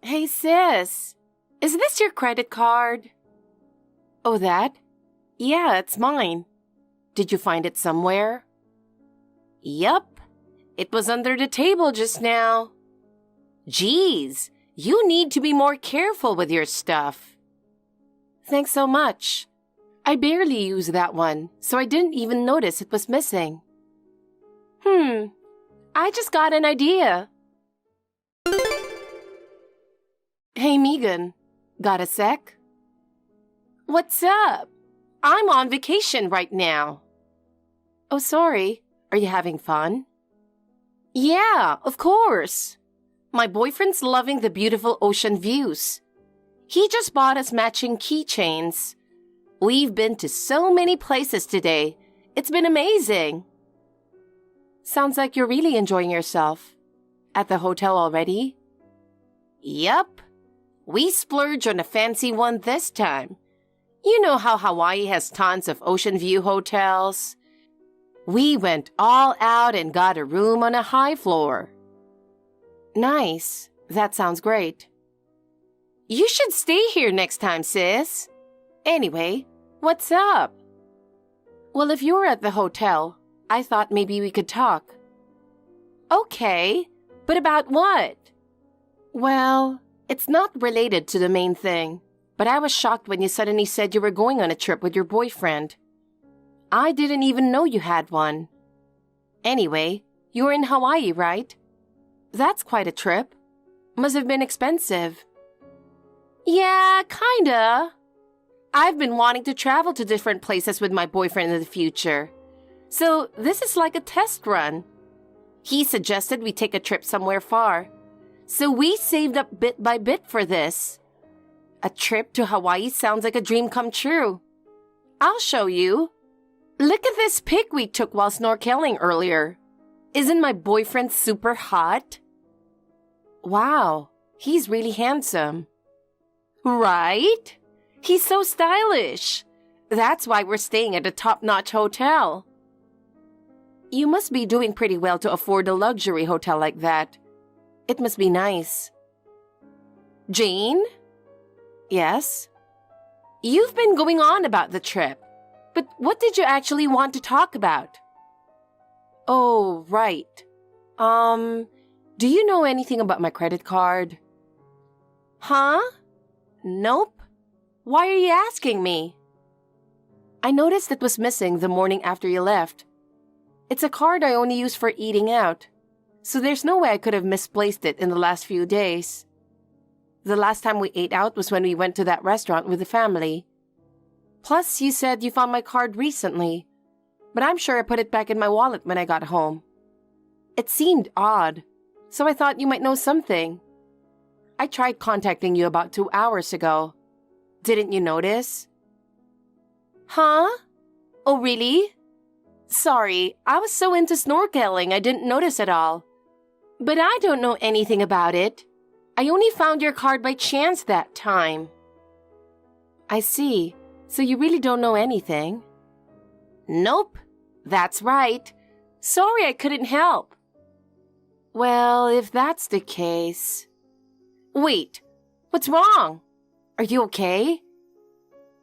Hey sis, is this your credit card? Oh, that? Yeah, it's mine. Did you find it somewhere? Yup, it was under the table just now. Geez, you need to be more careful with your stuff. Thanks so much. I barely use that one, so I didn't even notice it was missing. I just got an idea. Hey Megan, got a sec? What's up? I'm on vacation right now. Oh, sorry. Are you having fun? Yeah, of course. My boyfriend's loving the beautiful ocean views. He just bought us matching keychains. We've been to so many places today. It's been amazing. Sounds like you're really enjoying yourself. At the hotel already? Yup. We splurged on a fancy one this time. You know how Hawaii has tons of ocean view hotels? We went all out and got a room on a high floor. Nice. That sounds great. You should stay here next time, sis. Anyway, what's up? Well, if you were at the hotel, I thought maybe we could talk. Okay, but about what? Well, it's not related to the main thing, but I was shocked when you suddenly said you were going on a trip with your boyfriend. I didn't even know you had one. Anyway, you were in Hawaii, right? That's quite a trip. Must have been expensive. Yeah, kinda. I've been wanting to travel to different places with my boyfriend in the future. So this is like a test run. He suggested we take a trip somewhere far. So we saved up bit by bit for this. A trip to Hawaii sounds like a dream come true. I'll show you. Look at this pic we took while snorkeling earlier. Isn't my boyfriend super hot? Wow, he's really handsome. Right? He's so stylish. That's why we're staying at a top-notch hotel. You must be doing pretty well to afford a luxury hotel like that. It must be nice. Jane? Yes? You've been going on about the trip, but what did you actually want to talk about? Oh, right. Do you know anything about my credit card? Huh? Nope. Why are you asking me? I noticed it was missing the morning after you left. It's a card I only use for eating out, so there's no way I could have misplaced it in the last few days. The last time we ate out was when we went to that restaurant with the family. Plus, you said you found my card recently, but I'm sure I put it back in my wallet when I got home. It seemed odd, so I thought you might know something. I tried contacting you about 2 hours ago. Didn't you notice? Huh? Oh, really? Sorry, I was so into snorkeling I didn't notice at all. But I don't know anything about it. I only found your card by chance that time. I see. So you really don't know anything? Nope. That's right. Sorry I couldn't help. Well, if that's the case... Wait, what's wrong? Are you okay?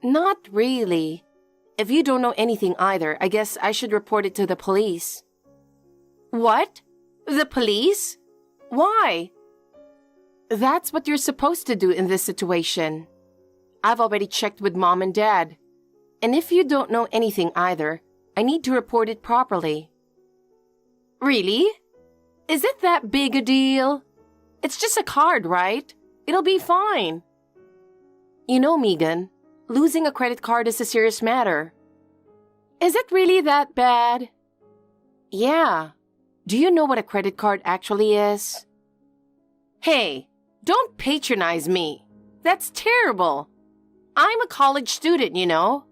Not really. If you don't know anything either, I guess I should report it to the police. What? The police? Why? That's what you're supposed to do in this situation. I've already checked with Mom and Dad. And if you don't know anything either, I need to report it properly. Really? Is it that big a deal? It's just a card, right? It'll be fine. You know, Megan, losing a credit card is a serious matter. Is it really that bad? Yeah. Do you know what a credit card actually is? Hey, don't patronize me. That's terrible. I'm a college student, you know.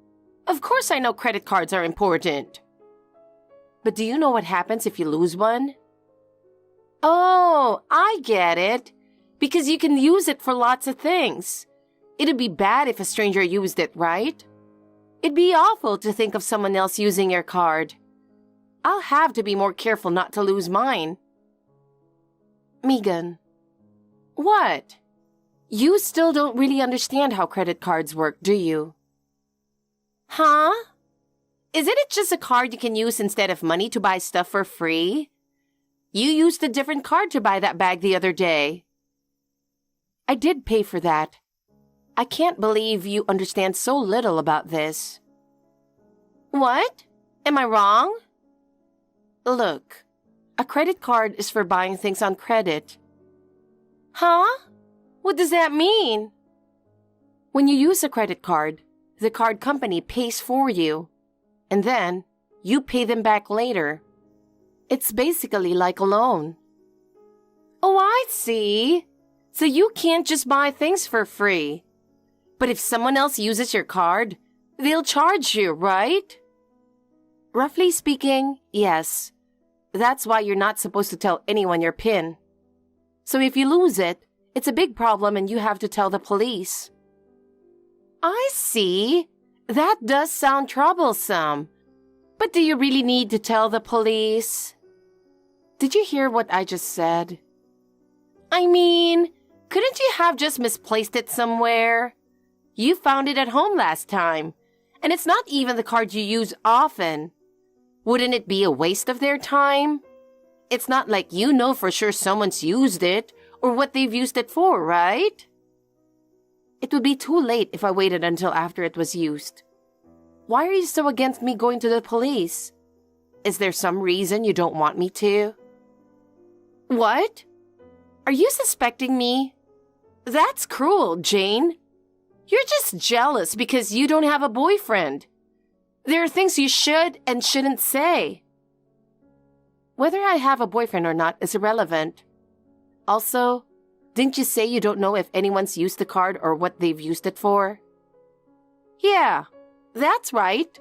Of course I know credit cards are important. But do you know what happens if you lose one? Oh, I get it. Because you can use it for lots of things. It'd be bad if a stranger used it, right? It'd be awful to think of someone else using your card. I'll have to be more careful not to lose mine. Megan. What? You still don't really understand how credit cards work, do you? Huh? Isn't it just a card you can use instead of money to buy stuff for free? You used a different card to buy that bag the other day. I did pay for that. I can't believe you understand so little about this. What? Am I wrong? Look, a credit card is for buying things on credit. Huh? What does that mean? When you use a credit card, the card company pays for you, and then you pay them back later. It's basically like a loan. Oh, I see. So you can't just buy things for free. But if someone else uses your card, they'll charge you, right? Roughly speaking, yes. That's why you're not supposed to tell anyone your PIN. So if you lose it, it's a big problem and you have to tell the police. I see. That does sound troublesome. But do you really need to tell the police? Did you hear what I just said? I mean, couldn't you have just misplaced it somewhere? You found it at home last time, and it's not even the card you use often. Wouldn't it be a waste of their time? It's not like you know for sure someone's used it or what they've used it for, right? It would be too late if I waited until after it was used. Why are you so against me going to the police? Is there some reason you don't want me to? What? Are you suspecting me? That's cruel, Jane. You're just jealous because you don't have a boyfriend. There are things you should and shouldn't say. Whether I have a boyfriend or not is irrelevant. Also, didn't you say you don't know if anyone's used the card or what they've used it for? Yeah, that's right.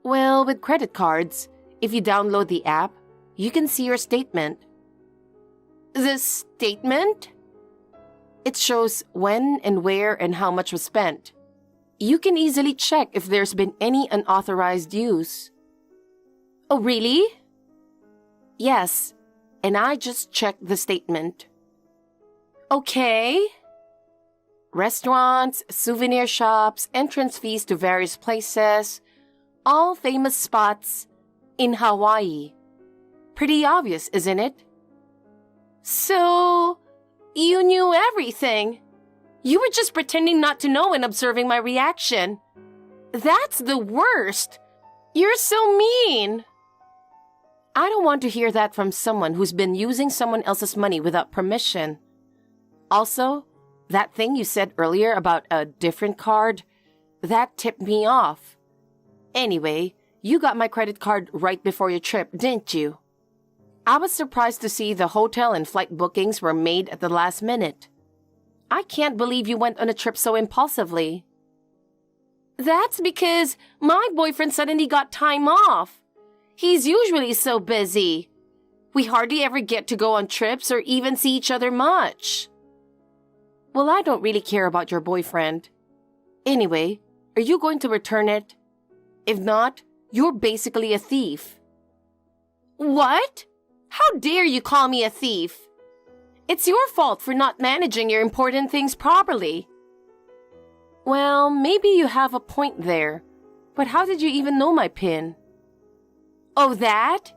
Well, with credit cards, if you download the app, you can see your statement. The statement? It shows when and where and how much was spent. You can easily check if there's been any unauthorized use. Oh, really? Yes, and I just checked the statement. Okay. Restaurants, souvenir shops, entrance fees to various places, all famous spots in Hawaii. Pretty obvious, isn't it? So, you knew everything. You were just pretending not to know and observing my reaction. That's the worst. You're so mean. I don't want to hear that from someone who's been using someone else's money without permission. Also, that thing you said earlier about a different card, that tipped me off. Anyway, you got my credit card right before your trip, didn't you? I was surprised to see the hotel and flight bookings were made at the last minute. I can't believe you went on a trip so impulsively. That's because my boyfriend suddenly got time off. He's usually so busy. We hardly ever get to go on trips or even see each other much. Well, I don't really care about your boyfriend. Anyway, are you going to return it? If not, you're basically a thief. What? How dare you call me a thief? It's your fault for not managing your important things properly. Well, maybe you have a point there, but how did you even know my PIN? Oh, that?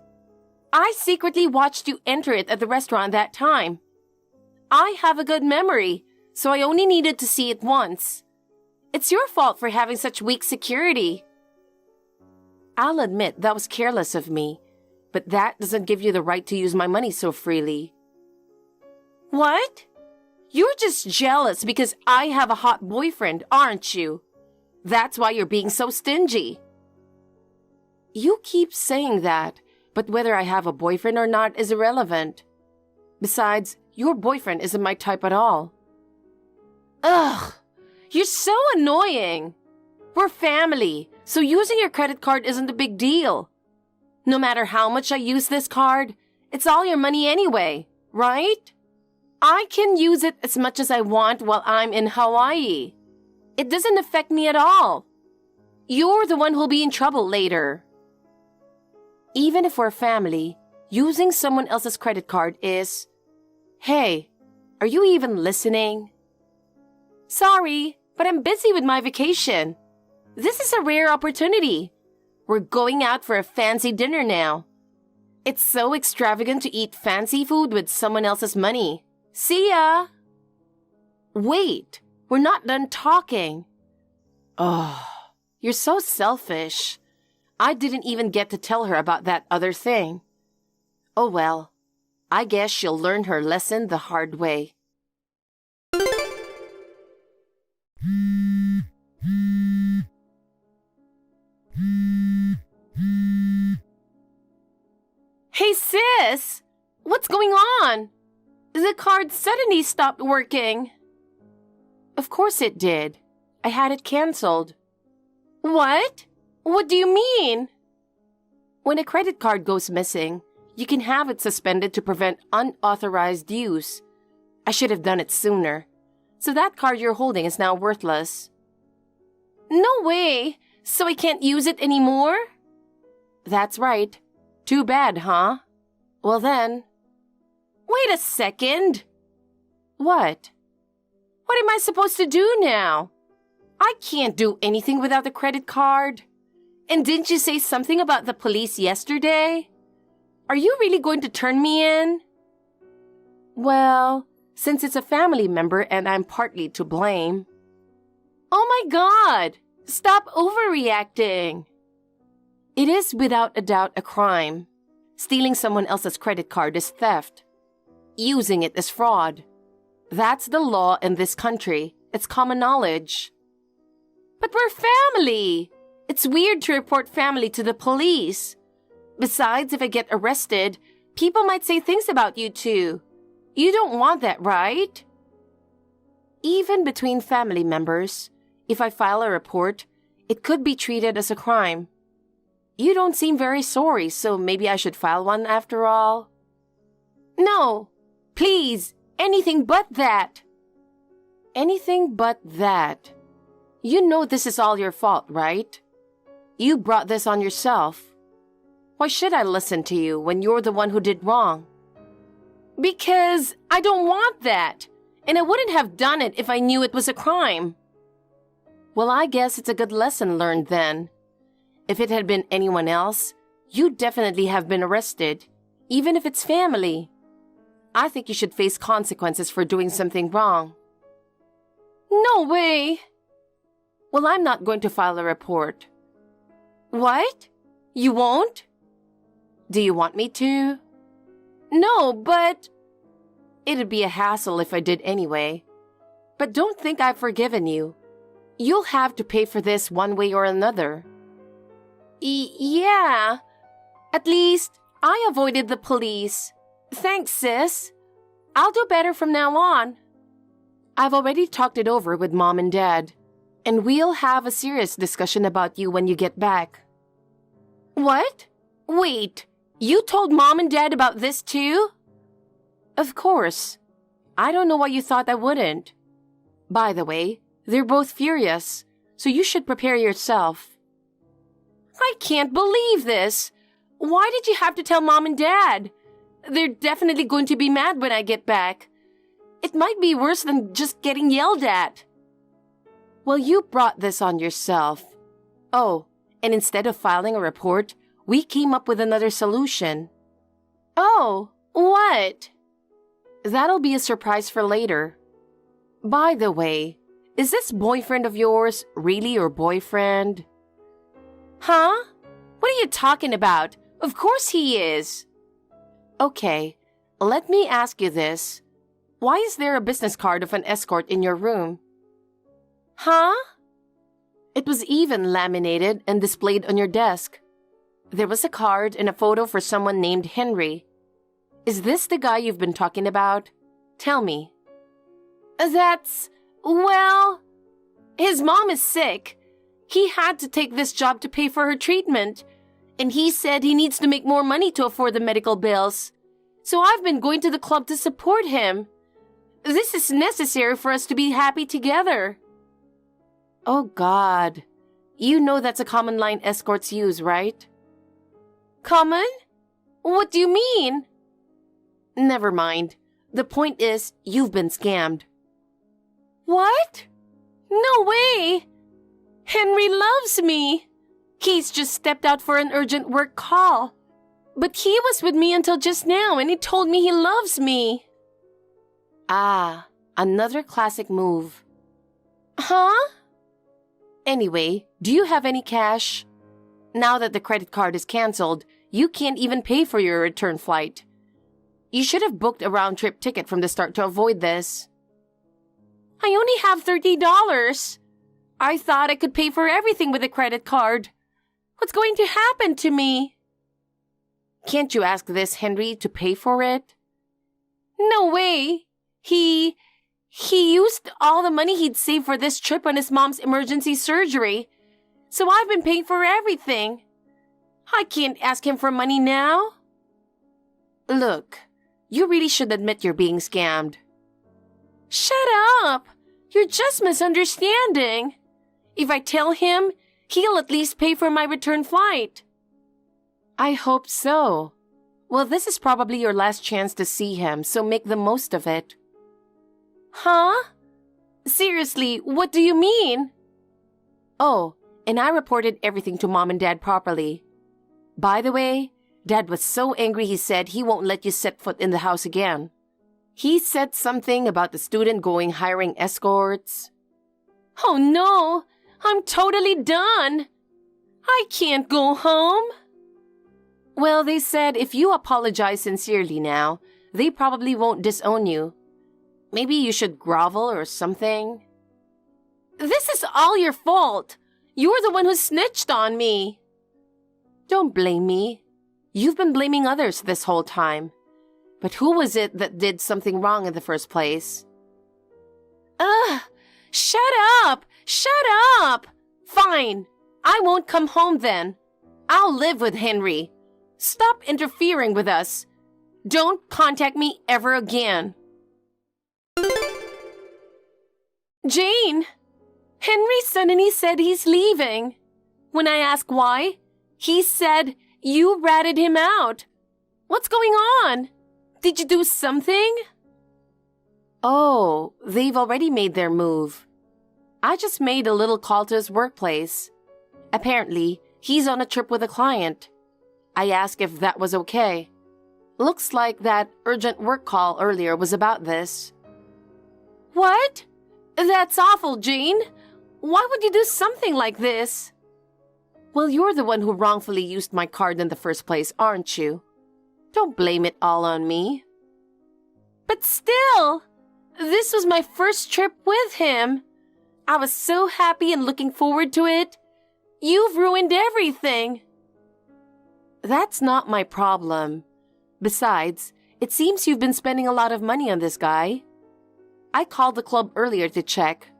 I secretly watched you enter it at the restaurant that time. I have a good memory, so I only needed to see it once. It's your fault for having such weak security. I'll admit that was careless of me, but that doesn't give you the right to use my money so freely. What? You're just jealous because I have a hot boyfriend, aren't you? That's why you're being so stingy. You keep saying that, but whether I have a boyfriend or not is irrelevant. Besides, your boyfriend isn't my type at all. Ugh, you're so annoying. We're family, so using your credit card isn't a big deal. No matter how much I use this card, it's all your money anyway, right? I can use it as much as I want while I'm in Hawaii. It doesn't affect me at all. You're the one who'll be in trouble later. Even if we're family, using someone else's credit card is... Hey, are you even listening? Sorry, but I'm busy with my vacation. This is a rare opportunity. We're going out for a fancy dinner now. It's so extravagant to eat fancy food with someone else's money. See ya! Wait, we're not done talking. Oh, you're so selfish. I didn't even get to tell her about that other thing. Oh well, I guess she'll learn her lesson the hard way. Hey sis! What's going on? The card suddenly stopped working. Of course it did. I had it canceled. What? What do you mean? When a credit card goes missing, you can have it suspended to prevent unauthorized use. I should have done it sooner. So that card you're holding is now worthless. No way! So I can't use it anymore? That's right. Too bad, huh? Well then... Wait a second! What? What am I supposed to do now? I can't do anything without the credit card. And didn't you say something about the police yesterday? Are you really going to turn me in? Well, since it's a family member and I'm partly to blame. Oh my God! Stop overreacting! It is without a doubt a crime. Stealing someone else's credit card is theft. Using it is fraud. That's the law in this country. It's common knowledge. But we're family! It's weird to report family to the police. Besides, if I get arrested, people might say things about you too. You don't want that, right? Even between family members, if I file a report, it could be treated as a crime. You don't seem very sorry, so maybe I should file one after all. No, please, anything but that. Anything but that. You know this is all your fault, right? You brought this on yourself. Why should I listen to you when you're the one who did wrong? Because I don't want that, and I wouldn't have done it if I knew it was a crime. Well, I guess it's a good lesson learned then. If it had been anyone else, you'd definitely have been arrested, even if it's family. I think you should face consequences for doing something wrong. No way! Well, I'm not going to file a report. What? You won't? Do you want me to? No, but... It'd be a hassle if I did anyway. But don't think I've forgiven you. You'll have to pay for this one way or another. Yeah. At least, I avoided the police. Thanks, sis. I'll do better from now on. I've already talked it over with Mom and Dad, and we'll have a serious discussion about you when you get back. What? Wait, you told Mom and Dad about this too? Of course. I don't know why you thought I wouldn't. By the way, they're both furious, so you should prepare yourself. I can't believe this. Why did you have to tell Mom and Dad? They're definitely going to be mad when I get back. It might be worse than just getting yelled at. Well, you brought this on yourself. Oh, and instead of filing a report, we came up with another solution. Oh, what? That'll be a surprise for later. By the way, is this boyfriend of yours really your boyfriend? Huh? What are you talking about? Of course he is. Okay, let me ask you this. Why is there a business card of an escort in your room? Huh? It was even laminated and displayed on your desk. There was a card and a photo for someone named Henry. Is this the guy you've been talking about? Tell me. Well, his mom is sick. He had to take this job to pay for her treatment, and he said he needs to make more money to afford the medical bills. So I've been going to the club to support him. This is necessary for us to be happy together. Oh God, you know that's a common line escorts use, right? Common? What do you mean? Never mind. The point is, you've been scammed. What? No way! Henry loves me. He's just stepped out for an urgent work call. But he was with me until just now and he told me he loves me. Ah, another classic move. Huh? Anyway, do you have any cash? Now that the credit card is canceled, you can't even pay for your return flight. You should have booked a round-trip ticket from the start to avoid this. I only have $30. I thought I could pay for everything with a credit card. What's going to happen to me? Can't you ask this Henry to pay for it? No way. He used all the money he'd saved for this trip on his mom's emergency surgery. So I've been paying for everything. I can't ask him for money now. Look, you really should admit you're being scammed. Shut up! You're just misunderstanding. If I tell him, he'll at least pay for my return flight. I hope so. Well, this is probably your last chance to see him, so make the most of it. Huh? Seriously, what do you mean? Oh, and I reported everything to Mom and Dad properly. By the way, Dad was so angry he said he won't let you set foot in the house again. He said something about the student hiring escorts. Oh no, I'm totally done. I can't go home. Well, they said if you apologize sincerely now, they probably won't disown you. Maybe you should grovel or something. This is all your fault. You're the one who snitched on me. Don't blame me. You've been blaming others this whole time. But who was it that did something wrong in the first place? Ugh! Shut up! Shut up! Fine. I won't come home then. I'll live with Henry. Stop interfering with us. Don't contact me ever again. Jane! Henry suddenly said he's leaving. When I asked why, he said you ratted him out. What's going on? Did you do something? Oh, they've already made their move. I just made a little call to his workplace. Apparently, he's on a trip with a client. I asked if that was okay. Looks like that urgent work call earlier was about this. What? That's awful, Jane. Why would you do something like this? Well, you're the one who wrongfully used my card in the first place, aren't you? Don't blame it all on me. But still, this was my first trip with him. I was so happy and looking forward to it. You've ruined everything. That's not my problem. Besides, it seems you've been spending a lot of money on this guy. I called the club earlier to check.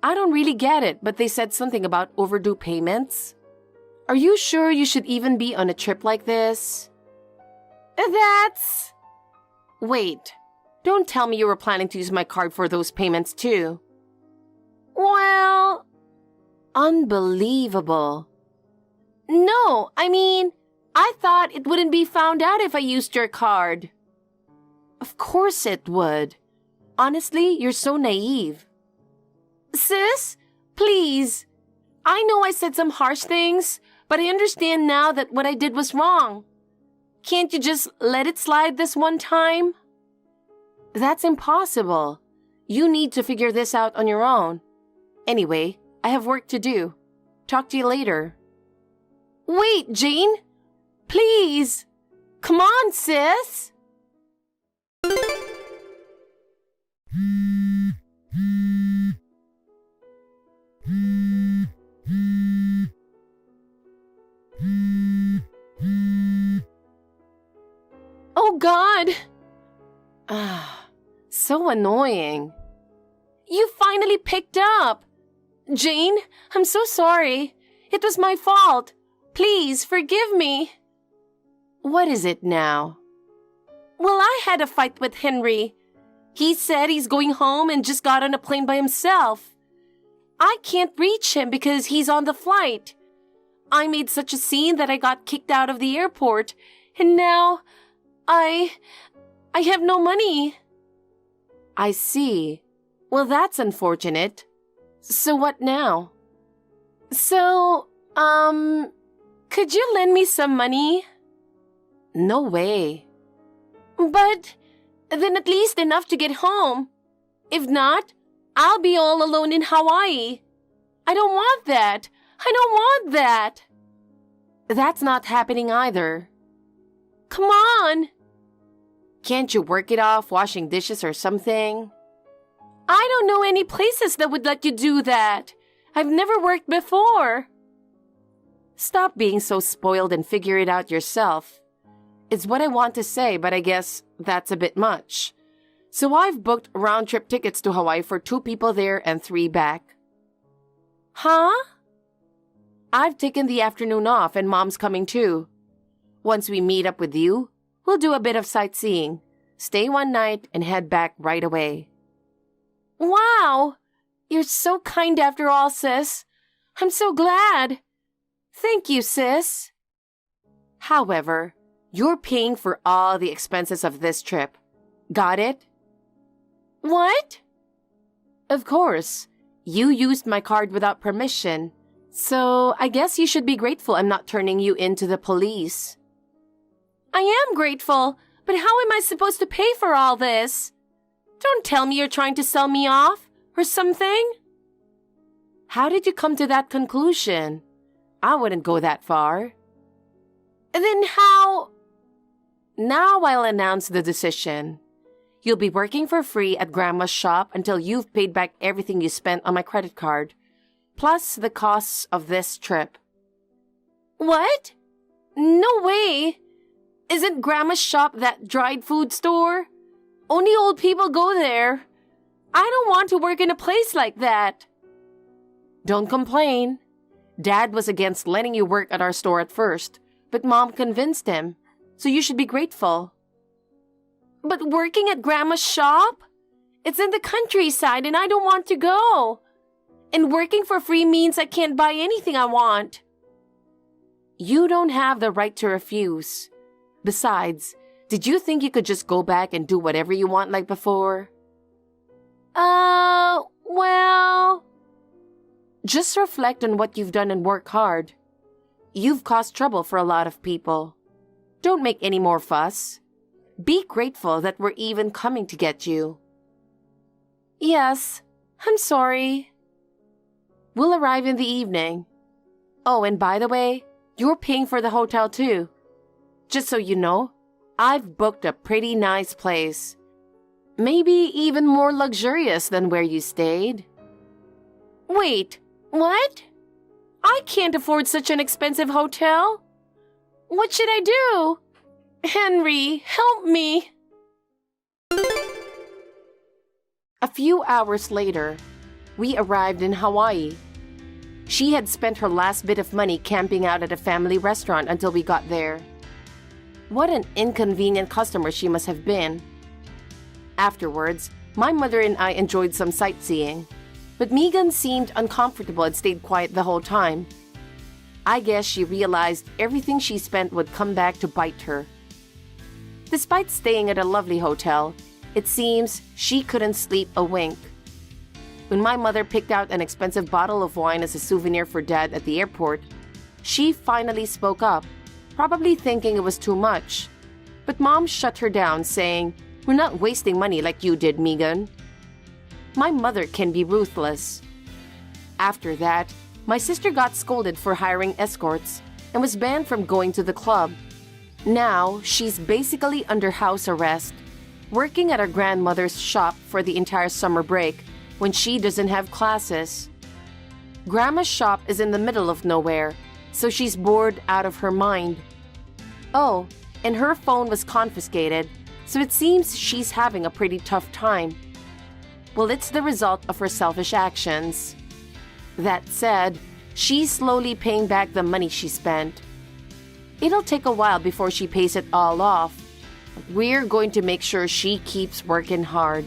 I don't really get it, but they said something about overdue payments. Are you sure you should even be on a trip like this? That's... Wait, don't tell me you were planning to use my card for those payments too. Well... Unbelievable. No, I thought it wouldn't be found out if I used your card. Of course it would. Honestly, you're so naive. Sis, please. I know I said some harsh things, but I understand now that what I did was wrong. Can't you just let it slide this one time? That's impossible. You need to figure this out on your own. Anyway, I have work to do. Talk to you later. Wait, Jane. Please. Come on, sis. Oh, God. So annoying. You finally picked up. Jane, I'm so sorry. It was my fault. Please, forgive me. What is it now? Well, I had a fight with Henry. He said he's going home and just got on a plane by himself. I can't reach him because he's on the flight. I made such a scene that I got kicked out of the airport, and now I have no money. I see. Well, that's unfortunate. So what now? So, could you lend me some money? No way. But then at least enough to get home. If not, I'll be all alone in Hawaii. I don't want that. I don't want that. That's not happening either. Come on. Can't you work it off washing dishes or something? I don't know any places that would let you do that. I've never worked before. Stop being so spoiled and figure it out yourself. It's what I want to say, but I guess that's a bit much. So I've booked round-trip tickets to Hawaii for 2 people there and 3 back. Huh? I've taken the afternoon off and Mom's coming too. Once we meet up with you, we'll do a bit of sightseeing, stay one night, and head back right away. Wow! You're so kind after all, sis. I'm so glad. Thank you, sis. However, you're paying for all the expenses of this trip. Got it? What? Of course. You used my card without permission. So I guess you should be grateful I'm not turning you into the police. I am grateful, but how am I supposed to pay for all this? Don't tell me you're trying to sell me off or something. How did you come to that conclusion? I wouldn't go that far. Then how? Now I'll announce the decision. You'll be working for free at Grandma's shop until you've paid back everything you spent on my credit card, plus the costs of this trip. What? No way! Isn't Grandma's shop that dried food store? Only old people go there. I don't want to work in a place like that. Don't complain. Dad was against letting you work at our store at first, but Mom convinced him, so you should be grateful. But working at Grandma's shop? It's in the countryside and I don't want to go. And working for free means I can't buy anything I want. You don't have the right to refuse. Besides, did you think you could just go back and do whatever you want like before? Well... Just reflect on what you've done and work hard. You've caused trouble for a lot of people. Don't make any more fuss. Be grateful that we're even coming to get you. Yes, I'm sorry. We'll arrive in the evening. Oh, and by the way, you're paying for the hotel too. Just so you know, I've booked a pretty nice place. Maybe even more luxurious than where you stayed. Wait, what? I can't afford such an expensive hotel. What should I do? Henry, help me. A few hours later, we arrived in Hawaii. She had spent her last bit of money camping out at a family restaurant until we got there. What an inconvenient customer she must have been. Afterwards, my mother and I enjoyed some sightseeing, but Megan seemed uncomfortable and stayed quiet the whole time. I guess she realized everything she spent would come back to bite her. Despite staying at a lovely hotel, it seems she couldn't sleep a wink. When my mother picked out an expensive bottle of wine as a souvenir for Dad at the airport, she finally spoke up, probably thinking it was too much. But Mom shut her down, saying, "We're not wasting money like you did, Megan." My mother can be ruthless. After that, my sister got scolded for hiring escorts and was banned from going to the club. Now, she's basically under house arrest, working at her grandmother's shop for the entire summer break when she doesn't have classes. Grandma's shop is in the middle of nowhere, so she's bored out of her mind. Oh, and her phone was confiscated, so it seems she's having a pretty tough time. Well, it's the result of her selfish actions. That said, she's slowly paying back the money she spent. It'll take a while before she pays it all off. We're going to make sure she keeps working hard.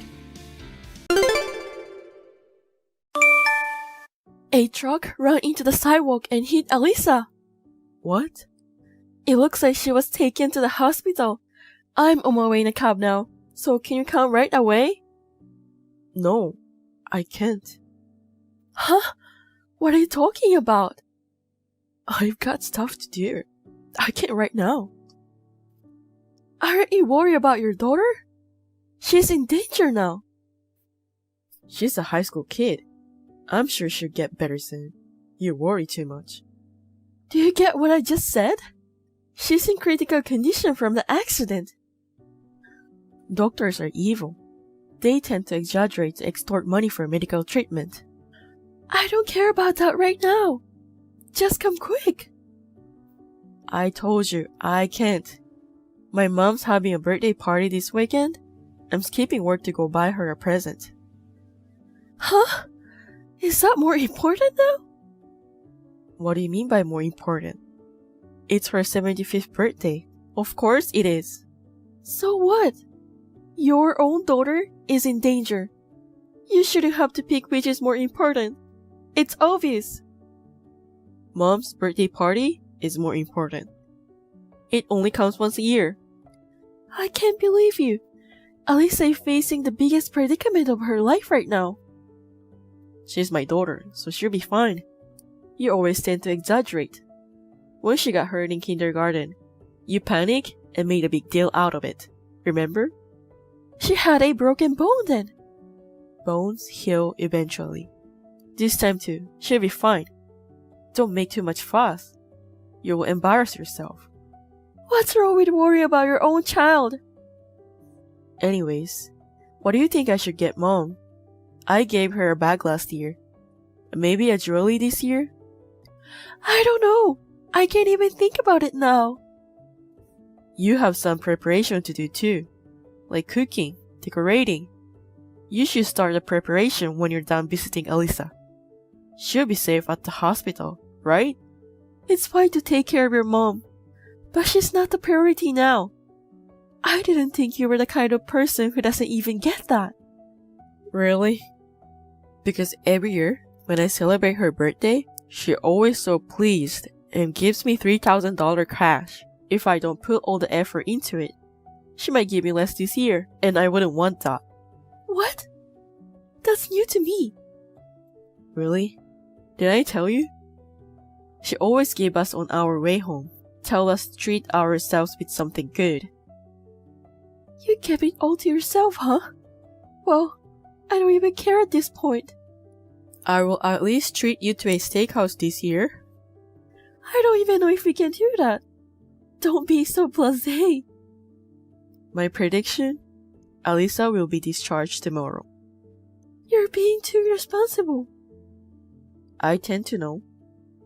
A truck ran into the sidewalk and hit Elisa. What? It looks like she was taken to the hospital. I'm on my way in a cab now, so can you come right away? No, I can't. Huh? What are you talking about? I've got stuff to do. I can't right now. Aren't you worried about your daughter? She's in danger now. She's a high school kid. I'm sure she'll get better soon. You worry too much. Do you get what I just said? She's in critical condition from the accident. Doctors are evil. They tend to exaggerate to extort money for medical treatment. I don't care about that right now. Just come quick. I told you, I can't. My mom's having a birthday party this weekend. I'm skipping work to go buy her a present. Huh? Is that more important now? What do you mean by more important? It's her 75th birthday. Of course it is. So what? Your own daughter is in danger. You shouldn't have to pick which is more important. It's obvious. Mom's birthday party is more important. It only comes once a year. I can't believe you. Alisa is facing the biggest predicament of her life right now. She's my daughter, so she'll be fine. You always tend to exaggerate. When she got hurt in kindergarten, you panicked and made a big deal out of it. Remember? She had a broken bone then. Bones heal eventually. This time too, she'll be fine. Don't make too much fuss. You will embarrass yourself. What's wrong with worrying about your own child? Anyways, what do you think I should get Mom? I gave her a bag last year. Maybe a jewelry this year? I don't know. I can't even think about it now. You have some preparation to do too, like cooking, decorating. You should start the preparation when you're done visiting Alisa. She'll be safe at the hospital, right? It's fine to take care of your mom, but she's not the priority now. I didn't think you were the kind of person who doesn't even get that. Really? Because every year, when I celebrate her birthday, she's always so pleased and gives me $3,000 cash if I don't put all the effort into it. She might give me less this year, and I wouldn't want that. What? That's new to me. Really? Did I tell you? She always gave us on our way home, tell us to treat ourselves with something good. You kept it all to yourself, huh? Well, I don't even care at this point. I will at least treat you to a steakhouse this year. I don't even know if we can do that. Don't be so blasé. My prediction? Alisa will be discharged tomorrow. You're being too irresponsible. I tend to know.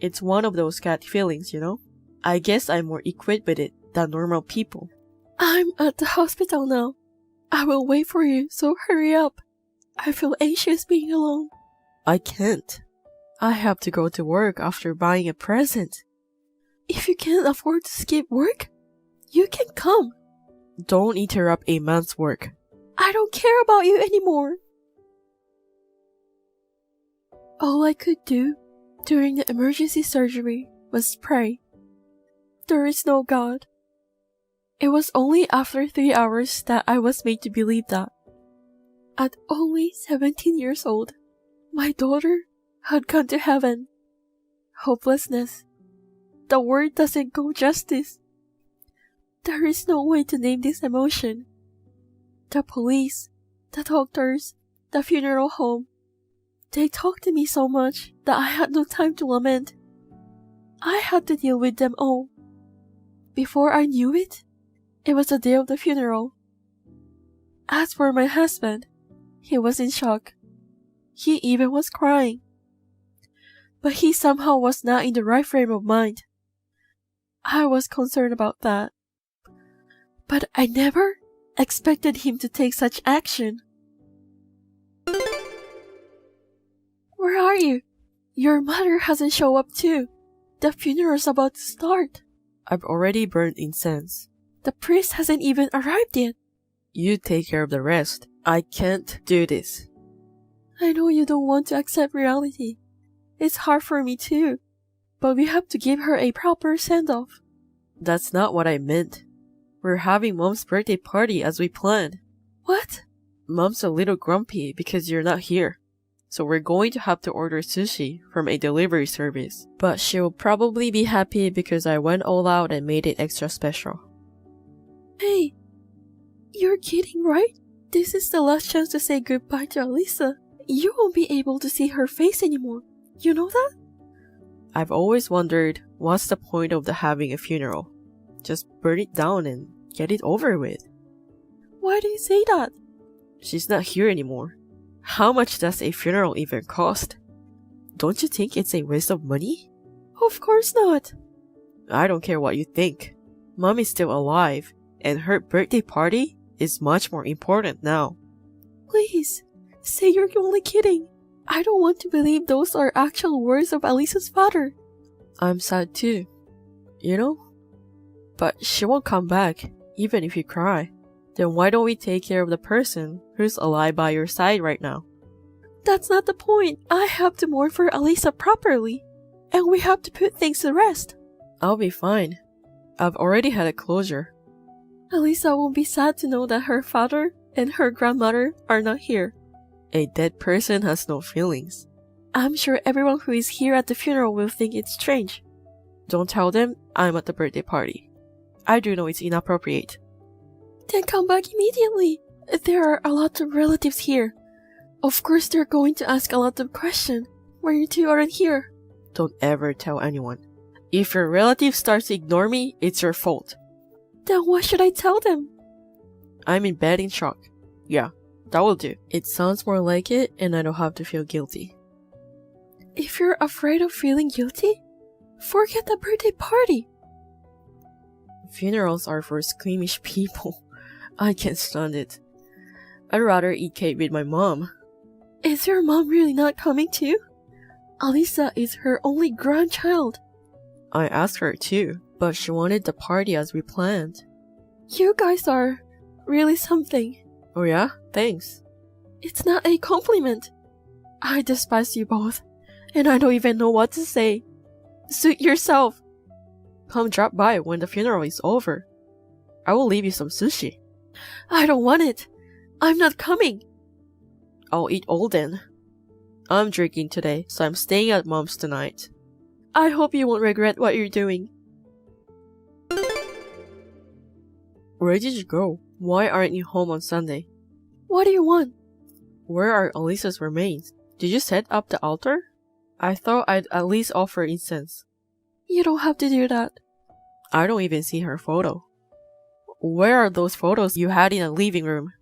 It's one of those gut feelings, you know? I guess I'm more equipped with it than normal people. I'm at the hospital now. I will wait for you, so hurry up. I feel anxious being alone. I can't. I have to go to work after buying a present. If you can't afford to skip work, you can come. Don't interrupt a man's work. I don't care about you anymore. All I could do during the emergency surgery was pray. There is no God. It was only after 3 hours that I was made to believe that. At only 17 years old, my daughter had gone to heaven. Hopelessness. The word doesn't go justice. There is no way to name this emotion. The police, the doctors, the funeral home. They talked to me so much that I had no time to lament. I had to deal with them all. Before I knew it, it was the day of the funeral. As for my husband, he was in shock. He even was crying. But he somehow was not in the right frame of mind. I was concerned about that. But I never expected him to take such action. Where are you? Your mother hasn't shown up too. The funeral's about to start. I've already burned incense. The priest hasn't even arrived yet. You take care of the rest. I can't do this. I know you don't want to accept reality. It's hard for me too. But we have to give her a proper send-off. That's not what I meant. We're having Mom's birthday party as we planned. What? Mom's a little grumpy because you're not here. so we're going to have to order sushi from a delivery service. But she'll probably be happy because I went all out and made it extra special. Hey, you're kidding, right? This is the last chance to say goodbye to Alisa. You won't be able to see her face anymore. You know that? I've always wondered, what's the point of having a funeral? Just burn it down and get it over with. Why do you say that? She's not here anymore. How much does a funeral even cost? Don't you think it's a waste of money? Of course not. I don't care what you think. Mom is still alive, and her birthday party is much more important now. Please, say you're only kidding. I don't want to believe those are actual words of Alisa's father. I'm sad too, you know? But she won't come back, even if you cry. Then why don't we take care of the person who's alive by your side right now? That's not the point. I have to mourn for Alisa properly, and we have to put things to rest. I'll be fine. I've already had a closure. Alisa won't be sad to know that her father and her grandmother are not here. A dead person has no feelings. I'm sure everyone who is here at the funeral will think it's strange. Don't tell them I'm at the birthday party. I do know it's inappropriate. Then come back immediately. There are a lot of relatives here. Of course they're going to ask a lot of questions why you two aren't here. Don't ever tell anyone. If your relative starts to ignore me, it's your fault. Then what should I tell them? I'm in bed in shock. Yeah, that will do. It sounds more like it, and I don't have to feel guilty. If you're afraid of feeling guilty, forget the birthday party. Funerals are for squeamish people. I can't stand it. I'd rather eat cake with my mom. Is your mom really not coming too? Alisa is her only grandchild. I asked her too, but she wanted the party as we planned. You guys are really something. Oh yeah? Thanks. It's not a compliment. I despise you both, and I don't even know what to say. Suit yourself. Come drop by when the funeral is over. I will leave you some sushi. I don't want it. I'm not coming. I'll eat all then. I'm drinking today, so I'm staying at Mom's tonight. I hope you won't regret what you're doing. Where did you go? Why aren't you home on Sunday? What do you want? Where are Alisa's remains? Did you set up the altar? I thought I'd at least offer incense. You don't have to do that. I don't even see her photo. Where are those photos you had in the living room?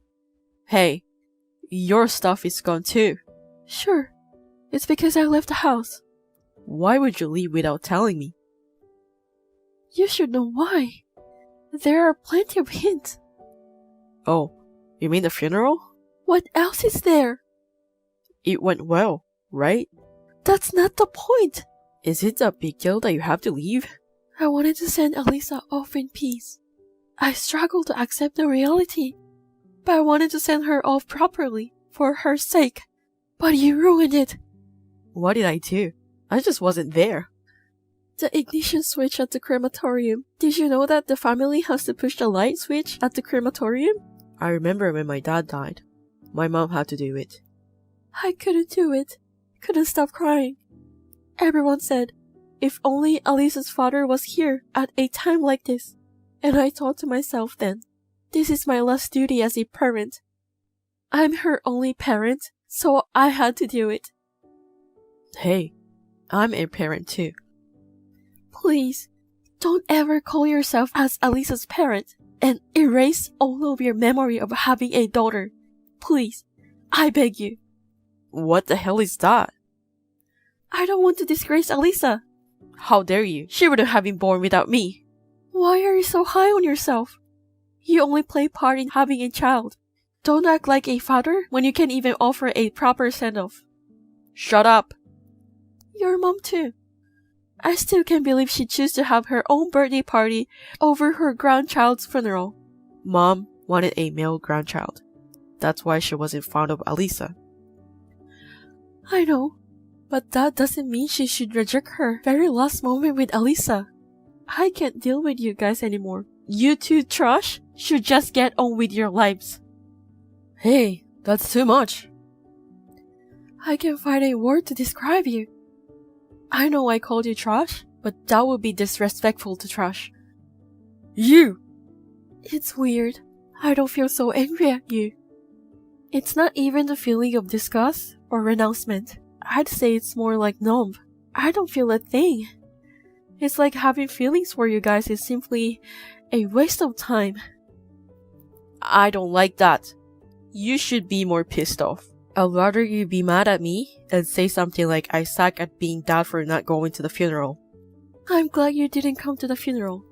Hey, your stuff is gone too. Sure. It's because I left the house. Why would you leave without telling me? You should know why. There are plenty of hints. Oh, you mean the funeral? What else is there? It went well, right? That's not the point. Is it a big deal that you have to leave? I wanted to send Alisa off in peace. I struggled to accept the reality, but I wanted to send her off properly for her sake. But you ruined it. What did I do? I just wasn't there. The ignition switch at the crematorium. Did you know that the family has to push the light switch at the crematorium? I remember when my dad died. My mom had to do it. I couldn't do it. Couldn't stop crying. Everyone said, if only Alisa's father was here at a time like this. And I thought to myself then, this is my last duty as a parent. I'm her only parent, so I had to do it. Hey, I'm a parent too. Please, don't ever call yourself as Alisa's parent and erase all of your memory of having a daughter. Please, I beg you. What the hell is that? I don't want to disgrace Alisa. How dare you? She wouldn't have been born without me. Why are you so high on yourself? You only play part in having a child. Don't act like a father when you can't even offer a proper send-off. Shut up. Your mom too. I still can't believe she chose to have her own birthday party over her grandchild's funeral. Mom wanted a male grandchild. That's why she wasn't fond of Alisa. I know, but that doesn't mean she should reject her very last moment with Alisa. I can't deal with you guys anymore. You two trash should just get on with your lives. Hey, that's too much. I can't find a word to describe you. I know I called you trash, but that would be disrespectful to trash. You! It's weird. I don't feel so angry at you. It's not even the feeling of disgust or renouncement. I'd say it's more like numb. I don't feel a thing. It's like having feelings for you guys is simply a waste of time. I don't like that. You should be more pissed off. I'd rather you be mad at me than say something like I suck at being dad for not going to the funeral. I'm glad you didn't come to the funeral,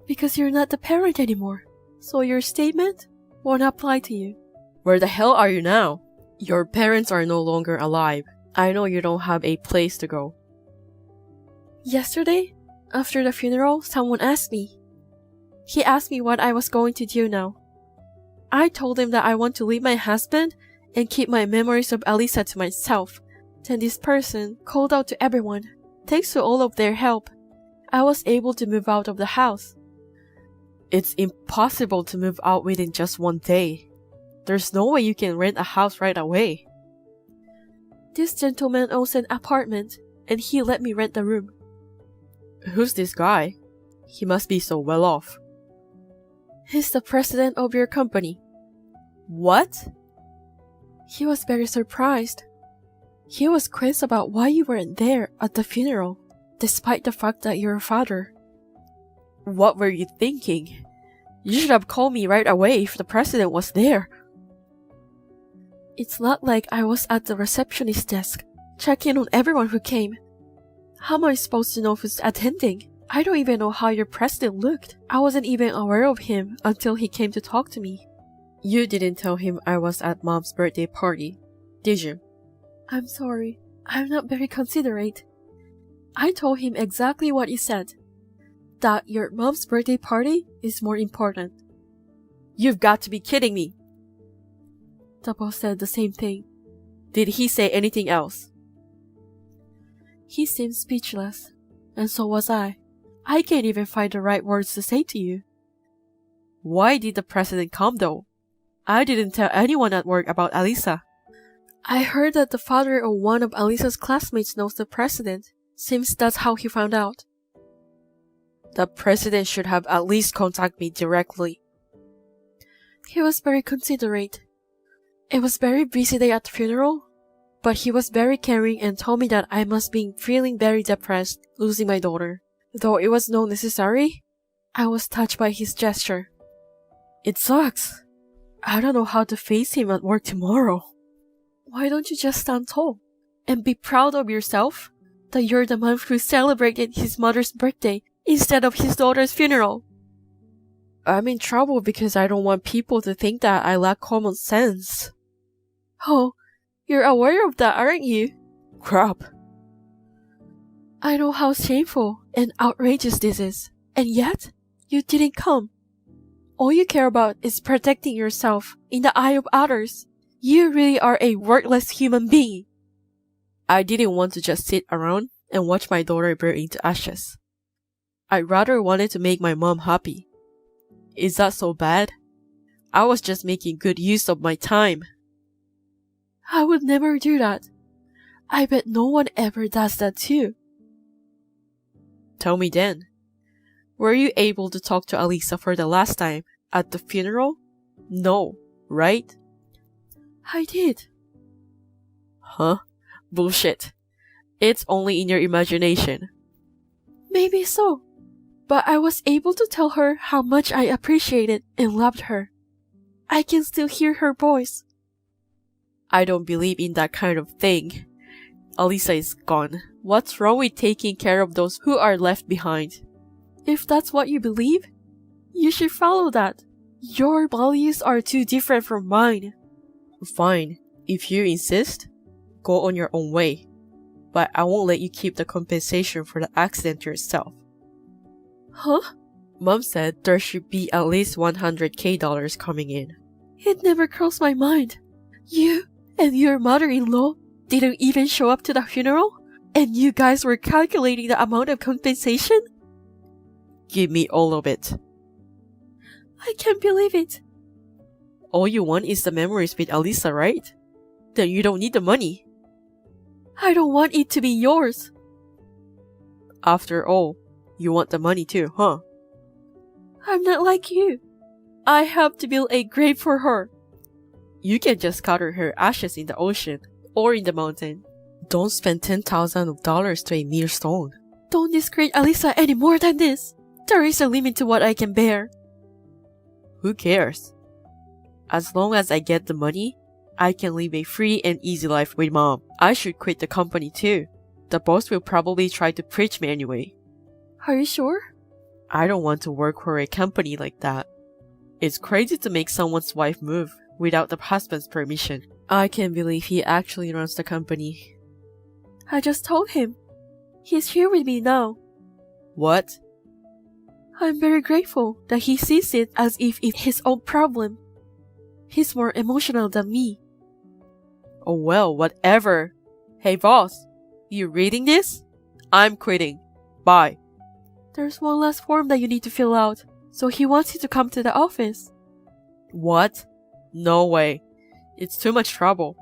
because you're not the parent anymore, so your statement won't apply to you. Where the hell are you now? Your parents are no longer alive. I know you don't have a place to go. Yesterday, after the funeral, someone asked me. He asked me what I was going to do now. I told him that I want to leave my husband and keep my memories of Alisa to myself. Then this person called out to everyone. Thanks to all of their help, I was able to move out of the house. It's impossible to move out within just one day. There's no way you can rent a house right away. This gentleman owns an apartment, and he let me rent the room. Who's this guy? He must be so well off. He's the president of your company. What? He was very surprised. He was quizzed about why you weren't there at the funeral, despite the fact that you're a father. What were you thinking? You should have called me right away if the president was there. It's not like I was at the receptionist desk, checking on everyone who came. How am I supposed to know who's attending? I don't even know how your president looked. I wasn't even aware of him until he came to talk to me. You didn't tell him I was at Mom's birthday party, did you? I'm sorry. I'm not very considerate. I told him exactly what you said. That your mom's birthday party is more important. You've got to be kidding me. The boss said the same thing. Did he say anything else? He seemed speechless, and so was I. I can't even find the right words to say to you. Why did the president come though? I didn't tell anyone at work about Alisa. I heard that the father of one of Alisa's classmates knows the president. Seems that's how he found out. The president should have at least contacted me directly. He was very considerate. It was very busy day at the funeral, but he was very caring and told me that I must be feeling very depressed, losing my daughter. Though it was not necessary, I was touched by his gesture. It sucks. I don't know how to face him at work tomorrow. Why don't you just stand tall and be proud of yourself that you're the man who celebrated his mother's birthday instead of his daughter's funeral? I'm in trouble because I don't want people to think that I lack common sense. Oh, you're aware of that, aren't you? Crap. I know how shameful and outrageous this is, and yet, you didn't come. All you care about is protecting yourself in the eye of others. You really are a worthless human being. I didn't want to just sit around and watch my daughter burn into ashes. I rather wanted to make my mom happy. Is that so bad? I was just making good use of my time. I would never do that. I bet no one ever does that too. Tell me then. Were you able to talk to Alisa for the last time at the funeral? No, right? I did. Huh? Bullshit. It's only in your imagination. Maybe so. But I was able to tell her how much I appreciated and loved her. I can still hear her voice. I don't believe in that kind of thing. Alisa is gone. What's wrong with taking care of those who are left behind? If that's what you believe, you should follow that. Your values are too different from mine. Fine. If you insist, go on your own way. But I won't let you keep the compensation for the accident yourself. Huh? Mom said there should be at least $100K coming in. It never crossed my mind. You and your mother-in-law didn't even show up to the funeral? And you guys were calculating the amount of compensation? Give me all of it. I can't believe it. All you want is the memories with Alisa, right? Then you don't need the money. I don't want it to be yours. After all, you want the money too, huh? I'm not like you. I have to build a grave for her. You can just scatter her ashes in the ocean or in the mountain. Don't spend $10,000 to a mere stone. Don't disgrace Alisa any more than this. There is a limit to what I can bear. Who cares? As long as I get the money, I can live a free and easy life with Mom. I should quit the company too. The boss will probably try to preach me anyway. Are you sure? I don't want to work for a company like that. It's crazy to make someone's wife move without the husband's permission. I can't believe he actually runs the company. I just told him. He's here with me now. What? I'm very grateful that he sees it as if it's his own problem. He's more emotional than me. Oh well, whatever. Hey boss, you reading this? I'm quitting. Bye. There's one last form that you need to fill out, so he wants you to come to the office. What? No way. It's too much trouble.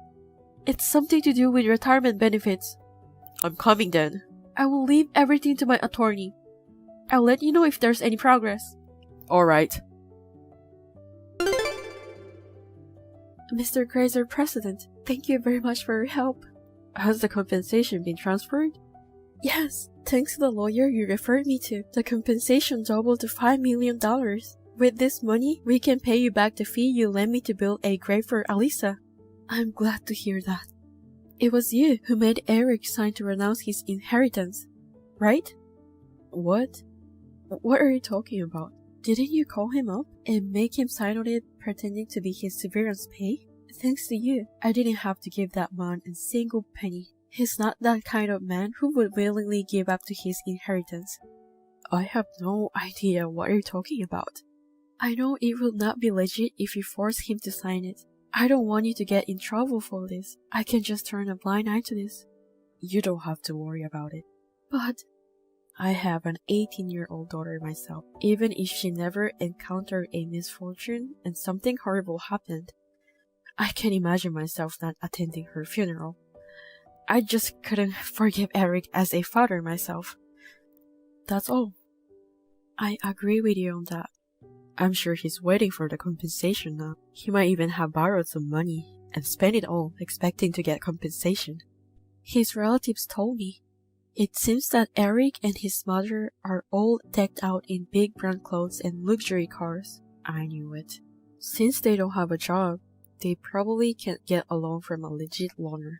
It's something to do with retirement benefits. I'm coming then. I will leave everything to my attorney. I'll let you know if there's any progress. Alright. Mr. Grazer, President, thank you very much for your help. Has the compensation been transferred? Yes, thanks to the lawyer you referred me to, the compensation doubled to $5 million. With this money, we can pay you back the fee you lent me to build a grave for Alisa. I'm glad to hear that. It was you who made Eric sign to renounce his inheritance, right? What? What are you talking about? Didn't you call him up and make him sign on it pretending to be his severance pay? Thanks to you, I didn't have to give that man a single penny. He's not that kind of man who would willingly give up to his inheritance. I have no idea what you're talking about. I know it will not be legit if you force him to sign it. I don't want you to get in trouble for this. I can just turn a blind eye to this. You don't have to worry about it. But I have an 18-year-old daughter myself. Even if she never encountered a misfortune and something horrible happened, I can imagine myself not attending her funeral. I just couldn't forgive Eric as a father myself. That's all. I agree with you on that. I'm sure he's waiting for the compensation now. He might even have borrowed some money and spent it all expecting to get compensation. His relatives told me. It seems that Eric and his mother are all decked out in big brand clothes and luxury cars. I knew it. Since they don't have a job, they probably can't get a loan from a legit loaner.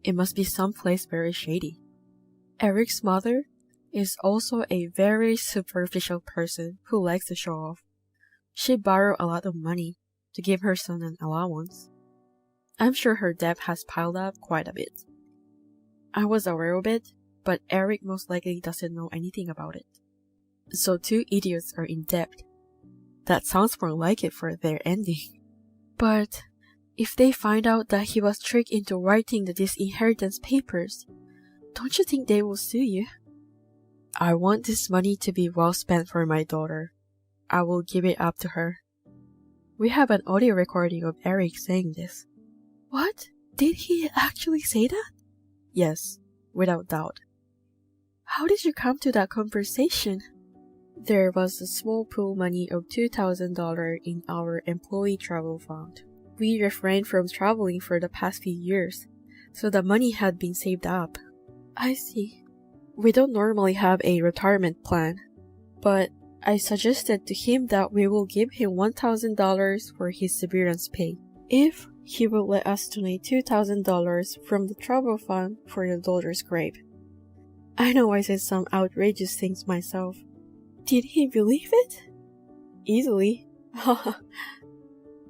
It must be someplace very shady. Eric's mother is also a very superficial person who likes to show off. She borrowed a lot of money to give her son an allowance. I'm sure her debt has piled up quite a bit. I was aware of it, but Eric most likely doesn't know anything about it. So two idiots are in debt. That sounds more like it for their ending. But if they find out that he was tricked into writing the disinheritance papers, don't you think they will sue you? I want this money to be well spent for my daughter. I will give it up to her. We have an audio recording of Eric saying this. What? Did he actually say that? Yes, without doubt. How did you come to that conversation? There was a small pool money of $2,000 in our employee travel fund. We refrained from traveling for the past few years, so the money had been saved up. I see. We don't normally have a retirement plan, but I suggested to him that we will give him $1,000 for his severance pay, if he will let us donate $2,000 from the travel fund for your daughter's grave. I know I said some outrageous things myself. Did he believe it? Easily.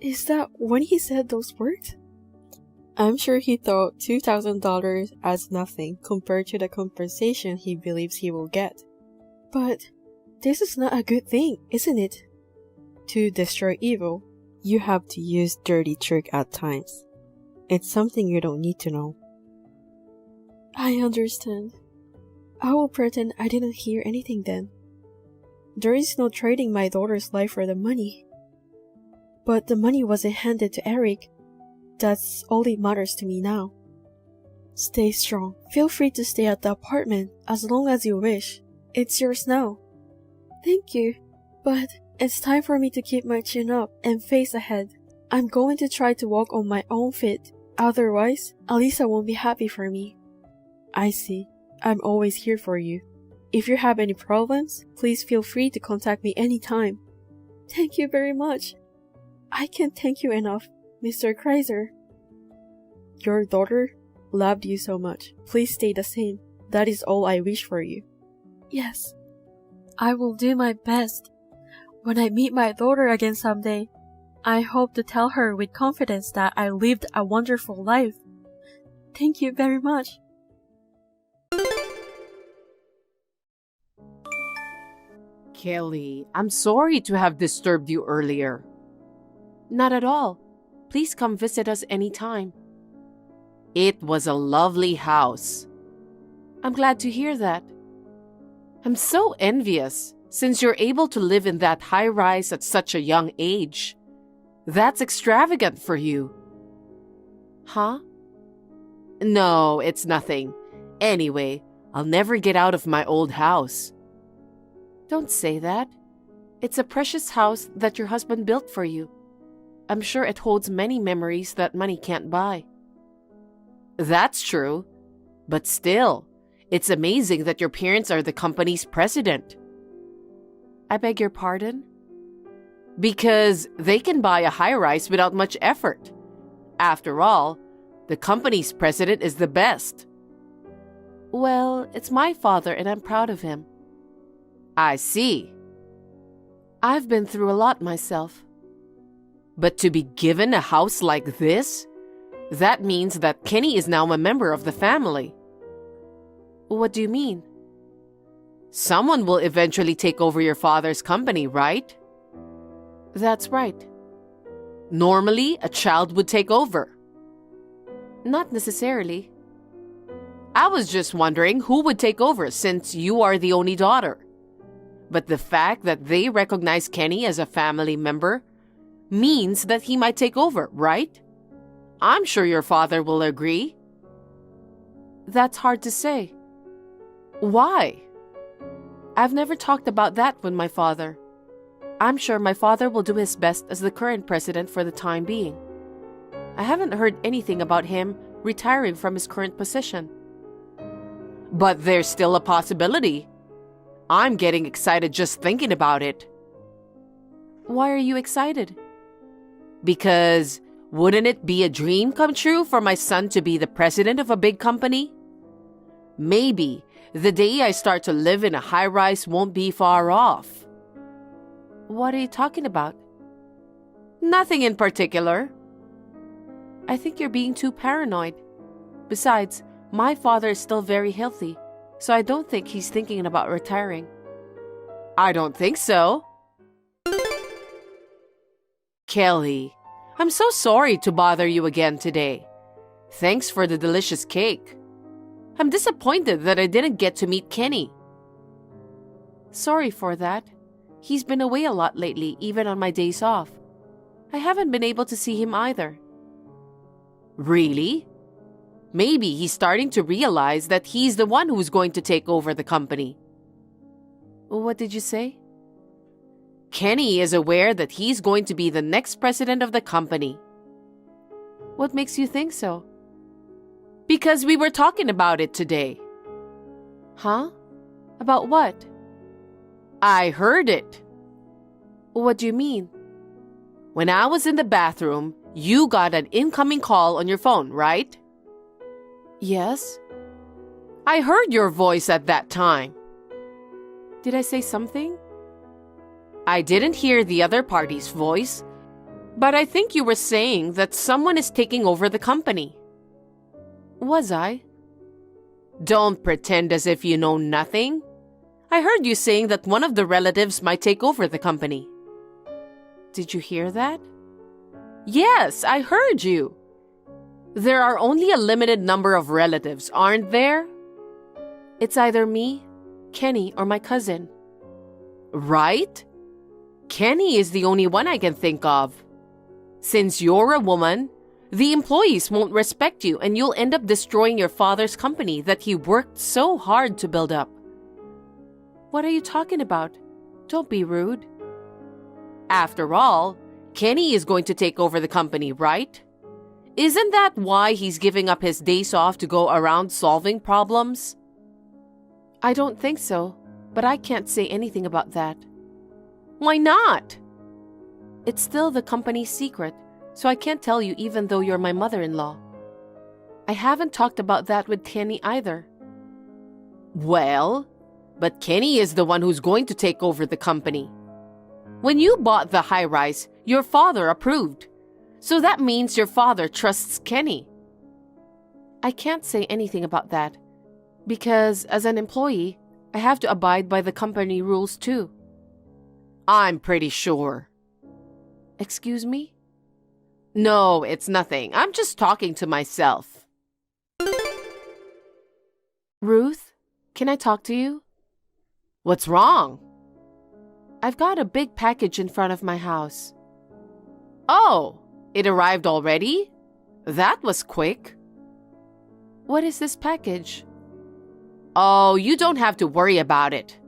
Is that when he said those words? I'm sure he thought $2,000 as nothing compared to the compensation he believes he will get. But this is not a good thing, isn't it? To destroy evil, you have to use dirty trick at times. It's something you don't need to know. I understand. I will pretend I didn't hear anything then. There is no trading my daughter's life for the money. But the money wasn't handed to Eric. That's all it matters to me now. Stay strong. Feel free to stay at the apartment as long as you wish. It's yours now. Thank you. But it's time for me to keep my chin up and face ahead. I'm going to try to walk on my own feet. Otherwise, Alisa won't be happy for me. I see. I'm always here for you. If you have any problems, please feel free to contact me anytime. Thank you very much. I can't thank you enough, Mr. Kreiser. Your daughter loved you so much. Please stay the same. That is all I wish for you. Yes, I will do my best. When I meet my daughter again someday, I hope to tell her with confidence that I lived a wonderful life. Thank you very much. Kelly, I'm sorry to have disturbed you earlier. Not at all. Please come visit us anytime. It was a lovely house. I'm glad to hear that. I'm so envious since you're able to live in that high-rise at such a young age. That's extravagant for you. Huh? No, it's nothing. Anyway, I'll never get out of my old house. Don't say that. It's a precious house that your husband built for you. I'm sure it holds many memories that money can't buy. That's true. But still, it's amazing that your parents are the company's president. I beg your pardon? Because they can buy a high-rise without much effort. After all, the company's president is the best. Well, it's my father and I'm proud of him. I see. I've been through a lot myself. But to be given a house like this? That means that Kenny is now a member of the family. What do you mean? Someone will eventually take over your father's company, right? That's right. Normally, a child would take over. Not necessarily. I was just wondering who would take over since you are the only daughter. But the fact that they recognize Kenny as a family member means that he might take over, right? I'm sure your father will agree. That's hard to say. Why? I've never talked about that with my father. I'm sure my father will do his best as the current president for the time being. I haven't heard anything about him retiring from his current position. But there's still a possibility. I'm getting excited just thinking about it. Why are you excited? Because wouldn't it be a dream come true for my son to be the president of a big company? Maybe the day I start to live in a high-rise won't be far off. What are you talking about? Nothing in particular. I think you're being too paranoid. Besides, my father is still very healthy, so I don't think he's thinking about retiring. I don't think so. Kelly, I'm so sorry to bother you again today. Thanks for the delicious cake. I'm disappointed that I didn't get to meet Kenny. Sorry for that. He's been away a lot lately, even on my days off. I haven't been able to see him either. Really? Maybe he's starting to realize that he's the one who's going to take over the company. What did you say? Kenny is aware that he's going to be the next president of the company. What makes you think so? Because we were talking about it today. Huh? About what? I heard it. What do you mean? When I was in the bathroom, you got an incoming call on your phone, right? Yes. I heard your voice at that time. Did I say something? I didn't hear the other party's voice, but I think you were saying that someone is taking over the company. Was I? Don't pretend as if you know nothing. I heard you saying that one of the relatives might take over the company. Did you hear that? Yes, I heard you. There are only a limited number of relatives, aren't there? It's either me, Kenny, or my cousin. Right? Kenny is the only one I can think of. Since you're a woman, The employees won't respect you and you'll end up destroying your father's company that he worked so hard to build up. What are you talking about? Don't be rude. After all, Kenny is going to take over the company, right? Isn't that why he's giving up his days off to go around solving problems? I don't think so, but I can't say anything about that. Why not? It's still the company's secret, so I can't tell you even though you're my mother-in-law. I haven't talked about that with Kenny either. Well, but Kenny is the one who's going to take over the company. When you bought the high-rise, your father approved. So that means your father trusts Kenny. I can't say anything about that, because as an employee, I have to abide by the company rules too. I'm pretty sure. Excuse me? No, it's nothing. I'm just talking to myself. Ruth, can I talk to you? What's wrong? I've got a big package in front of my house. Oh, it arrived already? That was quick. What is this package? Oh, you don't have to worry about it.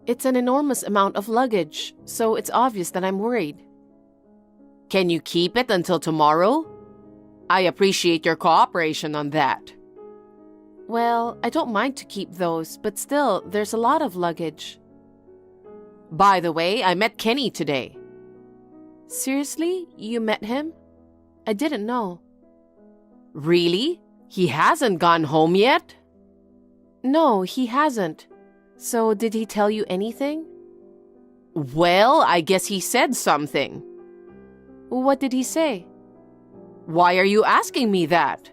It's an enormous amount of luggage, so it's obvious that I'm worried. Can you keep it until tomorrow? I appreciate your cooperation on that. Well, I don't mind to keep those, but still, there's a lot of luggage. By the way, I met Kenny today. Seriously? You met him? I didn't know. Really? He hasn't gone home yet? No, he hasn't. So did he tell you anything? Well, I guess he said something. What did he say? Why are you asking me that?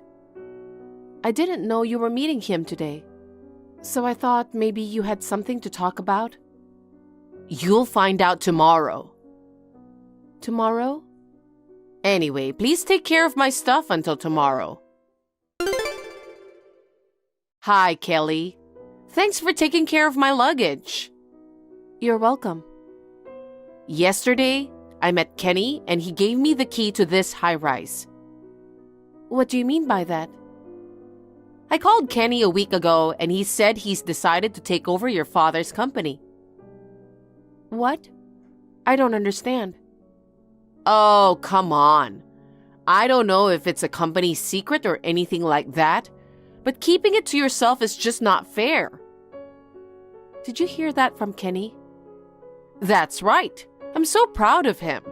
I didn't know you were meeting him today. So I thought maybe you had something to talk about. You'll find out tomorrow. Tomorrow? Anyway, please take care of my stuff until tomorrow. Hi, Kelly. Thanks for taking care of my luggage. You're welcome. Yesterday, I met Kenny and he gave me the key to this high-rise. What do you mean by that? I called Kenny a week ago and he said he's decided to take over your father's company. What? I don't understand. Oh, come on. I don't know if it's a company secret or anything like that, but keeping it to yourself is just not fair. Did you hear that from Kenny? That's right. I'm so proud of him.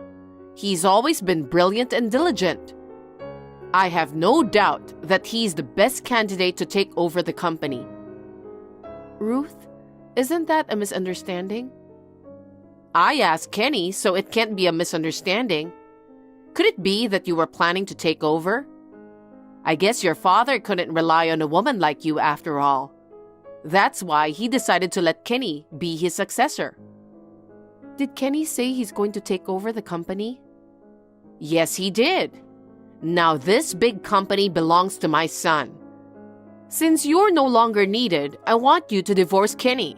He's always been brilliant and diligent. I have no doubt that he's the best candidate to take over the company. Ruth, isn't that a misunderstanding? I asked Kenny, so it can't be a misunderstanding. Could it be that you were planning to take over? I guess your father couldn't rely on a woman like you after all. That's why he decided to let Kenny be his successor. Did Kenny say he's going to take over the company? Yes, he did. Now this big company belongs to my son. Since you're no longer needed, I want you to divorce Kenny.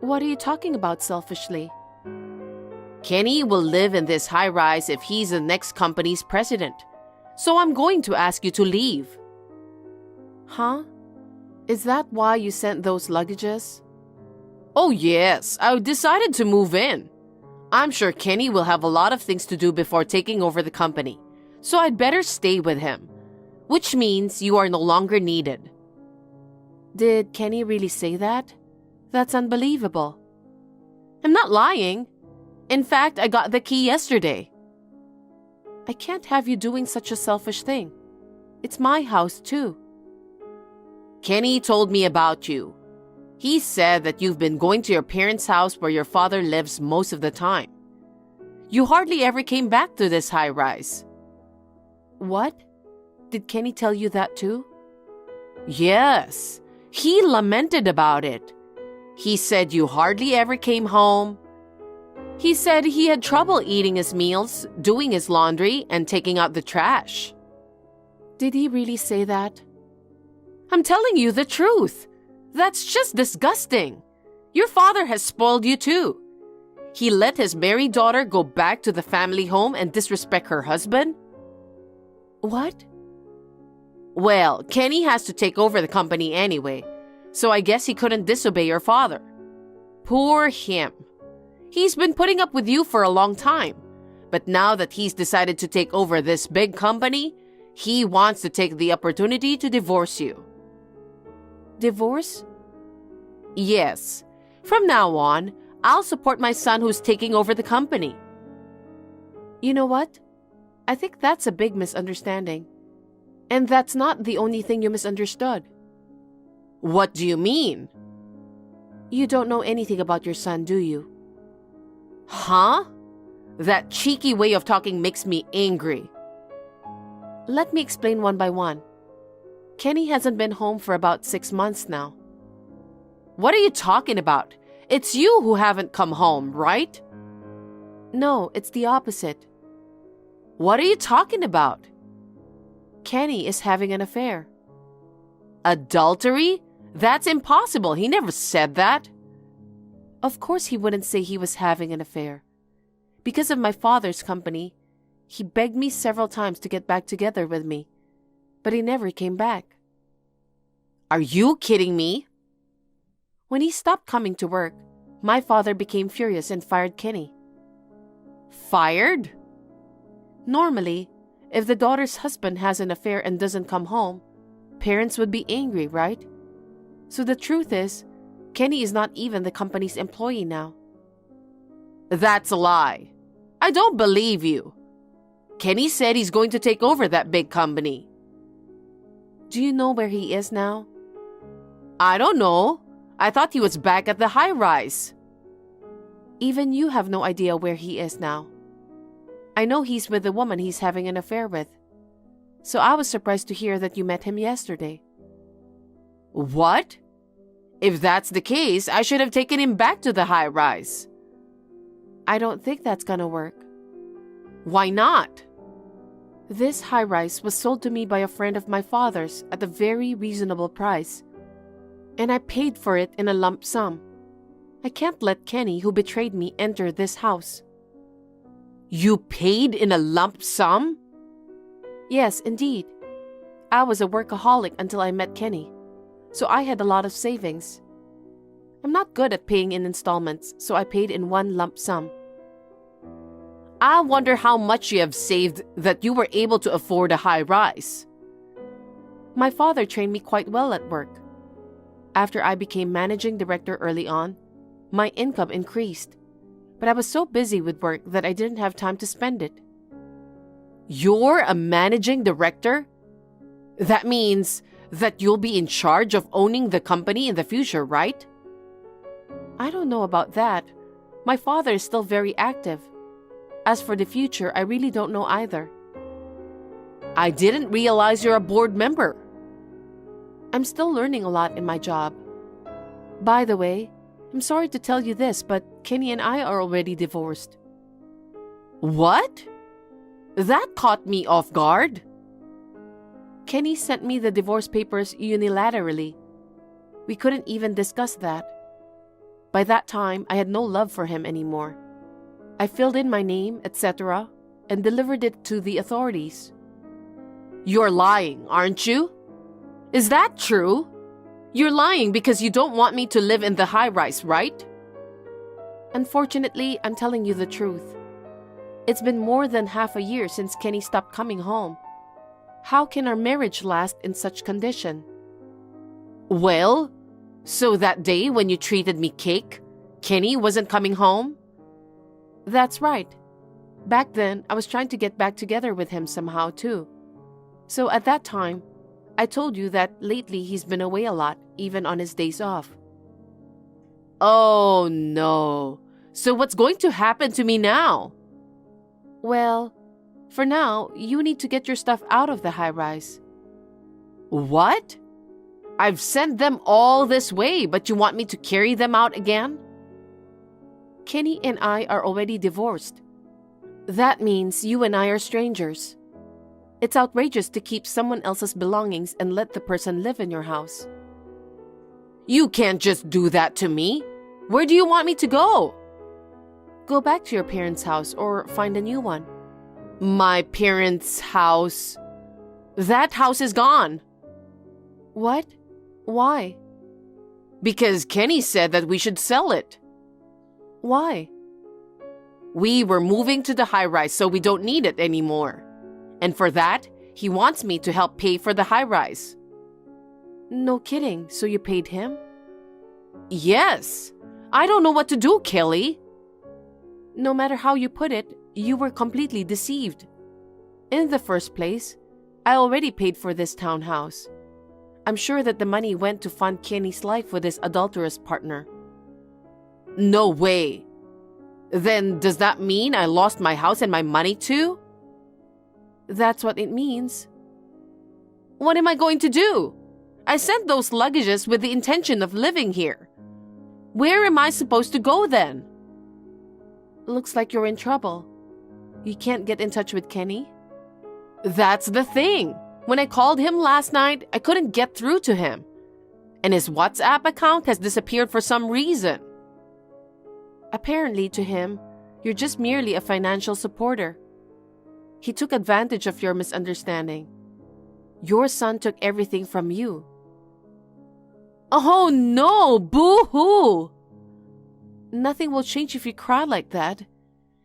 What are you talking about selfishly? Kenny will live in this high-rise if he's the next company's president. So I'm going to ask you to leave. Huh? Is that why you sent those luggages? Oh yes, I decided to move in. I'm sure Kenny will have a lot of things to do before taking over the company. So I'd better stay with him. Which means you are no longer needed. Did Kenny really say that? That's unbelievable. I'm not lying. In fact, I got the key yesterday. I can't have you doing such a selfish thing. It's my house too. Kenny told me about you. He said that you've been going to your parents' house where your father lives most of the time. You hardly ever came back to this high-rise. What? Did Kenny tell you that too? Yes. He lamented about it. He said you hardly ever came home. He said he had trouble eating his meals, doing his laundry, and taking out the trash. Did he really say that? I'm telling you the truth. That's just disgusting. Your father has spoiled you too. He let his married daughter go back to the family home and disrespect her husband. What? Well, Kenny has to take over the company anyway, so I guess he couldn't disobey your father. Poor him. He's been putting up with you for a long time, but now that he's decided to take over this big company, he wants to take the opportunity to divorce you. Divorce? Yes. From now on, I'll support my son who's taking over the company. You know what? I think that's a big misunderstanding. And that's not the only thing you misunderstood. What do you mean? You don't know anything about your son, do you? Huh? That cheeky way of talking makes me angry. Let me explain one by one. Kenny hasn't been home for about 6 months now. What are you talking about? It's you who haven't come home, right? No, it's the opposite. What are you talking about? Kenny is having an affair. Adultery? That's impossible. He never said that. Of course he wouldn't say he was having an affair. Because of my father's company, he begged me several times to get back together with me, but he never came back. Are you kidding me? When he stopped coming to work, my father became furious and fired Kenny. Fired? Normally, if the daughter's husband has an affair and doesn't come home, parents would be angry, right? So the truth is, Kenny is not even the company's employee now. That's a lie. I don't believe you. Kenny said he's going to take over that big company. Do you know where he is now? I don't know. I thought he was back at the high-rise. Even you have no idea where he is now. I know he's with the woman he's having an affair with. So I was surprised to hear that you met him yesterday. What? If that's the case, I should have taken him back to the high-rise. I don't think that's gonna work. Why not? This high-rise was sold to me by a friend of my father's at a very reasonable price, and I paid for it in a lump sum. I can't let Kenny, who betrayed me, enter this house. You paid in a lump sum? Yes, indeed. I was a workaholic until I met Kenny, so I had a lot of savings. I'm not good at paying in installments, so I paid in one lump sum. I wonder how much you have saved that you were able to afford a high rise. My father trained me quite well at work. After I became managing director early on, my income increased, but I was so busy with work that I didn't have time to spend it. You're a managing director? That means that you'll be in charge of owning the company in the future, right? I don't know about that. My father is still very active. As for the future, I really don't know either. I didn't realize you're a board member. I'm still learning a lot in my job. By the way, I'm sorry to tell you this, but Kenny and I are already divorced. What? That caught me off guard. Kenny sent me the divorce papers unilaterally. We couldn't even discuss that. By that time, I had no love for him anymore. I filled in my name, etc., and delivered it to the authorities. You're lying, aren't you? Is that true? You're lying because you don't want me to live in the high-rise, right? Unfortunately, I'm telling you the truth. It's been more than half a year since Kenny stopped coming home. How can our marriage last in such condition? Well, so that day when you treated me cake, Kenny wasn't coming home? That's right. Back then, I was trying to get back together with him somehow too. So at that time, I told you that lately he's been away a lot, even on his days off. Oh no. So what's going to happen to me now? Well, for now, you need to get your stuff out of the high-rise. What? I've sent them all this way, but you want me to carry them out again? Kenny and I are already divorced. That means you and I are strangers. It's outrageous to keep someone else's belongings and let the person live in your house. You can't just do that to me. Where do you want me to go? Go back to your parents' house or find a new one. My parents' house? That house is gone. What? Why? Because Kenny said that we should sell it. Why? We were moving to the high-rise, so we don't need it anymore. And for that, he wants me to help pay for the high-rise. No kidding, so you paid him? Yes. I don't know what to do, Kelly. No matter how you put it, you were completely deceived. In the first place, I already paid for this townhouse. I'm sure that the money went to fund Kenny's life with his adulterous partner. No way. Then does that mean I lost my house and my money too? That's what it means. What am I going to do? I sent those luggages with the intention of living here. Where am I supposed to go then? Looks like you're in trouble. You can't get in touch with Kenny? That's the thing. When I called him last night, I couldn't get through to him. And his WhatsApp account has disappeared for some reason. Apparently to him, you're just merely a financial supporter. He took advantage of your misunderstanding. Your son took everything from you. Oh no, boo-hoo! Nothing will change if you cry like that.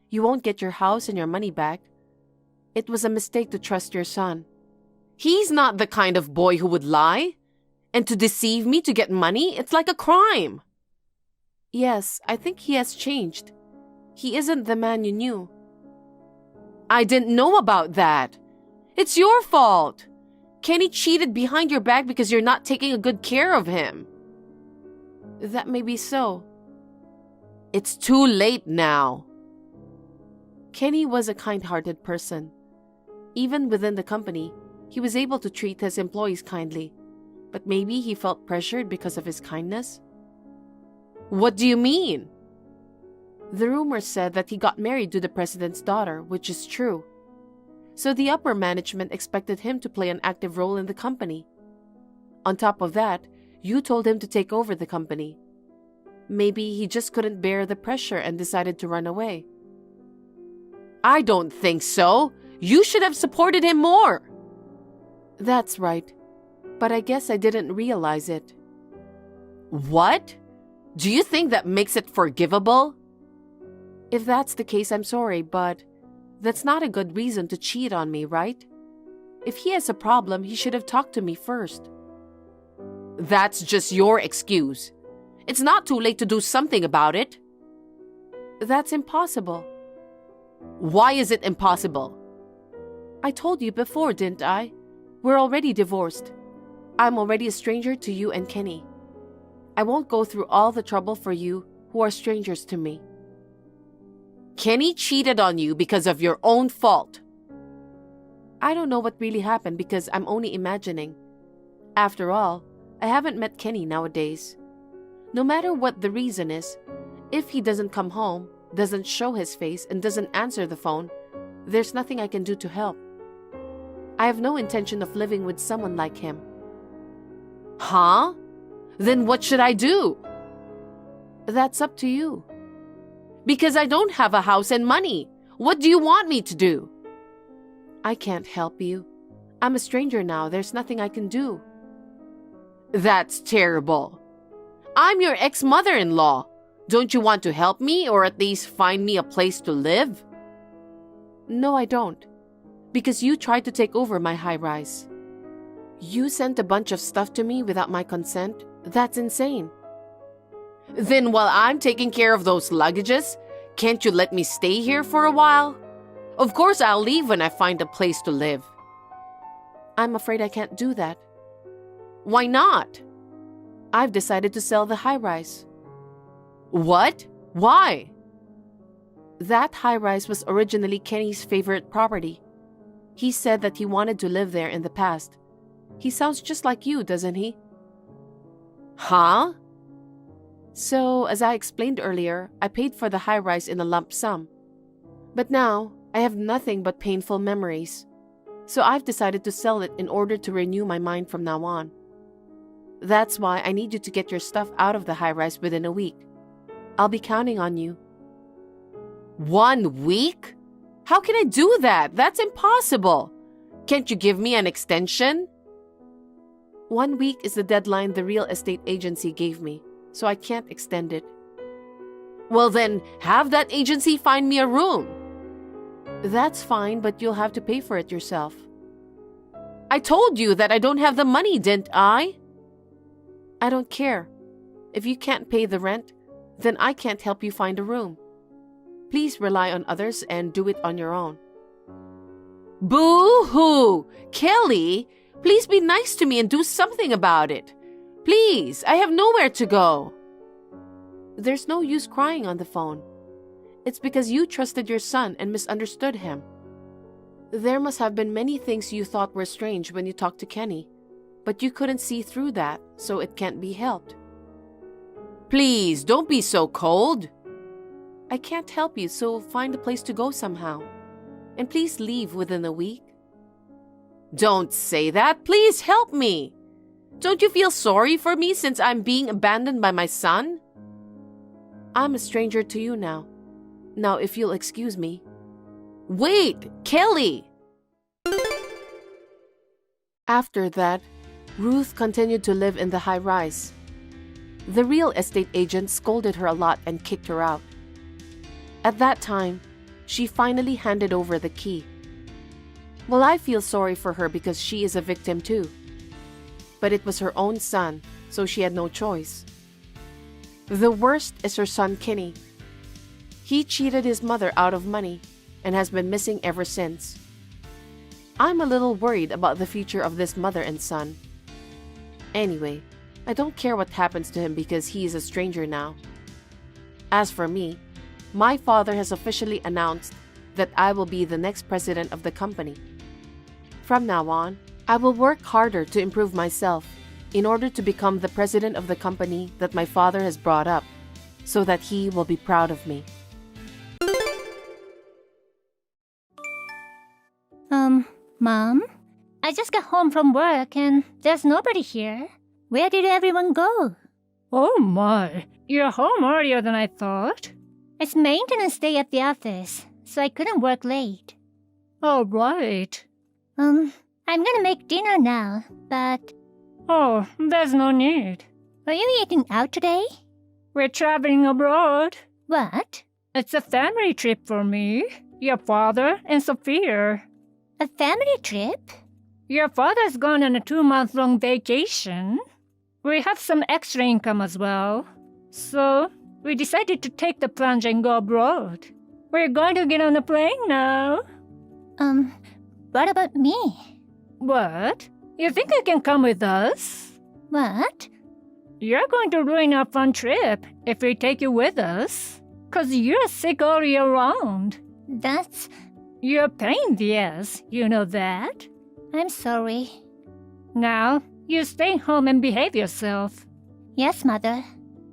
You won't get your house and your money back. It was a mistake to trust your son. He's not the kind of boy who would lie. And to deceive me to get money, it's like a crime. Yes, I think he has changed. He isn't the man you knew. I didn't know about that. It's your fault. Kenny cheated behind your back because you're not taking a good care of him. That may be so. It's too late now. Kenny was a kind-hearted person. Even within the company, he was able to treat his employees kindly. But maybe he felt pressured because of his kindness? What do you mean? The rumor said that he got married to the president's daughter, which is true. So the upper management expected him to play an active role in the company. On top of that, you told him to take over the company. Maybe he just couldn't bear the pressure and decided to run away. I don't think so. You should have supported him more. That's right. But I guess I didn't realize it. What? Do you think that makes it forgivable? If that's the case, I'm sorry, but that's not a good reason to cheat on me, right? If he has a problem, he should have talked to me first. That's just your excuse. It's not too late to do something about it. That's impossible. Why is it impossible? I told you before, didn't I? We're already divorced. I'm already a stranger to you and Kenny. I won't go through all the trouble for you who are strangers to me. Kenny cheated on you because of your own fault. I don't know what really happened because I'm only imagining. After all, I haven't met Kenny nowadays. No matter what the reason is, if he doesn't come home, doesn't show his face, and doesn't answer the phone, there's nothing I can do to help. I have no intention of living with someone like him. Huh? Then what should I do? That's up to you. Because I don't have a house and money. What do you want me to do? I can't help you. I'm a stranger now. There's nothing I can do. That's terrible. I'm your ex-mother-in-law. Don't you want to help me or at least find me a place to live? No, I don't. Because you tried to take over my high-rise. You sent a bunch of stuff to me without my consent. That's insane. Then while I'm taking care of those luggages, can't you let me stay here for a while? Of course I'll leave when I find a place to live. I'm afraid I can't do that. Why not? I've decided to sell the high-rise. What? Why? That high-rise was originally Kenny's favorite property. He said that he wanted to live there in the past. He sounds just like you, doesn't he? Huh? So, as I explained earlier, I paid for the high-rise in a lump sum. But now, I have nothing but painful memories. So I've decided to sell it in order to renew my mind from now on. That's why I need you to get your stuff out of the high-rise within a week. I'll be counting on you. 1 week? How can I do that? That's impossible. Can't you give me an extension? 1 week is the deadline the real estate agency gave me, so I can't extend it. Well then, have that agency find me a room. That's fine, but you'll have to pay for it yourself. I told you that I don't have the money, didn't I? I don't care. If you can't pay the rent, then I can't help you find a room. Please rely on others and do it on your own. Boo-hoo! Kelly, please be nice to me and do something about it. Please, I have nowhere to go. There's no use crying on the phone. It's because you trusted your son and misunderstood him. There must have been many things you thought were strange when you talked to Kenny, but you couldn't see through that, so it can't be helped. Please, don't be so cold. I can't help you, so find a place to go somehow. And please leave within a week. Don't say that. Please help me. Don't you feel sorry for me since I'm being abandoned by my son? I'm a stranger to you now. Now, if you'll excuse me. Wait, Kelly! After that, Ruth continued to live in the high-rise. The real estate agent scolded her a lot and kicked her out. At that time, she finally handed over the key. Well, I feel sorry for her because she is a victim too. But it was her own son, so she had no choice. The worst is her son Kenny. He cheated his mother out of money and has been missing ever since. I'm a little worried about the future of this mother and son. Anyway, I don't care what happens to him because he is a stranger now. As for me, my father has officially announced that I will be the next president of the company. From now on, I will work harder to improve myself in order to become the president of the company that my father has brought up, so that he will be proud of me. Mom? I just got home from work and there's nobody here. Where did everyone go? Oh my, you're home earlier than I thought. It's maintenance day at the office, so I couldn't work late. Oh, right. I'm gonna make dinner now, but... Oh, there's no need. Are you eating out today? We're traveling abroad. What? It's a family trip for me, your father, and Sophia. A family trip? Your father's gone on a 2-month-long vacation. We have some extra income as well. So, we decided to take the plunge and go abroad. We're going to get on a plane now. What about me? What? You think you can come with us? What? You're going to ruin our fun trip if we take you with us. 'Cause you're sick all year round. That's... You're a pain in the ass, you know that? I'm sorry. Now, you stay home and behave yourself. Yes, Mother.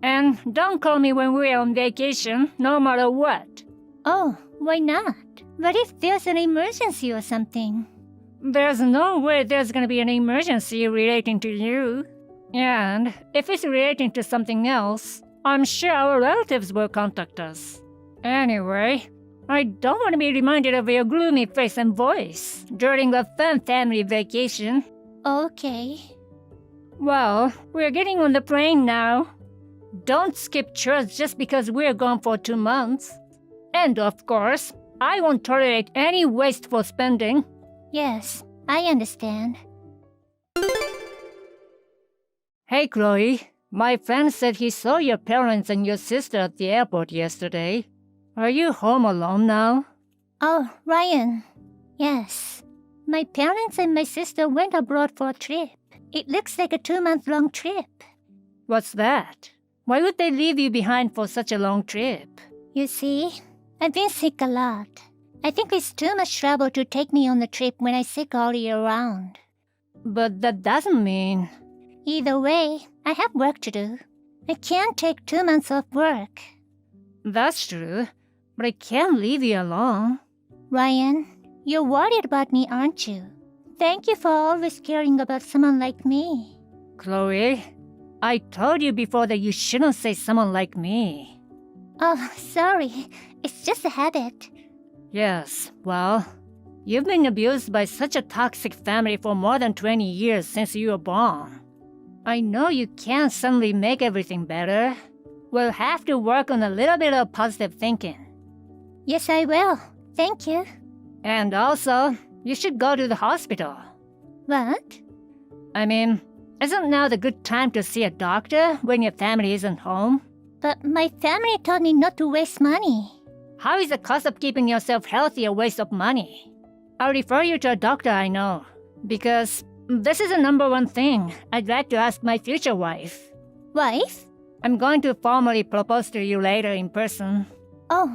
And don't call me when we're on vacation, no matter what. Oh, why not? What if there's an emergency or something? There's no way there's gonna be an emergency relating to you. And if it's relating to something else, I'm sure our relatives will contact us. Anyway, I don't want to be reminded of your gloomy face and voice during a fun family vacation. Okay. Well, we're getting on the plane now. Don't skip church just because we're gone for 2 months. And of course, I won't tolerate any wasteful spending. Yes, I understand. Hey, Chloe. My friend said he saw your parents and your sister at the airport yesterday. Are you home alone now? Oh, Ryan. Yes. My parents and my sister went abroad for a trip. It looks like a 2-month-long trip. What's that? Why would they leave you behind for such a long trip? You see, I've been sick a lot. I think it's too much trouble to take me on the trip when I'm sick all year round. But that doesn't mean... Either way, I have work to do. I can't take 2 months off work. That's true, but I can't leave you alone. Ryan, you're worried about me, aren't you? Thank you for always caring about someone like me. Chloe, I told you before that you shouldn't say someone like me. Oh, sorry. It's just a habit. Yes, well, You've been abused by such a toxic family for more than 20 years since you were born. I know you can't suddenly make everything better. We'll have to work on a little bit of positive thinking. Yes, I will. Thank you. And also, you should go to the hospital. What? I mean, isn't now the good time to see a doctor when your family isn't home? But my family told me not to waste money. How is the cost of keeping yourself healthy a waste of money? I'll refer you to a doctor I know, because this is the number one thing I'd like to ask my future wife. Wife? I'm going to formally propose to you later in person. Oh,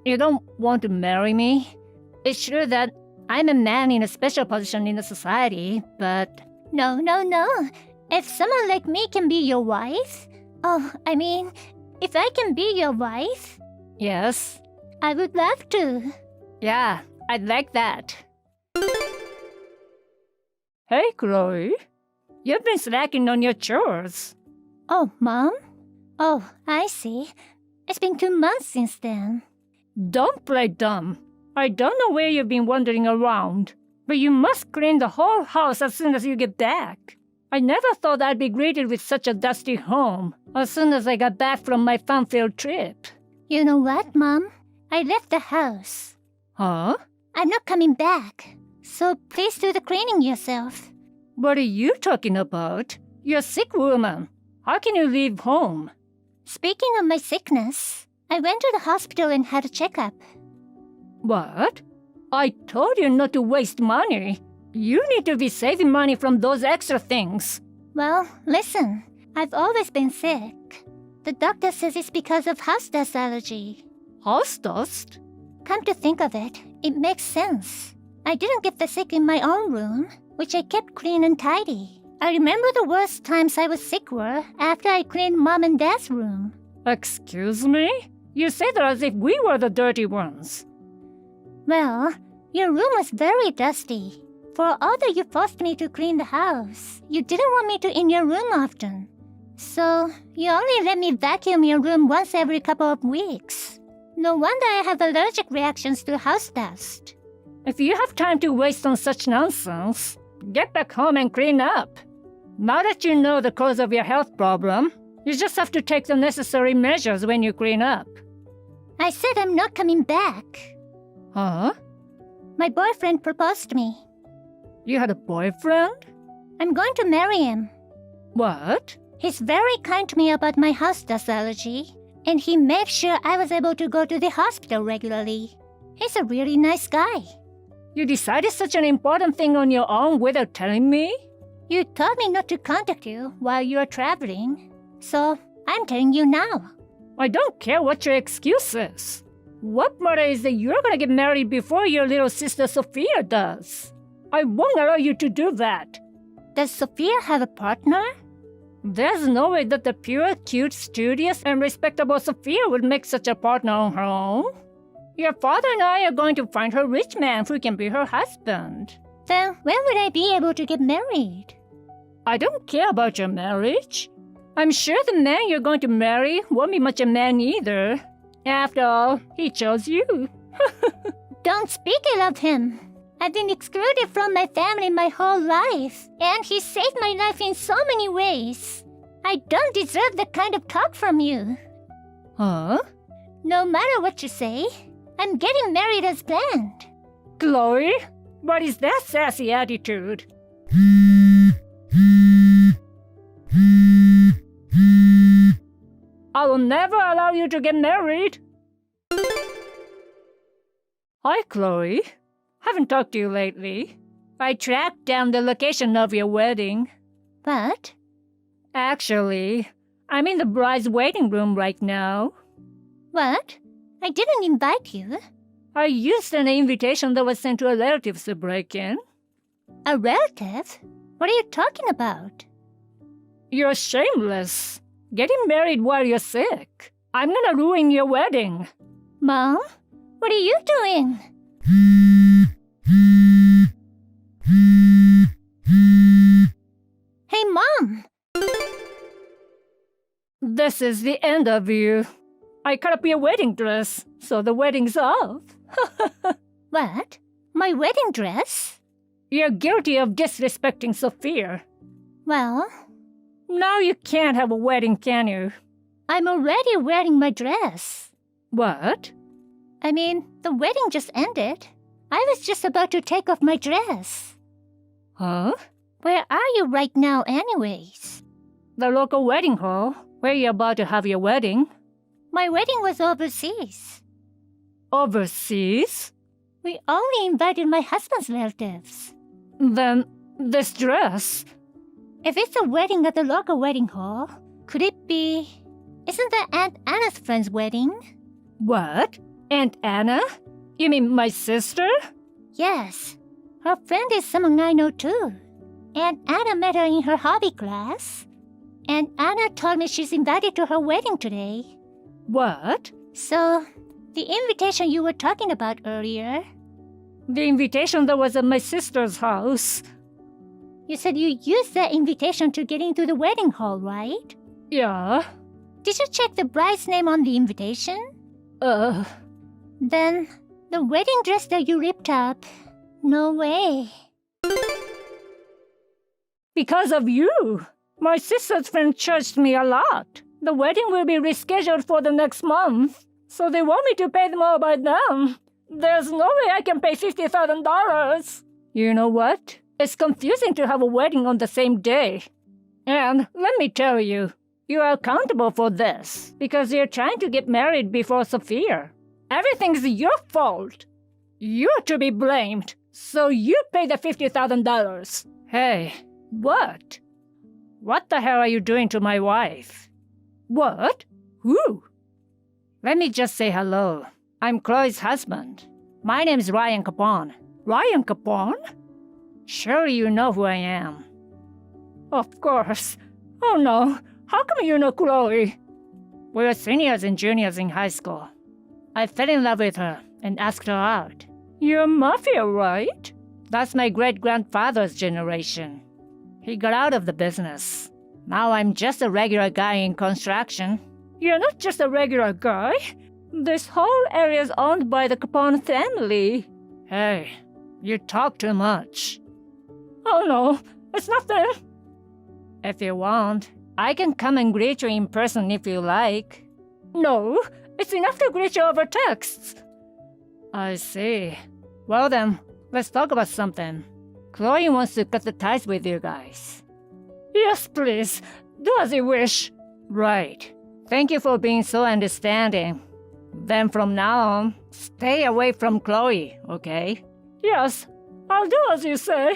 You don't want to marry me? It's true that I'm a man in a special position in the society, but... No. If someone like me can be your wife... if I can be your wife, Yes? I would love to. Yeah, I'd like that. Hey, Chloe. You've been slacking on your chores. Oh, Mom? Oh, I see. It's been 2 months since then. Don't play dumb. I don't know where you've been wandering around, but you must clean the whole house as soon as you get back. I never thought I'd be greeted with such a dusty home as soon as I got back from my fun-filled trip. You know what, Mom? I left the house. Huh? I'm not coming back. So please do the cleaning yourself. What are you talking about? You're a sick woman. How can you leave home? Speaking of my sickness, I went to the hospital and had a checkup. What? I told you not to waste money. You need to be saving money from those extra things. Well, listen, I've always been sick. The doctor says it's because of house dust allergy. House dust? Come to think of it, it makes sense. I didn't get the sick in my own room, which I kept clean and tidy. I remember the worst times I was sick were after I cleaned Mom and Dad's room. Excuse me? You say that as if we were the dirty ones. Well, your room was very dusty. For although you forced me to clean the house, you didn't want me to in your room often. So, you only let me vacuum your room once every couple of weeks. No wonder I have allergic reactions to house dust. If you have time to waste on such nonsense, get back home and clean up. Now that you know the cause of your health problem, you just have to take the necessary measures when you clean up. I said I'm not coming back. Huh? My boyfriend proposed to me. You had a boyfriend? I'm going to marry him. What? He's very kind to me about my house dust allergy, and he made sure I was able to go to the hospital regularly. He's a really nice guy. You decided such an important thing on your own without telling me? You told me not to contact you while you are traveling, so I'm telling you now. I don't care what your excuse is. What matters is that you're gonna get married before your little sister Sophia does. I won't allow you to do that. Does Sophia have a partner? There's no way that the pure, cute, studious, and respectable Sophia would make such a partner on her own. Your father and I are going to find her a rich man who can be her husband. Then when would I be able to get married? I don't care about your marriage. I'm sure the man you're going to marry won't be much a man either. After all, he chose you. Don't speak ill of him. I've been excluded from my family my whole life, and he saved my life in so many ways. I don't deserve that kind of talk from you. Huh? No matter what you say, I'm getting married as planned. Chloe, what is that sassy attitude? I will never allow you to get married. Hi, Chloe. Haven't talked to you lately. I tracked down the location of your wedding. What? Actually, I'm in the bride's waiting room right now. What? I didn't invite you. I used an invitation that was sent to a relative to break in. A relative? What are you talking about? You're shameless. Getting married while you're sick. I'm gonna ruin your wedding. Mom? What are you doing? Hey, Mom! This is the end of you. I cut up your wedding dress, so the wedding's off. What? My wedding dress? You're guilty of disrespecting Sophia. Well, Now you can't have a wedding, can you? I'm already wearing my dress. What? I mean, the wedding just ended. I was just about to take off my dress. Huh? Where are you right now anyways? The local wedding hall, where you're about to have your wedding. My wedding was overseas. Overseas? We only invited my husband's relatives. Then, this dress. If it's a wedding at the local wedding hall, could it be... Isn't that Aunt Anna's friend's wedding? What? Aunt Anna? You mean my sister? Yes. Her friend is someone I know too. Aunt Anna met her in her hobby class. Aunt Anna told me she's invited to her wedding today. What? So, the invitation you were talking about earlier, The invitation that was at my sister's house. you said you used that invitation to get into the wedding hall, right? Yeah. Did you check the bride's name on the invitation? Then, the wedding dress that you ripped up, no way. Because of you. My sister's friend charged me a lot. The wedding will be rescheduled for the next month, so they want me to pay them all by them. There's no way I can pay $50,000. You know what? It's confusing to have a wedding on the same day. And let me tell you, you are accountable for this because you're trying to get married before Sophia. Everything's your fault. You're to be blamed, so you pay the $50,000. Hey, what? What the hell are you doing to my wife? What? Who? Let me just say hello. I'm Chloe's husband. My name's Ryan Capone. Ryan Capone? Surely you know who I am. Of course. Oh no, how come you know Chloe? We were seniors and juniors in high school. I fell in love with her and asked her out. You're mafia, right? That's my great-grandfather's generation. He got out of the business. Now I'm just a regular guy in construction. You're not just a regular guy. This whole area's owned by the Capone family. Hey, you talk too much. Oh no, it's nothing. If you want, I can come and greet you in person if you like. No, it's enough to greet you over texts. I see. Well then, let's talk about something. Chloe wants to cut the ties with you guys. Yes, please. Do as you wish. Right. Thank you for being so understanding. Then from now on, stay away from Chloe, okay? Yes, I'll do as you say.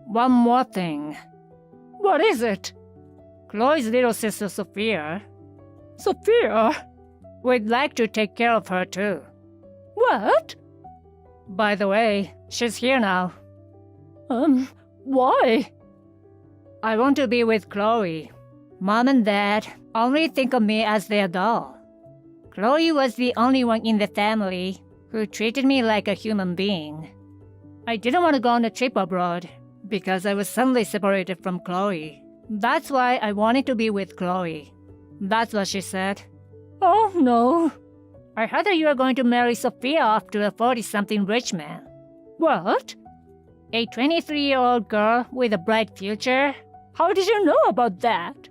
One more thing. What is it? Chloe's little sister Sophia. Sophia? We'd like to take care of her too. What? By the way, she's here now. Why? I want to be with Chloe. Mom and Dad only think of me as their doll. Chloe was the only one in the family who treated me like a human being. I didn't want to go on a trip abroad because I was suddenly separated from Chloe. That's why I wanted to be with Chloe. That's what she said. Oh no. I heard that you are going to marry Sophia off to a 40-something rich man. What? A 23-year-old girl with a bright future? How did you know about that?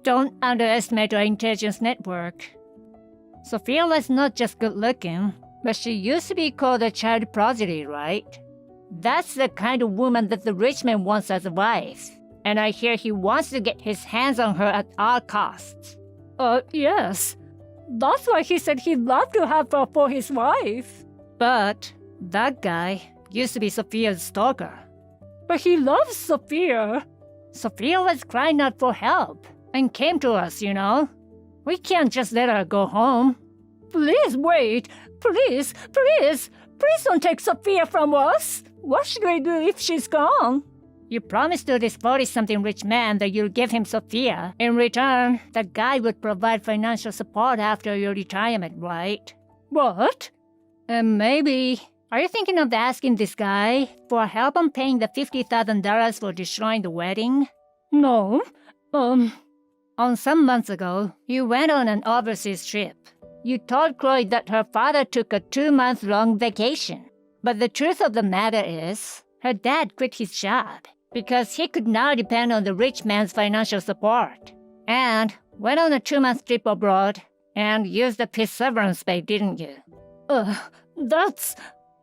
Don't underestimate our intelligence network. Sophia was not just good-looking, but she used to be called a child prodigy, right? That's the kind of woman that the rich man wants as a wife. And I hear he wants to get his hands on her at all costs. Yes. That's why he said he'd love to have her for his wife. But that guy used to be Sophia's stalker. But he loves Sophia. Sophia was crying out for help and came to us, you know. We can't just let her go home. Please wait. Please don't take Sophia from us. What should we do if she's gone? You promised to this 40-something rich man that you'll give him Sophia. In return, the guy would provide financial support after your retirement, right? What? Maybe. Are you thinking of asking this guy for help on paying the $50,000 for destroying the wedding? No. On some months ago, you went on an overseas trip. You told Chloe that her father took a 2-month-long vacation. But the truth of the matter is, her dad quit his job because he could now depend on the rich man's financial support. And went on a 2-month trip abroad and used up his severance pay, didn't you? That's...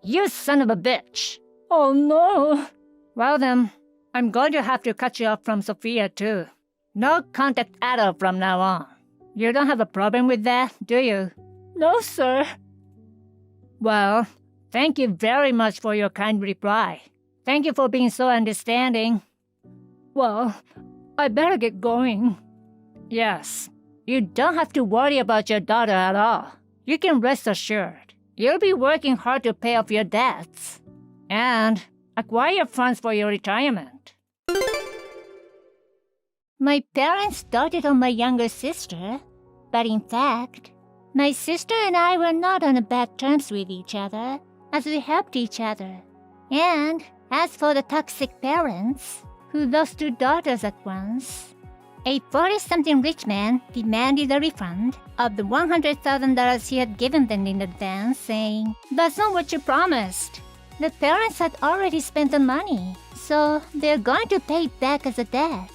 You son of a bitch. Oh no. Well then, I'm going to have to cut you off from Sophia too. No contact at all from now on. You don't have a problem with that, do you? No, sir. Well, thank you very much for your kind reply. Thank you for being so understanding. Well, I better get going. Yes, you don't have to worry about your daughter at all. You can rest assured. You'll be working hard to pay off your debts and acquire funds for your retirement. My parents doted on my younger sister, but in fact, my sister and I were not on bad terms with each other, as we helped each other. And as for the toxic parents, who lost 2 daughters at once, a 40-something rich man demanded a refund of the $100,000 he had given them in advance, saying, "That's not what you promised." The parents had already spent the money, so they're going to pay it back as a debt.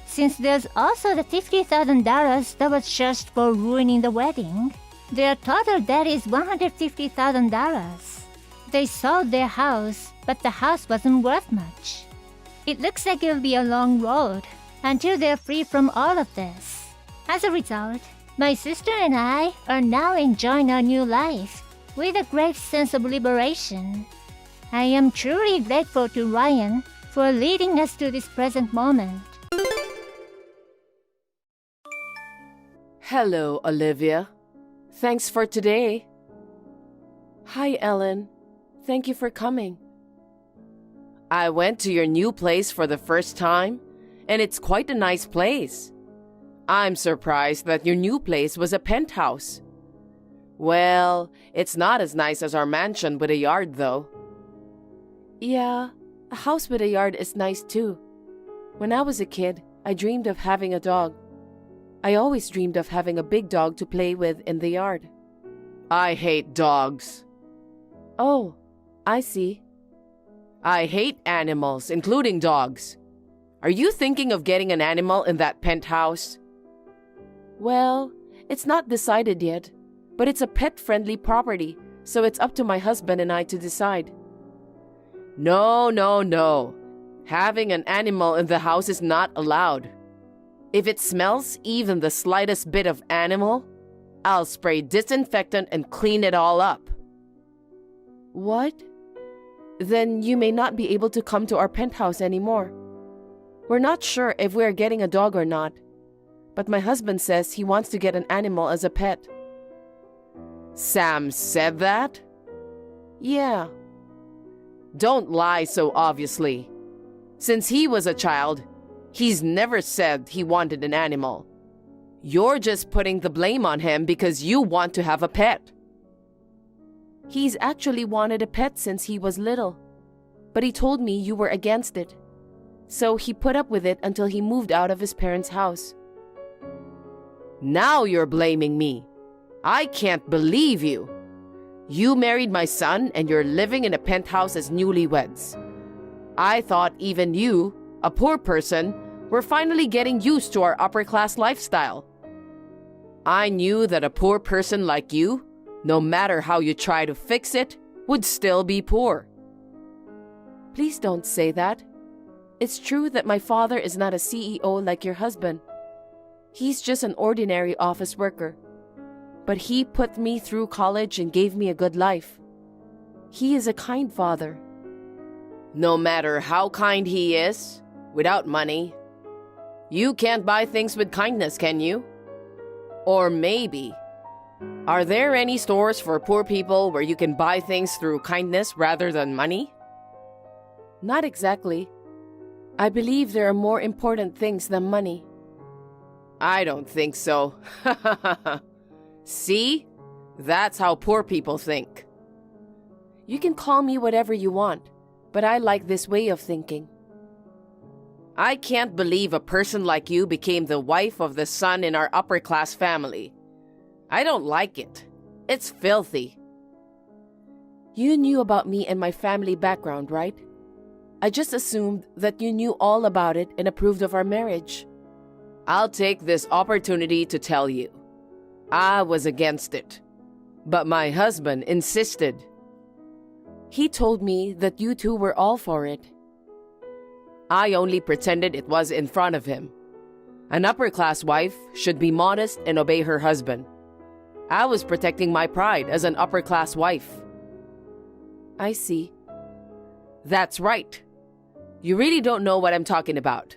Since there's also the $50,000 that was charged for ruining the wedding, their total debt is $150,000. They sold their house, but the house wasn't worth much. It looks like it'll be a long road until they're free from all of this. As a result, my sister and I are now enjoying our new life with a great sense of liberation. I am truly grateful to Ryan for leading us to this present moment. Hello, Olivia. Thanks for today. Hi, Ellen. Thank you for coming. I went to your new place for the first time, and it's quite a nice place. I'm surprised that your new place was a penthouse. Well, it's not as nice as our mansion with a yard, though. Yeah, a house with a yard is nice too. When I was a kid, I dreamed of having a dog. I always dreamed of having a big dog to play with in the yard. I hate dogs. Oh, I see. I hate animals, including dogs. Are you thinking of getting an animal in that penthouse? Well, it's not decided yet, but it's a pet-friendly property, so it's up to my husband and I to decide. No. Having an animal in the house is not allowed. If it smells even the slightest bit of animal, I'll spray disinfectant and clean it all up. What? Then you may not be able to come to our penthouse anymore. We're not sure if we're getting a dog or not, but my husband says he wants to get an animal as a pet. Sam said that? Yeah. Don't lie so obviously. Since he was a child, he's never said he wanted an animal. You're just putting the blame on him because you want to have a pet. He's actually wanted a pet since he was little, but he told me you were against it. So he put up with it until he moved out of his parents' house. Now you're blaming me. I can't believe you. You married my son and you're living in a penthouse as newlyweds. I thought even you, a poor person, were finally getting used to our upper-class lifestyle. I knew that a poor person like you, no matter how you try to fix it, would still be poor. Please don't say that. It's true that my father is not a CEO like your husband. He's just an ordinary office worker. But he put me through college and gave me a good life. He is a kind father. No matter how kind he is, without money, you can't buy things with kindness, can you? Or maybe, are there any stores for poor people where you can buy things through kindness rather than money? Not exactly. I believe there are more important things than money. I don't think so. See? That's how poor people think. You can call me whatever you want, but I like this way of thinking. I can't believe a person like you became the wife of the son in our upper-class family. I don't like it. It's filthy. You knew about me and my family background, right? I just assumed that you knew all about it and approved of our marriage. I'll take this opportunity to tell you. I was against it, but my husband insisted. He told me that you two were all for it. I only pretended it was in front of him. An upper-class wife should be modest and obey her husband. I was protecting my pride as an upper-class wife. I see. That's right. You really don't know what I'm talking about.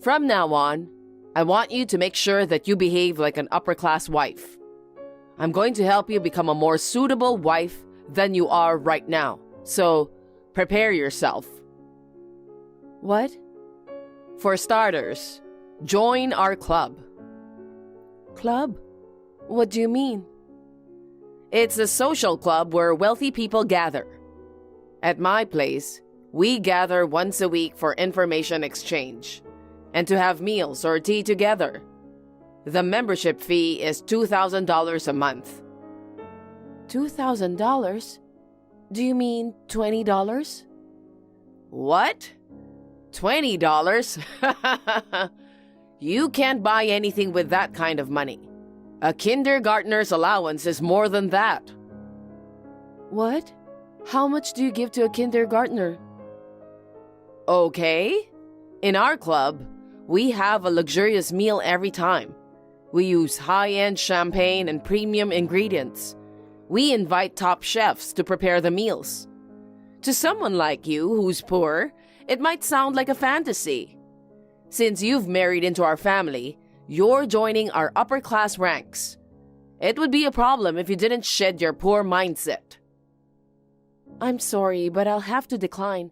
From now on, I want you to make sure that you behave like an upper-class wife. I'm going to help you become a more suitable wife than you are right now. So, prepare yourself. What? For starters, join our club. Club? What do you mean? It's a social club where wealthy people gather. At my place, we gather once a week for information exchange and to have meals or tea together. The membership fee is $2,000 a month. $2,000? Do you mean $20? What? $20? You can't buy anything with that kind of money. A kindergartner's allowance is more than that. What? How much do you give to a kindergartner? Okay. In our club, we have a luxurious meal every time. We use high-end champagne and premium ingredients. We invite top chefs to prepare the meals. To someone like you who's poor, it might sound like a fantasy. Since you've married into our family, you're joining our upper-class ranks. It would be a problem if you didn't shed your poor mindset. I'm sorry, but I'll have to decline.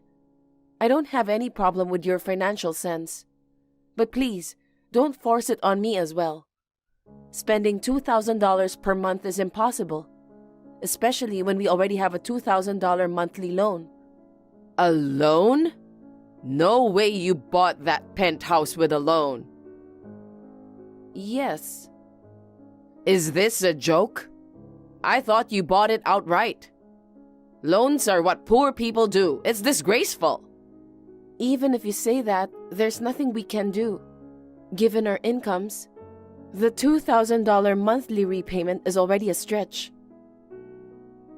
I don't have any problem with your financial sense. But please, don't force it on me as well. Spending $2,000 per month is impossible, especially when we already have a $2,000 monthly loan. A loan? No way you bought that penthouse with a loan. Yes. Is this a joke? I thought you bought it outright. Loans are what poor people do. It's disgraceful. Even if you say that, there's nothing we can do. Given our incomes, the $2,000 monthly repayment is already a stretch.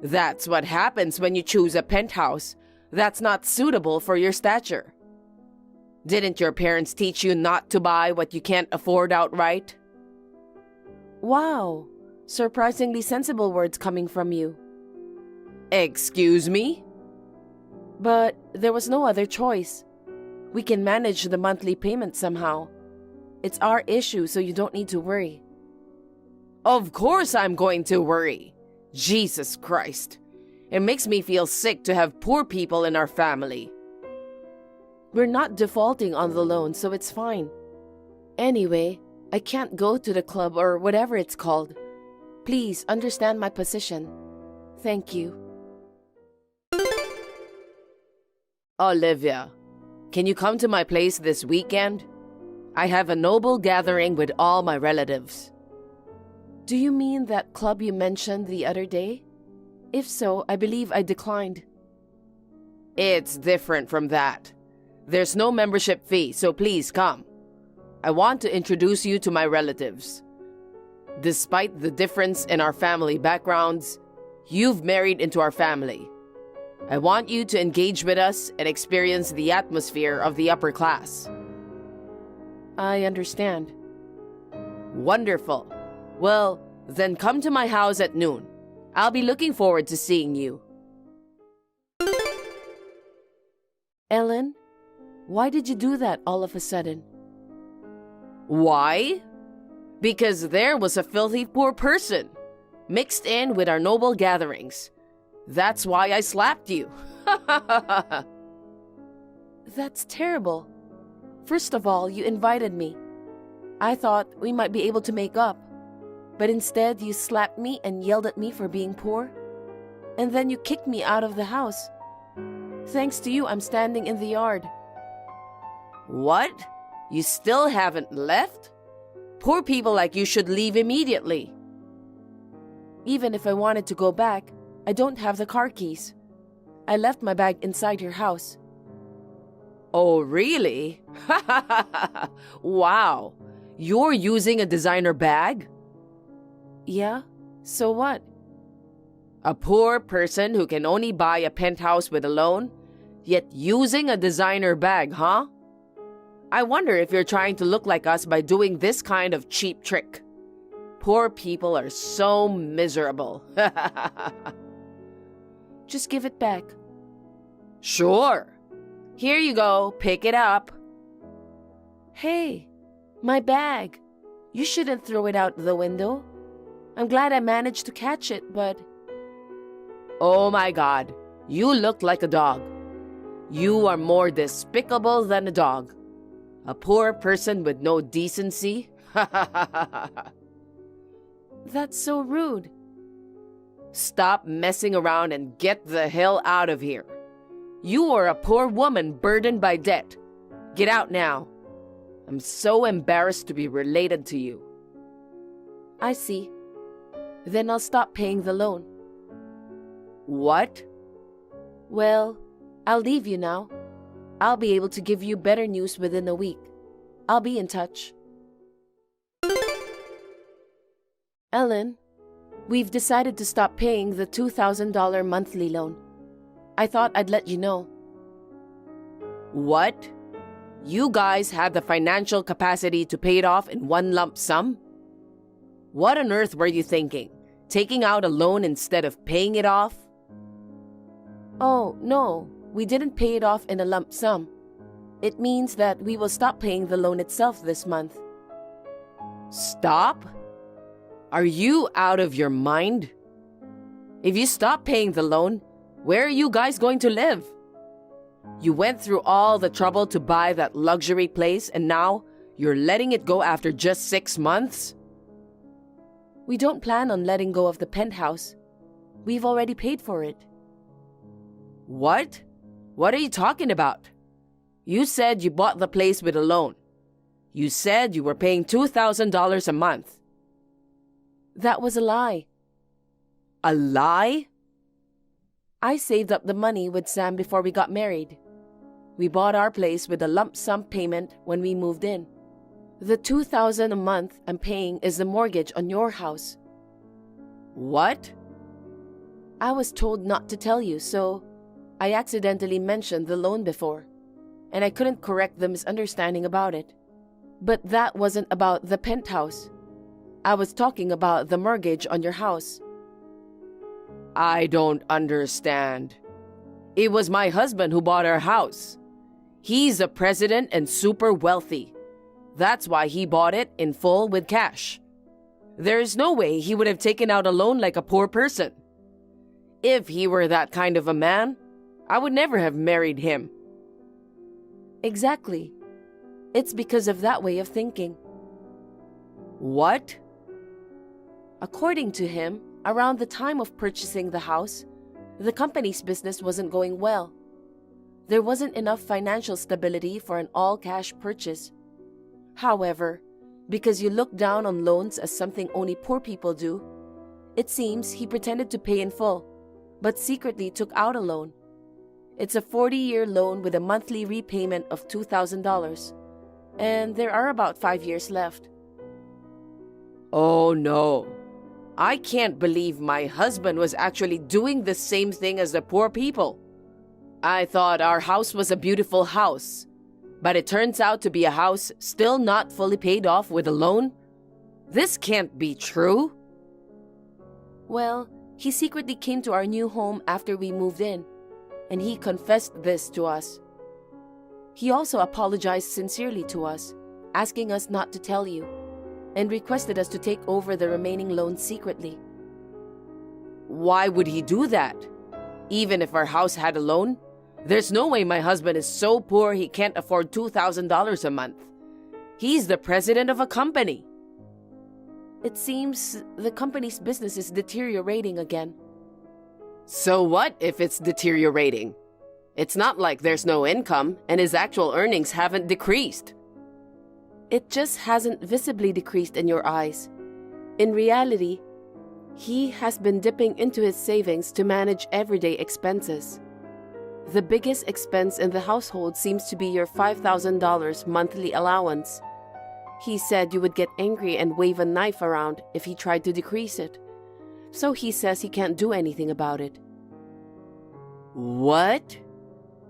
That's what happens when you choose a penthouse that's not suitable for your stature. Didn't your parents teach you not to buy what you can't afford outright? Wow, surprisingly sensible words coming from you. Excuse me? But there was no other choice. We can manage the monthly payment somehow. It's our issue, so you don't need to worry. Of course I'm going to worry. Jesus Christ. It makes me feel sick to have poor people in our family. We're not defaulting on the loan, so it's fine. Anyway, I can't go to the club or whatever it's called. Please understand my position. Thank you. Olivia, can you come to my place this weekend? I have a noble gathering with all my relatives. Do you mean that club you mentioned the other day? If so, I believe I declined. It's different from that. There's no membership fee, so please come. I want to introduce you to my relatives. Despite the difference in our family backgrounds, you've married into our family. I want you to engage with us and experience the atmosphere of the upper class. I understand. Wonderful. Well, then come to my house at noon. I'll be looking forward to seeing you. Ellen, why did you do that all of a sudden? Why? Because there was a filthy poor person mixed in with our noble gatherings. That's why I slapped you. That's terrible. First of all, you invited me. I thought we might be able to make up. But instead, you slapped me and yelled at me for being poor. And then you kicked me out of the house. Thanks to you, I'm standing in the yard. What? You still haven't left? Poor people like you should leave immediately. Even if I wanted to go back, I don't have the car keys. I left my bag inside your house. Oh, really? Wow. You're using a designer bag? Yeah, so what? A poor person who can only buy a penthouse with a loan, yet using a designer bag, huh? I wonder if you're trying to look like us by doing this kind of cheap trick. Poor people are so miserable. Just give it back. Sure. Here you go. Pick it up. Hey, my bag. You shouldn't throw it out the window. I'm glad I managed to catch it, but... Oh my God. You look like a dog. You are more despicable than a dog. A poor person with no decency? That's so rude. Stop messing around and get the hell out of here. You are a poor woman burdened by debt. Get out now. I'm so embarrassed to be related to you. I see. Then I'll stop paying the loan. What? Well, I'll leave you now. I'll be able to give you better news within a week. I'll be in touch. Ellen, we've decided to stop paying the $2,000 monthly loan. I thought I'd let you know. What? You guys have the financial capacity to pay it off in one lump sum? What on earth were you thinking? Taking out a loan instead of paying it off? Oh, no, we didn't pay it off in a lump sum. It means that we will stop paying the loan itself this month. Stop? Are you out of your mind? If you stop paying the loan, where are you guys going to live? You went through all the trouble to buy that luxury place and now you're letting it go after just 6 months? We don't plan on letting go of the penthouse. We've already paid for it. What? What are you talking about? You said you bought the place with a loan. You said you were paying $2,000 a month. That was a lie. A lie? I saved up the money with Sam before we got married. We bought our place with a lump sum payment when we moved in. The $2,000 a month I'm paying is the mortgage on your house. What? I was told not to tell you, so I accidentally mentioned the loan before, and I couldn't correct the misunderstanding about it. But that wasn't about the penthouse. I was talking about the mortgage on your house. I don't understand. It was my husband who bought our house. He's a president and super wealthy. That's why he bought it in full with cash. There's no way he would have taken out a loan like a poor person. If he were that kind of a man, I would never have married him. Exactly. It's because of that way of thinking. What? According to him, around the time of purchasing the house, the company's business wasn't going well. There wasn't enough financial stability for an all-cash purchase. However, because you look down on loans as something only poor people do, it seems he pretended to pay in full, but secretly took out a loan. It's a 40-year loan with a monthly repayment of $2,000, and there are about 5 years left. Oh no. I can't believe my husband was actually doing the same thing as the poor people. I thought our house was a beautiful house, but it turns out to be a house still not fully paid off with a loan? This can't be true. Well, he secretly came to our new home after we moved in, and he confessed this to us. He also apologized sincerely to us, asking us not to tell you, and requested us to take over the remaining loans secretly. Why would he do that? Even if our house had a loan? There's no way my husband is so poor he can't afford $2,000 a month. He's the president of a company. It seems the company's business is deteriorating again. So what if it's deteriorating? It's not like there's no income and his actual earnings haven't decreased. It just hasn't visibly decreased in your eyes. In reality, He has been dipping into his savings to manage everyday expenses. The biggest expense in the household seems to be your $5,000 monthly allowance. He said you would get angry and wave a knife around if he tried to decrease it. So he says he can't do anything about it. What?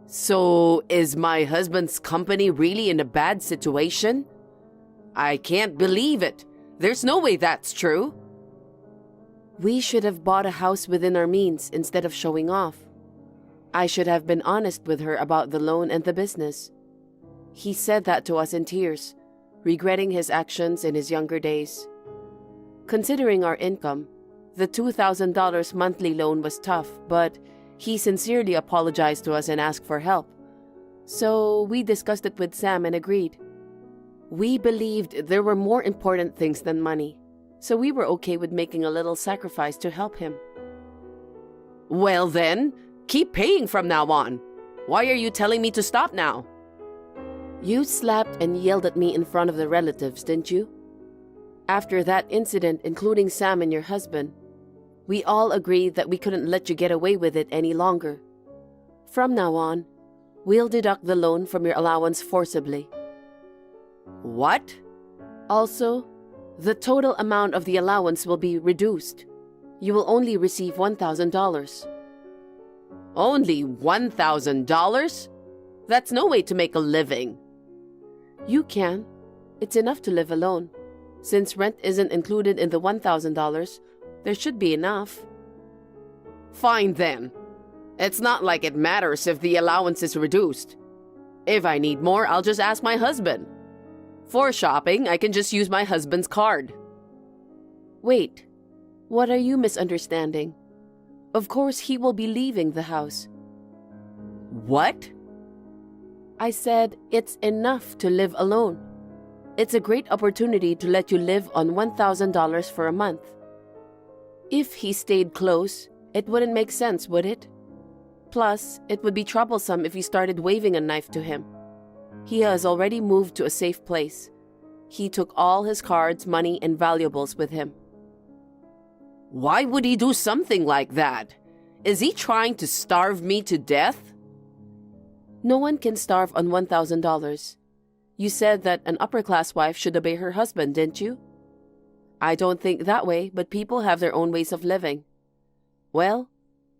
So is my husband's company really in a bad situation? I can't believe it. There's no way that's true. We should have bought a house within our means instead of showing off. I should have been honest with her about the loan and the business. He said that to us in tears, regretting his actions in his younger days. Considering our income, the $2,000 monthly loan was tough, but he sincerely apologized to us and asked for help. So we discussed it with Sam and agreed. We believed there were more important things than money, so we were okay with making a little sacrifice to help him. Well then, keep paying from now on. Why are you telling me to stop now? You slapped and yelled at me in front of the relatives, didn't you? After that incident, including Sam and your husband, we all agreed that we couldn't let you get away with it any longer. From now on, we'll deduct the loan from your allowance forcibly. What? Also, the total amount of the allowance will be reduced. You will only receive $1,000. Only $1,000? That's no way to make a living. You can. It's enough to live alone. Since rent isn't included in the $1,000, there should be enough. Fine then. It's not like it matters if the allowance is reduced. If I need more, I'll just ask my husband. For shopping, I can just use my husband's card. Wait, what are you misunderstanding? Of course he will be leaving the house. What? I said it's enough to live alone. It's a great opportunity to let you live on $1,000 for a month. If he stayed close, it wouldn't make sense, would it? Plus, it would be troublesome if you started waving a knife to him. He has already moved to a safe place. He took all his cards, money, and valuables with him. Why would he do something like that? Is he trying to starve me to death? No one can starve on $1,000. You said that an upper-class wife should obey her husband, didn't you? I don't think that way, but people have their own ways of living. Well,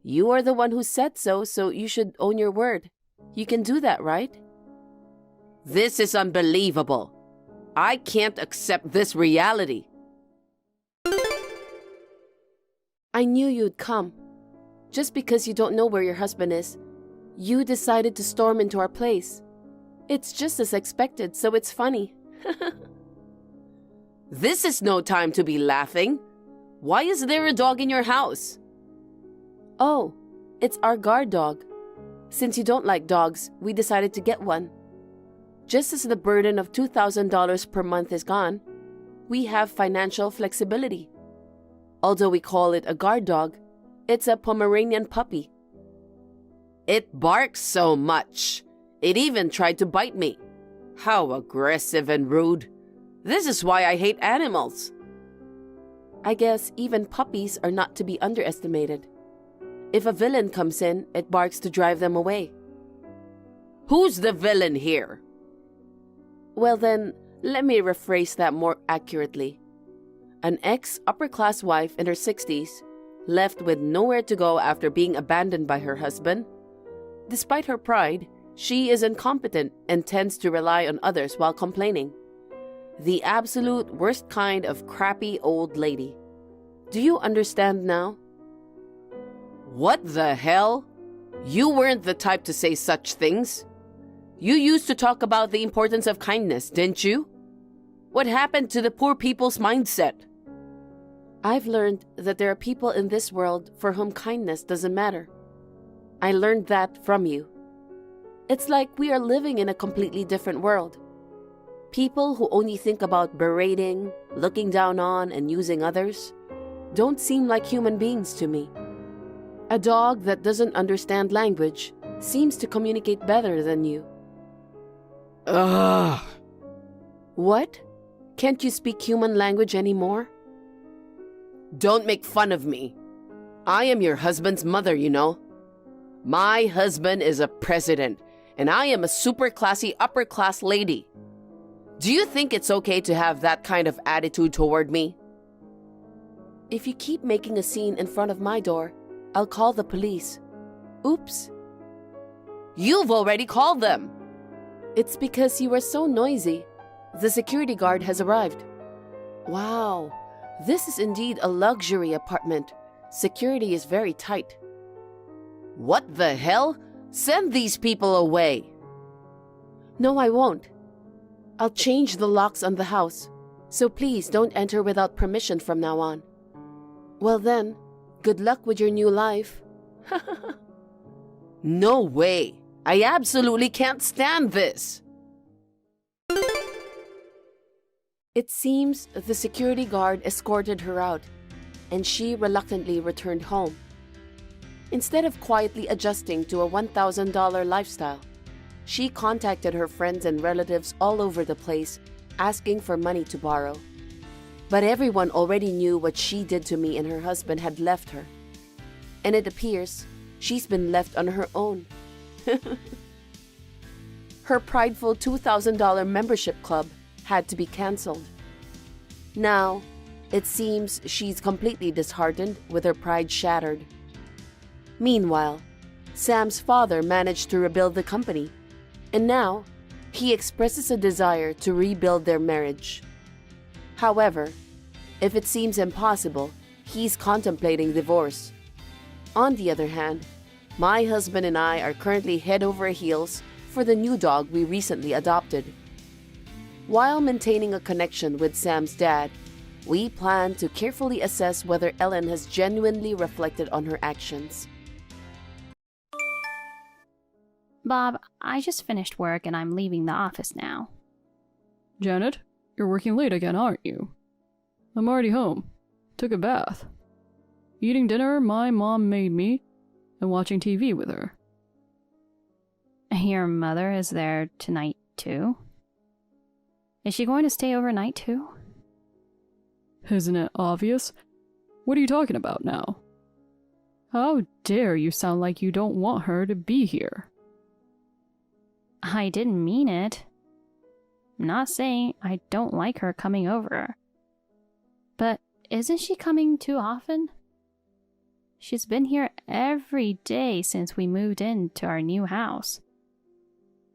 you are the one who said so, so you should own your word. You can do that, right? This is unbelievable. I can't accept this reality. I knew you'd come. Just because you don't know where your husband is, you decided to storm into our place. It's just as expected, so it's funny. This is no time to be laughing. Why is there a dog in your house? Oh, it's our guard dog. Since you don't like dogs, we decided to get one. Just as the burden of $2,000 per month is gone, we have financial flexibility. Although we call it a guard dog, it's a Pomeranian puppy. It barks so much. It even tried to bite me. How aggressive and rude. This is why I hate animals. I guess even puppies are not to be underestimated. If a villain comes in, it barks to drive them away. Who's the villain here? Well then, let me rephrase that more accurately. An ex-upper-class wife in her 60s, left with nowhere to go after being abandoned by her husband. Despite her pride, she is incompetent and tends to rely on others while complaining. The absolute worst kind of crappy old lady. Do you understand now? What the hell? You weren't the type to say such things. You used to talk about the importance of kindness, didn't you? What happened to the poor people's mindset? I've learned that there are people in this world for whom kindness doesn't matter. I learned that from you. It's like we are living in a completely different world. People who only think about berating, looking down on, and using others don't seem like human beings to me. A dog that doesn't understand language seems to communicate better than you. Ugh. What? Can't you speak human language anymore? Don't make fun of me. I am your husband's mother, you know. My husband is a president, and I am a super classy upper class lady. Do you think it's okay to have that kind of attitude toward me? If you keep making a scene in front of my door, I'll call the police. Oops. You've already called them. It's because you were so noisy. The security guard has arrived. Wow, this is indeed a luxury apartment. Security is very tight. What the hell? Send these people away. No, I won't. I'll change the locks on the house, so please don't enter without permission from now on. Well then, good luck with your new life. No way. I absolutely can't stand this. It seems the security guard escorted her out, and she reluctantly returned home. Instead of quietly adjusting to a $1,000 lifestyle, she contacted her friends and relatives all over the place, asking for money to borrow. But everyone already knew what she did to me, and her husband had left her. And it appears she's been left on her own. Her prideful $2,000 membership club had to be cancelled. Now, it seems she's completely disheartened with her pride shattered. Meanwhile, Sam's father managed to rebuild the company, and now he expresses a desire to rebuild their marriage. However, if it seems impossible, he's contemplating divorce. On the other hand, my husband and I are currently head over heels for the new dog we recently adopted. While maintaining a connection with Sam's dad, we plan to carefully assess whether Ellen has genuinely reflected on her actions. Bob, I just finished work and I'm leaving the office now. Janet, you're working late again, aren't you? I'm already home. Took a bath. Eating dinner my mom made me, and watching TV with her. Your mother is there tonight, too? Is she going to stay overnight, too? Isn't it obvious? What are you talking about now? How dare you sound like you don't want her to be here? I didn't mean it. I'm not saying I don't like her coming over. But isn't she coming too often? She's been here every day since we moved into our new house.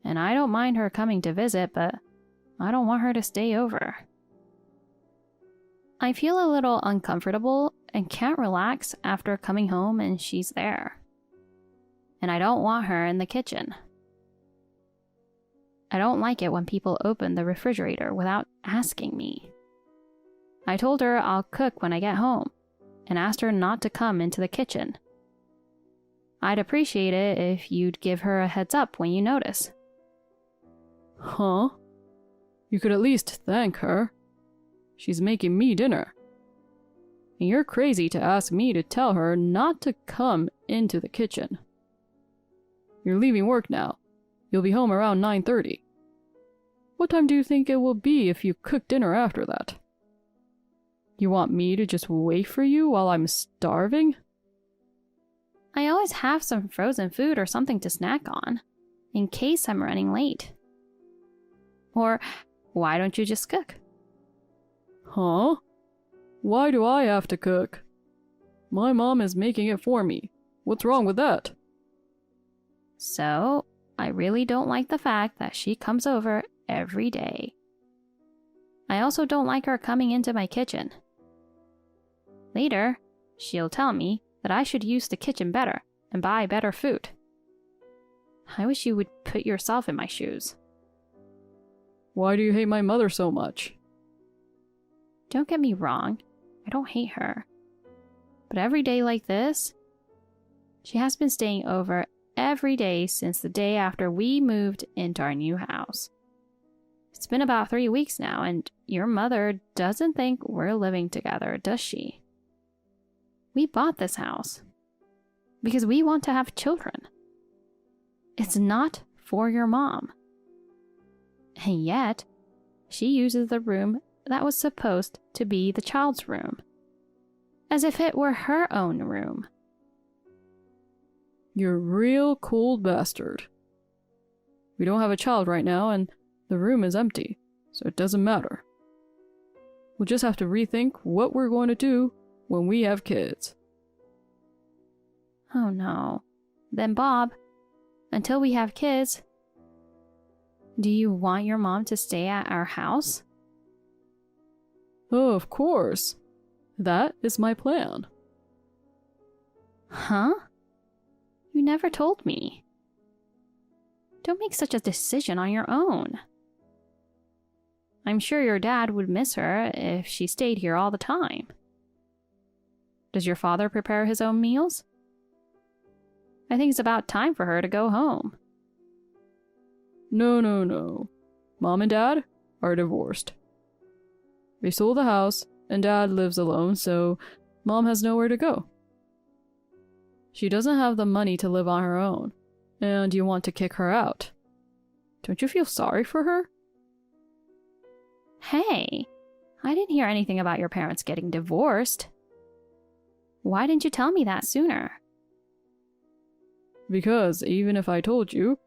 And I don't mind her coming to visit, but I don't want her to stay over. I feel a little uncomfortable and can't relax after coming home and she's there. And I don't want her in the kitchen. I don't like it when people open the refrigerator without asking me. I told her I'll cook when I get home, and asked her not to come into the kitchen. I'd appreciate it if you'd give her a heads up when you notice. Huh? You could at least thank her. She's making me dinner. And you're crazy to ask me to tell her not to come into the kitchen. You're leaving work now. You'll be home around 9:30. What time do you think it will be if you cook dinner after that? You want me to just wait for you while I'm starving? I always have some frozen food or something to snack on, in case I'm running late. Or why don't you just cook? Huh? Why do I have to cook? My mom is making it for me. What's wrong with that? So, I really don't like the fact that she comes over every day. I also don't like her coming into my kitchen. Later, she'll tell me that I should use the kitchen better and buy better food. I wish you would put yourself in my shoes. Why do you hate my mother so much? Don't get me wrong, I don't hate her. But every day like this, she has been staying over every day since the day after we moved into our new house. It's been about 3 weeks now, and your mother doesn't think we're living together, does she? We bought this house because we want to have children. It's not for your mom. And yet, she uses the room that was supposed to be the child's room. as if it were her own room. You're a real cold bastard. We don't have a child right now, and the room is empty, so it doesn't matter. We'll just have to rethink what we're going to do when we have kids. Oh no. Then Bob, until we have kids, do you want your mom to stay at our house? Oh, of course. That is my plan. Huh? You never told me. Don't make such a decision on your own. I'm sure your dad would miss her if she stayed here all the time. Does your father prepare his own meals? I think it's about time for her to go home. No. Mom and Dad are divorced. They sold the house, and Dad lives alone, so Mom has nowhere to go. She doesn't have the money to live on her own, and you want to kick her out. Don't you feel sorry for her? Hey, I didn't hear anything about your parents getting divorced. Why didn't you tell me that sooner? Because even if I told you,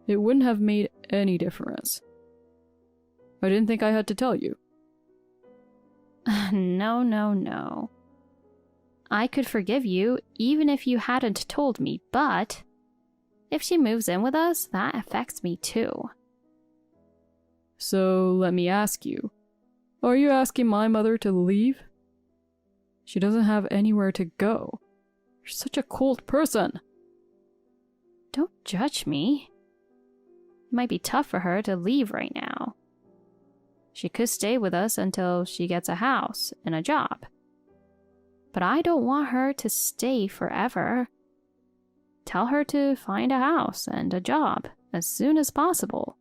it wouldn't have made any difference. I didn't think I had to tell you. No. I could forgive you even if you hadn't told me, but if she moves in with us, that affects me too. So let me ask you, are you asking my mother to leave? She doesn't have anywhere to go. You're such a cold person. Don't judge me. It might be tough for her to leave right now. She could stay with us until she gets a house and a job. But I don't want her to stay forever. Tell her to find a house and a job as soon as possible.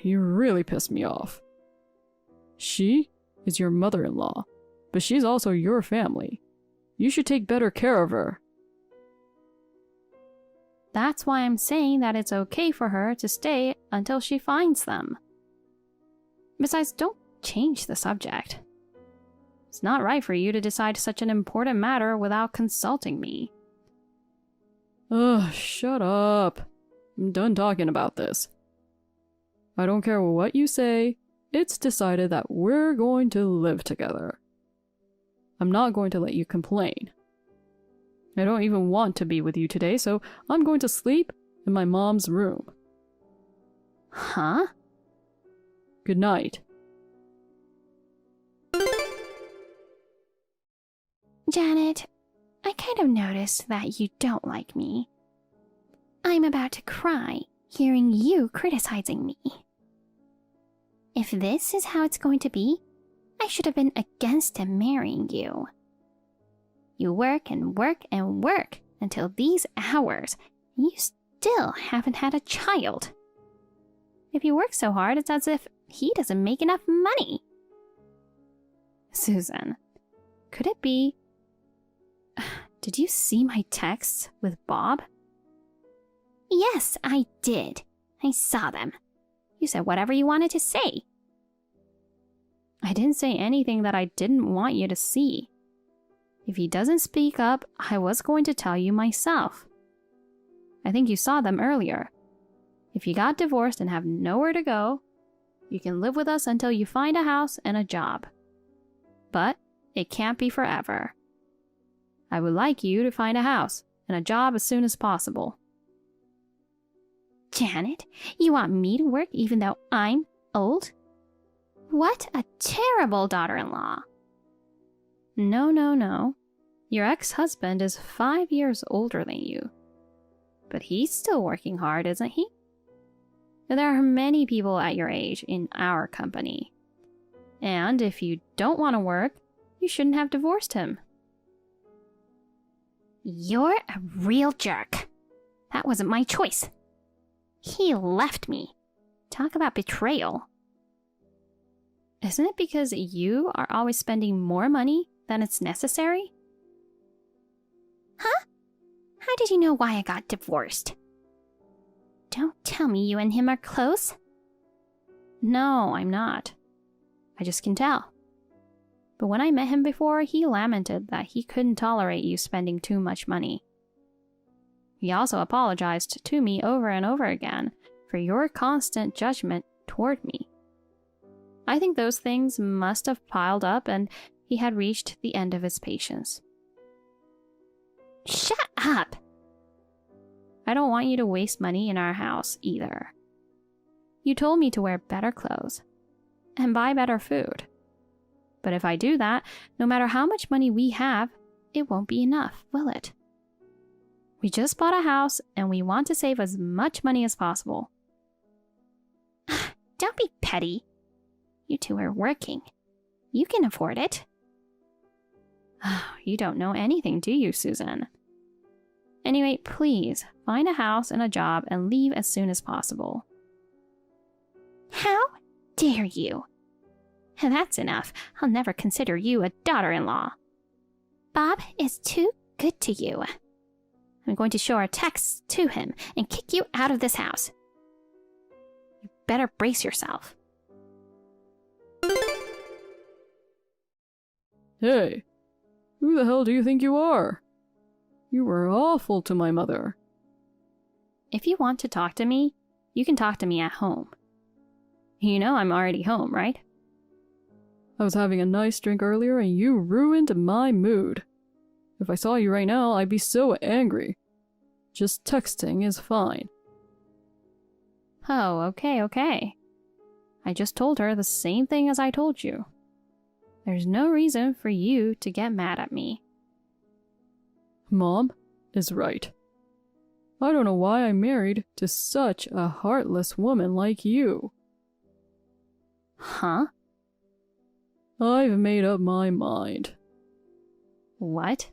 You really pissed me off. She is your mother-in-law, but she's also your family. You should take better care of her. That's why I'm saying that it's okay for her to stay until she finds them. Besides, don't change the subject. It's not right for you to decide such an important matter without consulting me. Ugh, shut up. I'm done talking about this. I don't care what you say, it's decided that we're going to live together. I'm not going to let you complain. I don't even want to be with you today, so I'm going to sleep in my mom's room. Huh? Good night. Janet, I kind of noticed that you don't like me. I'm about to cry hearing you criticizing me. If this is how it's going to be, I should have been against him marrying you. You work and work and work until these hours, and you still haven't had a child. If you work so hard, it's as if he doesn't make enough money. Susan, could it be... Did you see my texts with Bob? Yes, I did. I saw them. You said whatever you wanted to say. I didn't say anything that I didn't want you to see. If he doesn't speak up, I was going to tell you myself. I think you saw them earlier. If you got divorced and have nowhere to go, you can live with us until you find a house and a job. But it can't be forever. I would like you to find a house and a job as soon as possible. Janet, you want me to work even though I'm old? What a terrible daughter-in-law. No. Your ex-husband is 5 years older than you. But he's still working hard, isn't he? There are many people at your age in our company. And if you don't want to work, you shouldn't have divorced him. You're a real jerk. That wasn't my choice. He left me. Talk about betrayal. Isn't it because you are always spending more money than it's necessary? Huh? How did you know why I got divorced? Don't tell me you and him are close. No, I'm not. I just can tell. But when I met him before, he lamented that he couldn't tolerate you spending too much money. He also apologized to me over and over again for your constant judgment toward me. I think those things must have piled up and he had reached the end of his patience. Shut up! I don't want you to waste money in our house either. You told me to wear better clothes and buy better food. But if I do that, no matter how much money we have, it won't be enough, will it? We just bought a house and we want to save as much money as possible. Don't be petty. You two are working. You can afford it. You don't know anything, do you, Susan? Anyway, please find a house and a job and leave as soon as possible. How dare you? That's enough. I'll never consider you a daughter-in-law. Bob is too good to you. I'm going to show our texts to him and kick you out of this house. You better brace yourself. Hey, who the hell do you think you are? You were awful to my mother. If you want to talk to me, you can talk to me at home. You know I'm already home, right? I was having a nice drink earlier and you ruined my mood. If I saw you right now, I'd be so angry. Just texting is fine. Oh, okay. I just told her the same thing as I told you. There's no reason for you to get mad at me. Mom is right. I don't know why I married to such a heartless woman like you. Huh? I've made up my mind. What?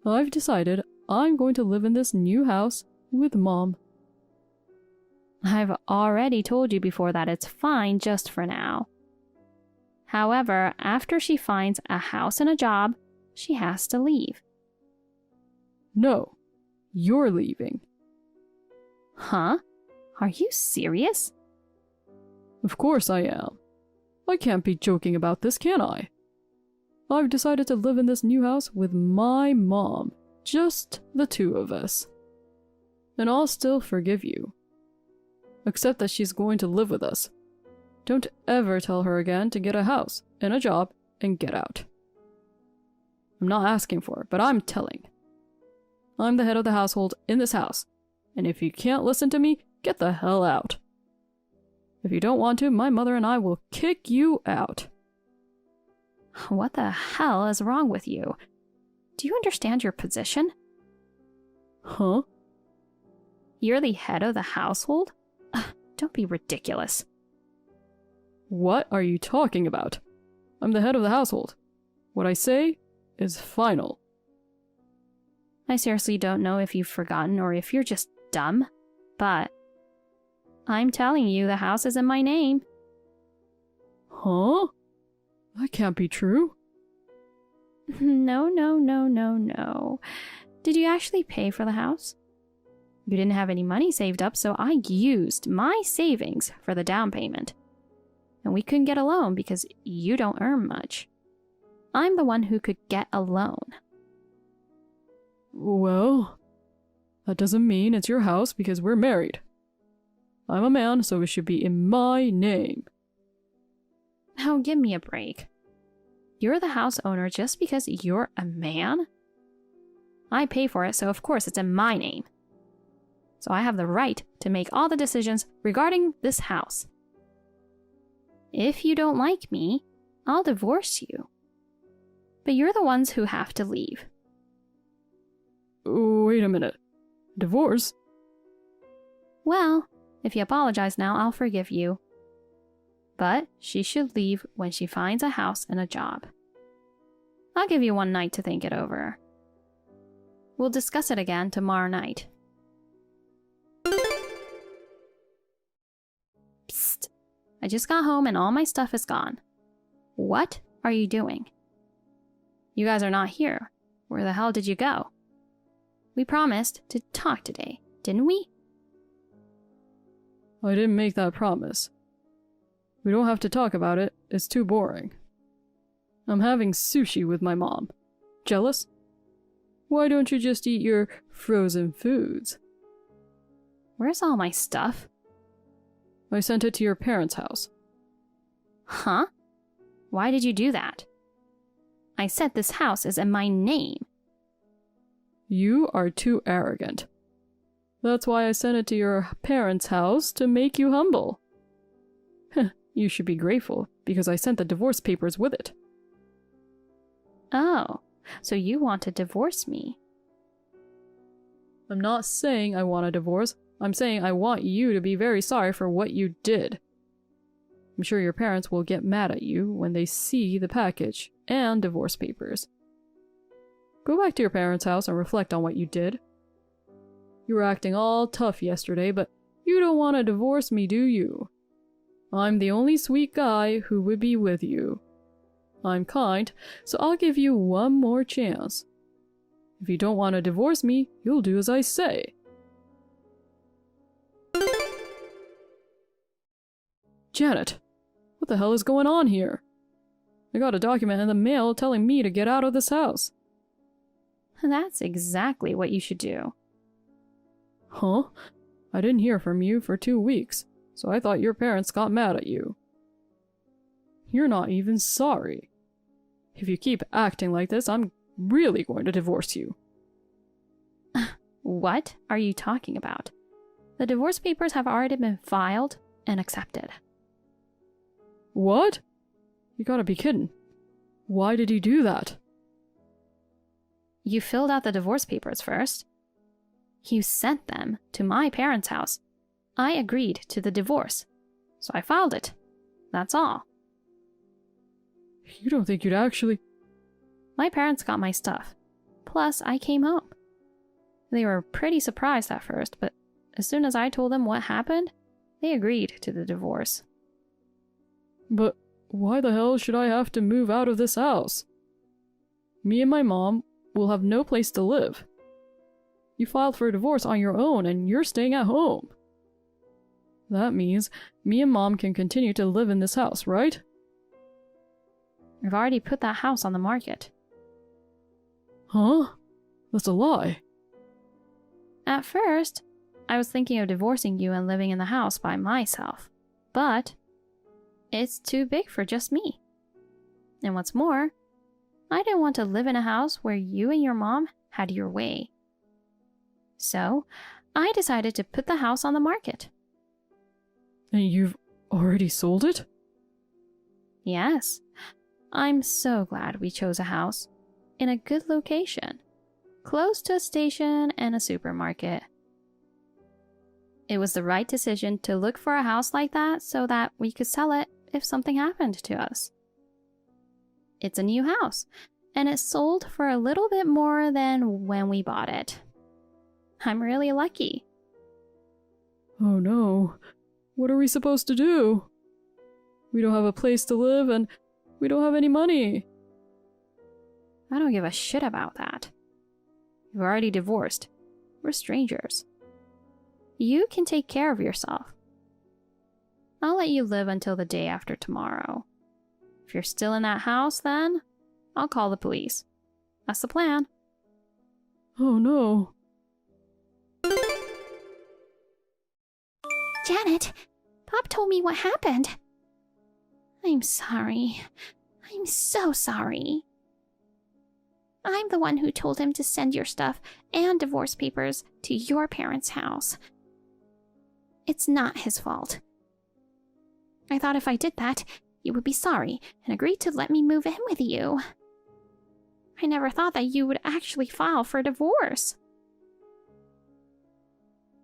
I've decided I'm going to live in this new house with Mom. I've already told you before that it's fine just for now. However, after she finds a house and a job, she has to leave. No, you're leaving. Huh? Are you serious? Of course I am. I can't be joking about this, can I? I've decided to live in this new house with my mom, just the two of us. And I'll still forgive you. Except that she's going to live with us. Don't ever tell her again to get a house and a job and get out. I'm not asking for it, but I'm telling. I'm the head of the household in this house, and if you can't listen to me, get the hell out. If you don't want to, my mother and I will kick you out. What the hell is wrong with you? Do you understand your position? Huh? You're the head of the household? Don't be ridiculous. What are you talking about? I'm the head of the household. What I say is final. I seriously don't know if you've forgotten or if you're just dumb, but I'm telling you the house is in my name. Huh? That can't be true. No. Did you actually pay for the house? You didn't have any money saved up, so I used my savings for the down payment. And we couldn't get a loan because you don't earn much. I'm the one who could get a loan. Well, that doesn't mean it's your house because we're married. I'm a man, so it should be in my name. Oh, give me a break. You're the house owner just because you're a man? I pay for it, so of course it's in my name. So I have the right to make all the decisions regarding this house. If you don't like me, I'll divorce you. But you're the ones who have to leave. Wait a minute. Divorce? Well, if you apologize now, I'll forgive you. But she should leave when she finds a house and a job. I'll give you one night to think it over. We'll discuss it again tomorrow night. Psst. I just got home and all my stuff is gone. What are you doing? You guys are not here. Where the hell did you go? We promised to talk today, didn't we? I didn't make that promise. We don't have to talk about it. It's too boring. I'm having sushi with my mom. Jealous? Why don't you just eat your frozen foods? Where's all my stuff? I sent it to your parents' house. Huh? Why did you do that? I said this house is in my name. You are too arrogant. That's why I sent it to your parents' house, to make you humble. You should be grateful, because I sent the divorce papers with it. Oh, so you want to divorce me? I'm not saying I want a divorce. I'm saying I want you to be very sorry for what you did. I'm sure your parents will get mad at you when they see the package and divorce papers. Go back to your parents' house and reflect on what you did. You were acting all tough yesterday, but you don't want to divorce me, do you? I'm the only sweet guy who would be with you. I'm kind, so I'll give you one more chance. If you don't want to divorce me, you'll do as I say. Janet, what the hell is going on here? I got a document in the mail telling me to get out of this house. That's exactly what you should do. Huh? I didn't hear from you for 2 weeks, so I thought your parents got mad at you. You're not even sorry. If you keep acting like this, I'm really going to divorce you. What are you talking about? The divorce papers have already been filed and accepted. What? You gotta be kidding. Why did you do that? You filled out the divorce papers first. You sent them to my parents' house. I agreed to the divorce, so I filed it. That's all. You don't think you'd actually... My parents got my stuff. Plus, I came home. They were pretty surprised at first, but as soon as I told them what happened, they agreed to the divorce. But why the hell should I have to move out of this house? Me and my mom will have no place to live. You filed for a divorce on your own and you're staying at home. That means me and Mom can continue to live in this house, right? I've already put that house on the market. Huh? That's a lie. At first, I was thinking of divorcing you and living in the house by myself. But it's too big for just me. And what's more, I didn't want to live in a house where you and your mom had your way. So, I decided to put the house on the market. And you've already sold it? Yes. I'm so glad we chose a house in a good location, close to a station and a supermarket. It was the right decision to look for a house like that so that we could sell it if something happened to us. It's a new house, and it sold for a little bit more than when we bought it. I'm really lucky. Oh no. What are we supposed to do? We don't have a place to live and we don't have any money. I don't give a shit about that. You've already divorced. We're strangers. You can take care of yourself. I'll let you live until the day after tomorrow. If you're still in that house, then I'll call the police. That's the plan. Oh no. Janet, Pop told me what happened. I'm sorry. I'm so sorry. I'm the one who told him to send your stuff and divorce papers to your parents' house. It's not his fault. I thought if I did that, you would be sorry and agree to let me move in with you. I never thought that you would actually file for divorce.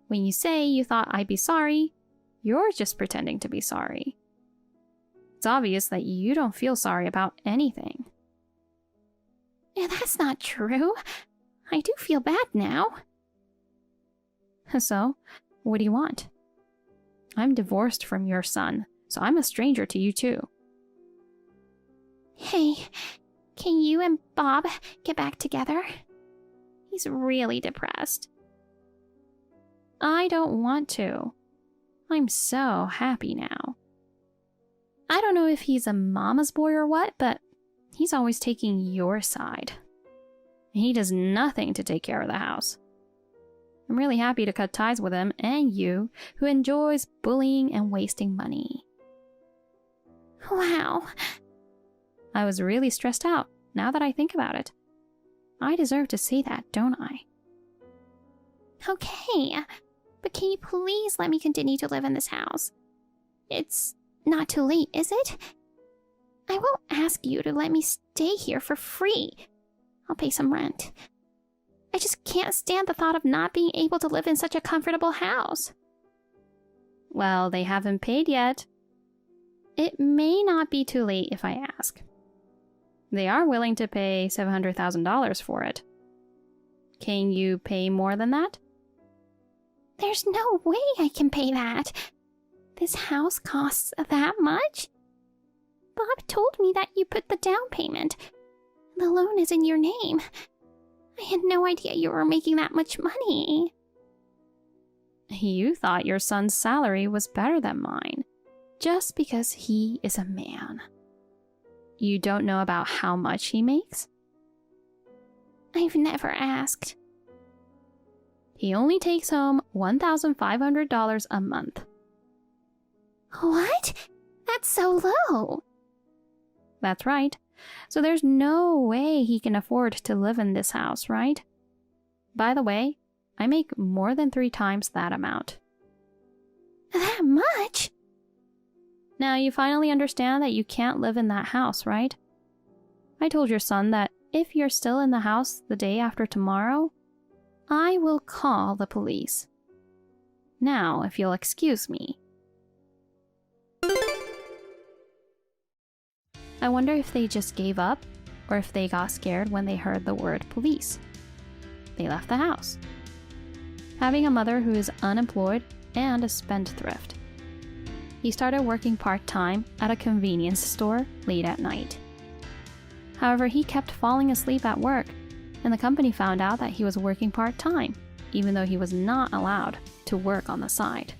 When you say you thought I'd be sorry, you're just pretending to be sorry. It's obvious that you don't feel sorry about anything. Yeah, that's not true. I do feel bad now. So, what do you want? I'm divorced from your son, so I'm a stranger to you too. Hey, can you and Bob get back together? He's really depressed. I don't want to. I'm so happy now. I don't know if he's a mama's boy or what, but He's always taking your side. He does nothing to take care of the house. I'm really happy to cut ties with him and you, who enjoys bullying and wasting money. Wow. I was really stressed out, now that I think about it. I deserve to say that, don't I? Okay, but can you please let me continue to live in this house? It's not too late, is it? I won't ask you to let me stay here for free. I'll pay some rent. I just can't stand the thought of not being able to live in such a comfortable house. Well, they haven't paid yet. It may not be too late if I ask. They are willing to pay $700,000 for it. Can you pay more than that? There's no way I can pay that. This house costs that much? Bob told me that you put the down payment. The loan is in your name. I had no idea you were making that much money. You thought your son's salary was better than mine, just because he is a man. You don't know about how much he makes? I've never asked. He only takes home $1,500 a month. What? That's so low. That's right. So there's no way he can afford to live in this house, right? By the way, I make more than 3 times that amount. That much? Now you finally understand that you can't live in that house, right? I told your son that if you're still in the house the day after tomorrow, I will call the police. Now, if you'll excuse me. I wonder if they just gave up, or if they got scared when they heard the word police. They left the house. Having a mother who is unemployed and a spendthrift. He started working part-time at a convenience store late at night. However, he kept falling asleep at work, and the company found out that he was working part-time, even though he was not allowed to work on the side.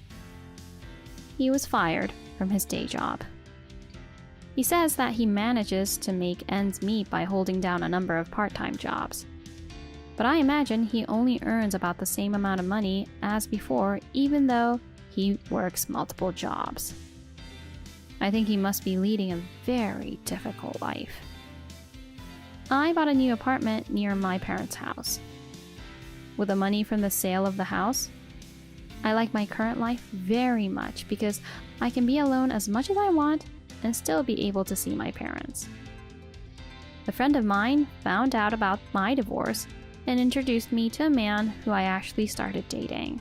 He was fired from his day job. He says that he manages to make ends meet by holding down a number of part-time jobs. But I imagine he only earns about the same amount of money as before, even though he works multiple jobs. I think he must be leading a very difficult life. I bought a new apartment near my parents' house. With the money from the sale of the house, I like my current life very much because I can be alone as much as I want and still be able to see my parents. A friend of mine found out about my divorce and introduced me to a man who I actually started dating.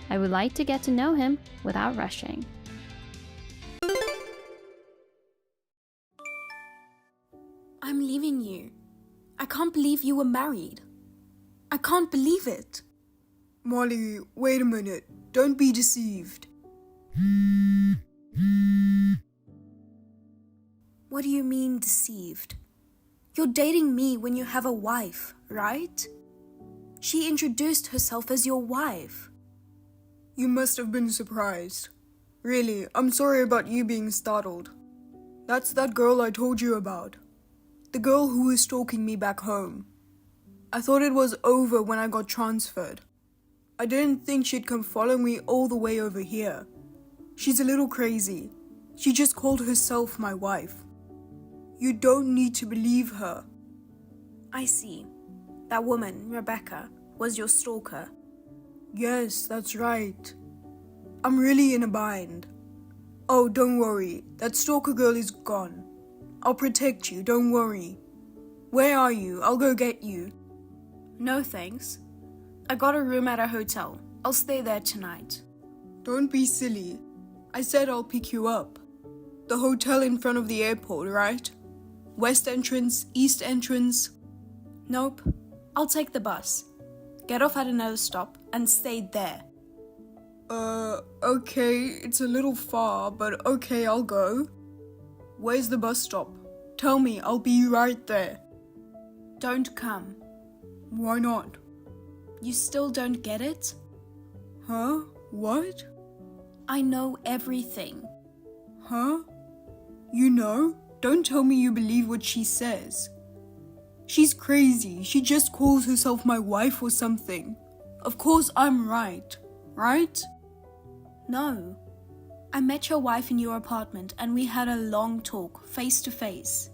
I would like to get to know him without rushing. I'm leaving you. I can't believe you were married. I can't believe it. Molly, wait a minute. Don't be deceived. What do you mean deceived? You're dating me when you have a wife, right? She introduced herself as your wife. You must have been surprised. Really, I'm sorry about you being startled. That's that girl I told you about. The girl who was stalking me back home. I thought it was over when I got transferred. I didn't think she'd come follow me all the way over here. She's a little crazy. She just called herself my wife. You don't need to believe her. I see. That woman, Rebecca, was your stalker. Yes, that's right. I'm really in a bind. Oh, don't worry. That stalker girl is gone. I'll protect you, don't worry. Where are you? I'll go get you. No thanks. I got a room at a hotel. I'll stay there tonight. Don't be silly. I said I'll pick you up. The hotel in front of the airport, right? West entrance, east entrance. Nope. I'll take the bus. Get off at another stop and stay there. Okay, it's a little far, but okay, I'll go. Where's the bus stop? Tell me, I'll be right there. Don't come. Why not? You still don't get it? Huh? What? I know everything. Huh? You know? don't tell me you believe what she says. She's crazy. She just calls herself my wife or something. Of course I'm right, right? No. I met your wife in your apartment and we had a long talk, face to face.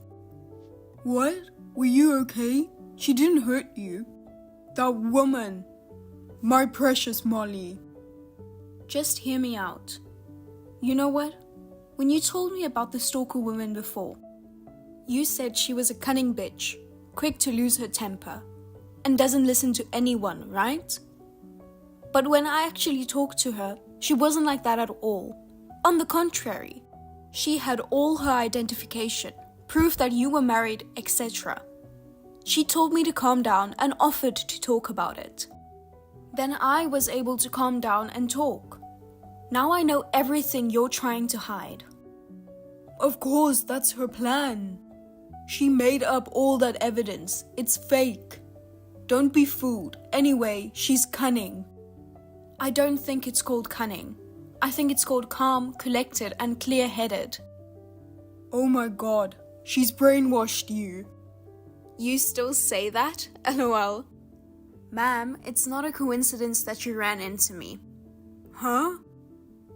What? Were you okay? She didn't hurt you. That woman. My precious Molly. Just hear me out. You know what? When you told me about the stalker woman before, you said she was a cunning bitch, quick to lose her temper, and doesn't listen to anyone, right? But when I actually talked to her, she wasn't like that at all. On the contrary, she had all her identification, proof that you were married, etc. She told me to calm down and offered to talk about it. Then I was able to calm down and talk. Now I know everything you're trying to hide. Of course, that's her plan. She made up all that evidence. It's fake. Don't be fooled. Anyway, she's cunning. I don't think it's called cunning. I think it's called calm, collected, and clear-headed. Oh my god, she's brainwashed you. You still say that? LOL. Ma'am, it's not a coincidence that you ran into me. Huh?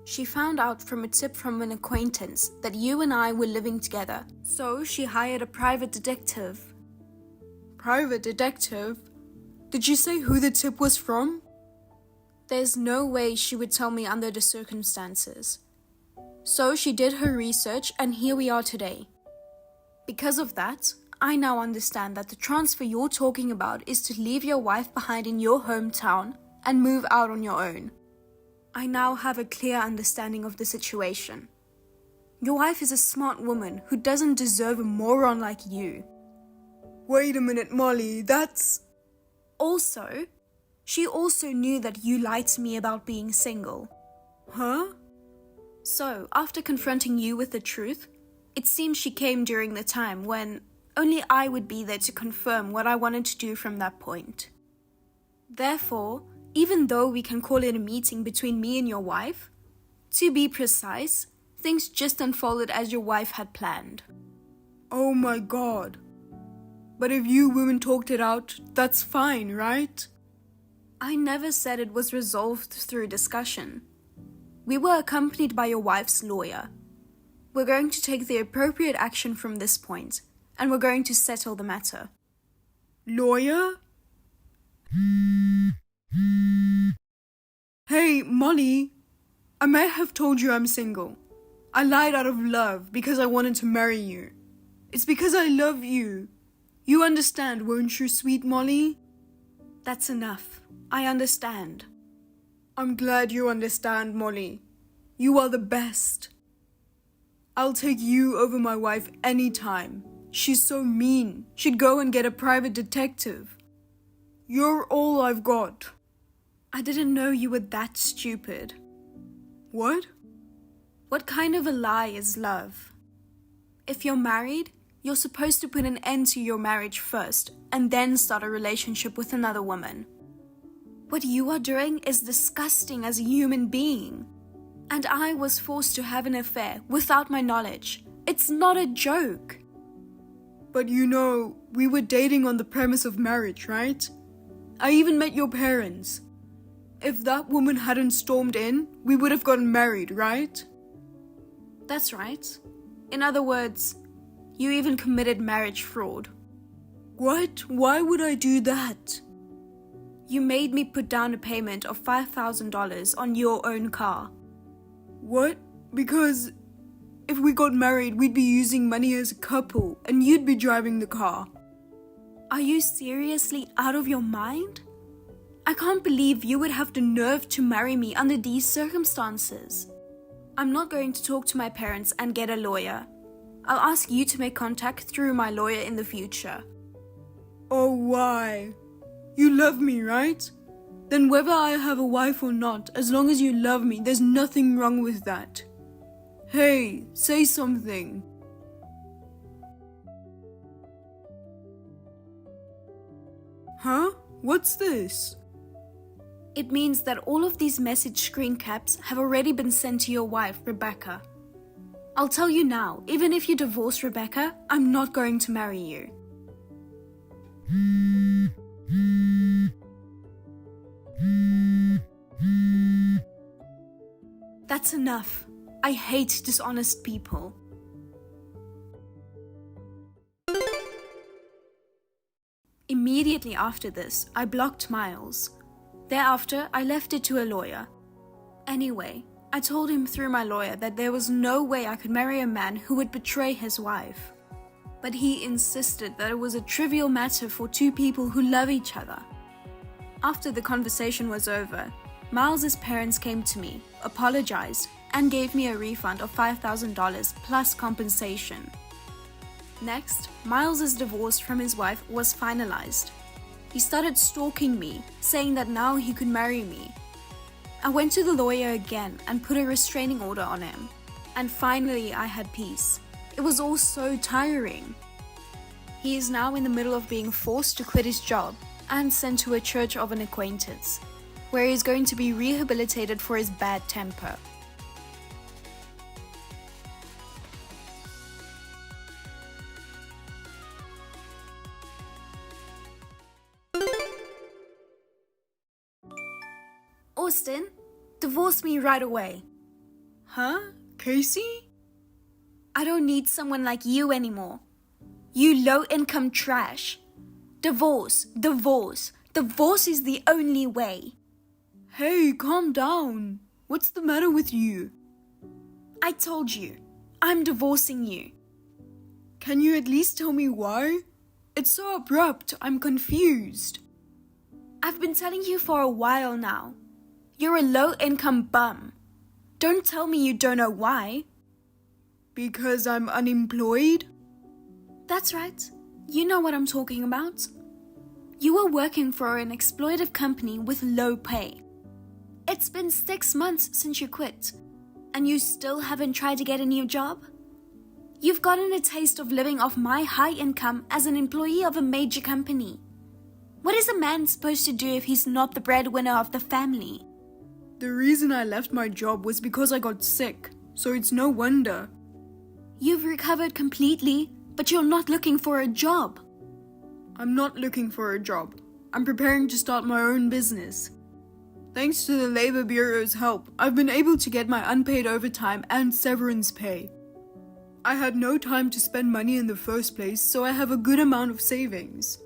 She found out from a tip from an acquaintance that you and I were living together, so she hired a private detective. Private detective? Did you say who the tip was from? There's no way she would tell me under the circumstances. So she did her research and here we are today. Because of that, I now understand that the transfer you're talking about is to leave your wife behind in your hometown and move out on your own. I now have a clear understanding of the situation. Your wife is a smart woman who doesn't deserve a moron like you. Wait a minute, Molly, that's... Also, she also knew that you lied to me about being single. Huh? So, after confronting you with the truth, it seems she came during the time when only I would be there to confirm what I wanted to do from that point. Therefore, even though we can call it a meeting between me and your wife, to be precise, things just unfolded as your wife had planned. Oh my god. But if you women talked it out, that's fine, right? I never said it was resolved through discussion. We were accompanied by your wife's lawyer. We're going to take the appropriate action from this point, and we're going to settle the matter. Lawyer? Hey, Molly, I may have told you I'm single. I lied out of love because I wanted to marry you. It's because I love you. You understand, won't you, sweet Molly? That's enough. I understand. I'm glad you understand, Molly. You are the best. I'll take you over my wife anytime. She's so mean. She'd go and get a private detective. You're all I've got. I didn't know you were that stupid. What? What kind of a lie is love? If you're married, you're supposed to put an end to your marriage first and then start a relationship with another woman. What you are doing is disgusting as a human being. And I was forced to have an affair without my knowledge. It's not a joke. But you know, we were dating on the premise of marriage, right? I even met your parents. If that woman hadn't stormed in, we would have gotten married, right? That's right. In other words, you even committed marriage fraud. What? Why would I do that? You made me put down a payment of $5,000 on your own car. What? Because if we got married, we'd be using money as a couple and you'd be driving the car. Are you seriously out of your mind? I can't believe you would have the nerve to marry me under these circumstances. I'm not going to talk to my parents and get a lawyer. I'll ask you to make contact through my lawyer in the future. Oh, why? You love me, right? Then whether I have a wife or not, as long as you love me, there's nothing wrong with that. Hey, say something. Huh? What's this? It means that all of these message screen caps have already been sent to your wife, Rebecca. I'll tell you now, even if you divorce Rebecca, I'm not going to marry you. That's enough. I hate dishonest people. Immediately after this, I blocked Miles. Thereafter, I left it to a lawyer. Anyway, I told him through my lawyer that there was no way I could marry a man who would betray his wife. But he insisted that it was a trivial matter for two people who love each other. After the conversation was over, Miles's parents came to me, apologized, and gave me a refund of $5,000 plus compensation. Next, Miles's divorce from his wife was finalized. He started stalking me, saying that now he could marry me. I went to the lawyer again and put a restraining order on him. And finally I had peace. It was all so tiring. He is now in the middle of being forced to quit his job and sent to a church of an acquaintance, where he is going to be rehabilitated for his bad temper. Austin, divorce me right away. Huh? Casey? I don't need someone like you anymore. You low-income trash. Divorce, divorce. Divorce is the only way. Hey, calm down. What's the matter with you? I told you, I'm divorcing you. Can you at least tell me why? It's so abrupt, I'm confused. I've been telling you for a while now. You're a low-income bum. Don't tell me you don't know why. Because I'm unemployed? That's right. You know what I'm talking about. You were working for an exploitive company with low pay. It's been 6 months since you quit, and you still haven't tried to get a new job? You've gotten a taste of living off my high income as an employee of a major company. What is a man supposed to do if he's not the breadwinner of the family? The reason I left my job was because I got sick, so it's no wonder. You've recovered completely, but you're not looking for a job. I'm not looking for a job. I'm preparing to start my own business. Thanks to the Labor Bureau's help, I've been able to get my unpaid overtime and severance pay. I had no time to spend money in the first place, so I have a good amount of savings.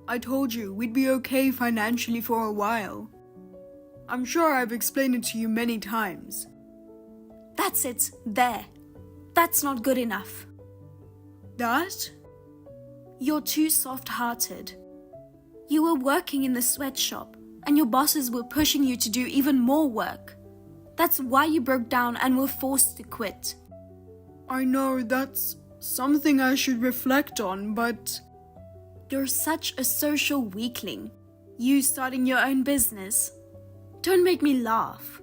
I told you we'd be okay financially for a while. I'm sure I've explained it to you many times. That's it, there. That's not good enough. That? You're too soft-hearted. You were working in the sweatshop, and your bosses were pushing you to do even more work. That's why you broke down and were forced to quit. I know that's something I should reflect on, but... You're such a social weakling. You starting your own business. Don't make me laugh.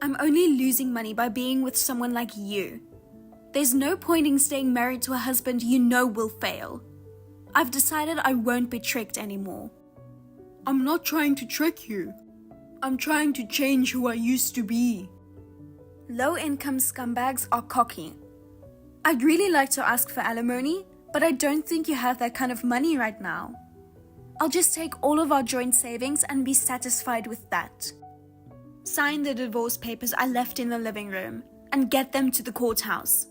I'm only losing money by being with someone like you. There's no point in staying married to a husband you know will fail. I've decided I won't be tricked anymore. I'm not trying to trick you. I'm trying to change who I used to be. Low-income scumbags are cocky. I'd really like to ask for alimony, but I don't think you have that kind of money right now. I'll just take all of our joint savings and be satisfied with that. Sign the divorce papers I left in the living room and get them to the courthouse.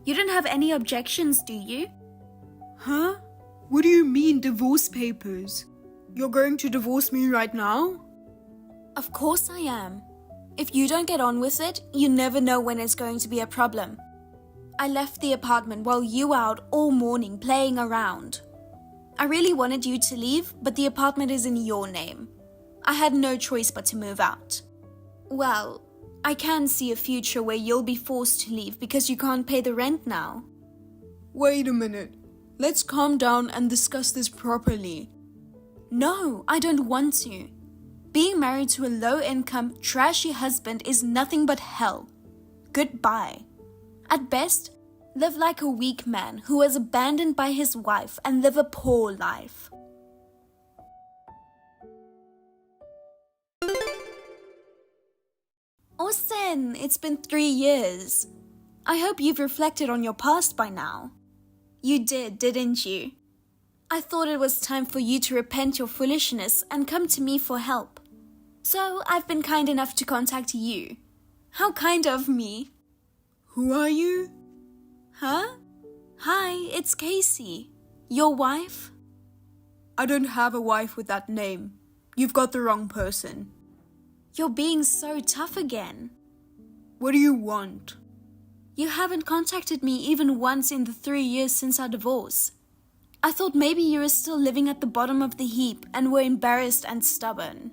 You don't have any objections, do you? Huh? What do you mean, divorce papers? You're going to divorce me right now? Of course I am. If you don't get on with it, you never know when it's going to be a problem. I left the apartment while you were out all morning playing around. I really wanted you to leave, but the apartment is in your name. I had no choice but to move out. Well, I can see a future where you'll be forced to leave because you can't pay the rent now. Wait a minute. Let's calm down and discuss this properly. No, I don't want to. Being married to a low-income, trashy husband is nothing but hell. Goodbye. At best, live like a weak man who was abandoned by his wife and live a poor life. Austin, it's been 3 years. I hope you've reflected on your past by now. You did, didn't you? I thought it was time for you to repent your foolishness and come to me for help. So I've been kind enough to contact you. How kind of me. Who are you? Huh? Hi, it's Casey. Your wife? I don't have a wife with that name. You've got the wrong person. You're being so tough again. What do you want? You haven't contacted me even once in the 3 years since our divorce. I thought maybe you were still living at the bottom of the heap and were embarrassed and stubborn.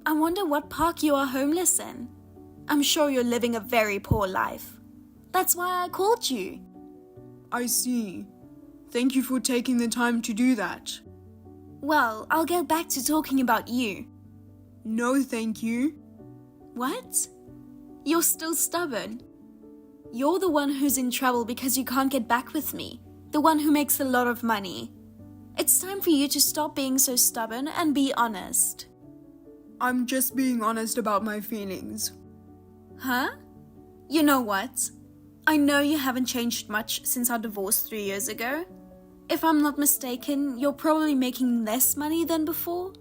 I wonder what park you are homeless in. I'm sure you're living a very poor life. That's why I called you. I see. Thank you for taking the time to do that. Well, I'll get back to talking about you. No, thank you. What? You're still stubborn? You're the one who's in trouble because you can't get back with me. The one who makes a lot of money. It's time for you to stop being so stubborn and be honest. I'm just being honest about my feelings. Huh? You know what? I know you haven't changed much since our divorce 3 years ago. If I'm not mistaken, you're probably making less money than before.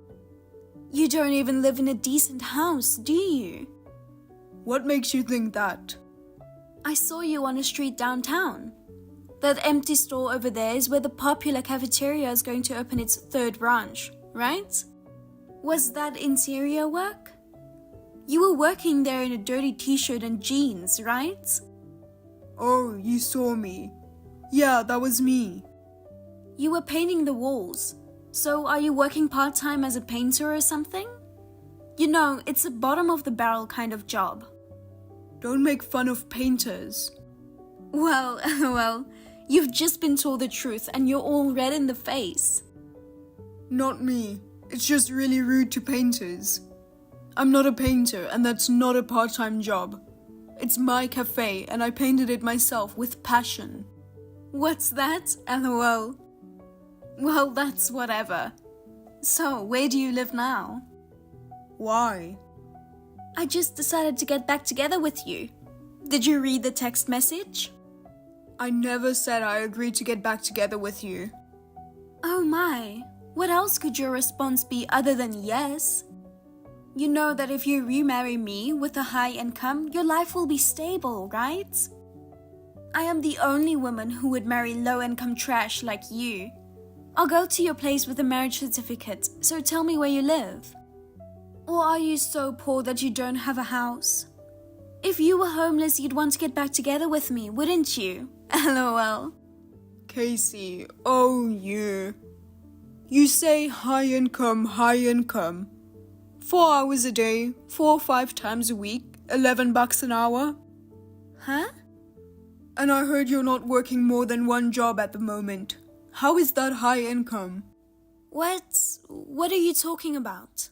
You don't even live in a decent house, do you? What makes you think that? I saw you on a street downtown. That empty store over there is where the popular cafeteria is going to open its 3rd branch, right? Was that interior work? You were working there in a dirty t-shirt and jeans, right? Oh, you saw me. Yeah, that was me. You were painting the walls. So are you working part-time as a painter or something? You know, it's a bottom-of-the-barrel kind of job. Don't make fun of painters. Well, you've just been told the truth and you're all red in the face. Not me. It's just really rude to painters. I'm not a painter and that's not a part-time job. It's my cafe and I painted it myself with passion. What's that? LOL. Well, that's whatever. So, where do you live now? Why? I just decided to get back together with you. Did you read the text message? I never said I agreed to get back together with you. Oh my, what else could your response be other than yes? You know that if you remarry me with a high income, your life will be stable, right? I am the only woman who would marry low-income trash like you. I'll go to your place with a marriage certificate, so tell me where you live. Or are you so poor that you don't have a house? If you were homeless, you'd want to get back together with me, wouldn't you? LOL. Casey, oh you. You say high income, high income. 4 hours a day, 4 or 5 times a week, $11 an hour. Huh? And I heard you're not working more than one job at the moment. How is that high income? What are you talking about?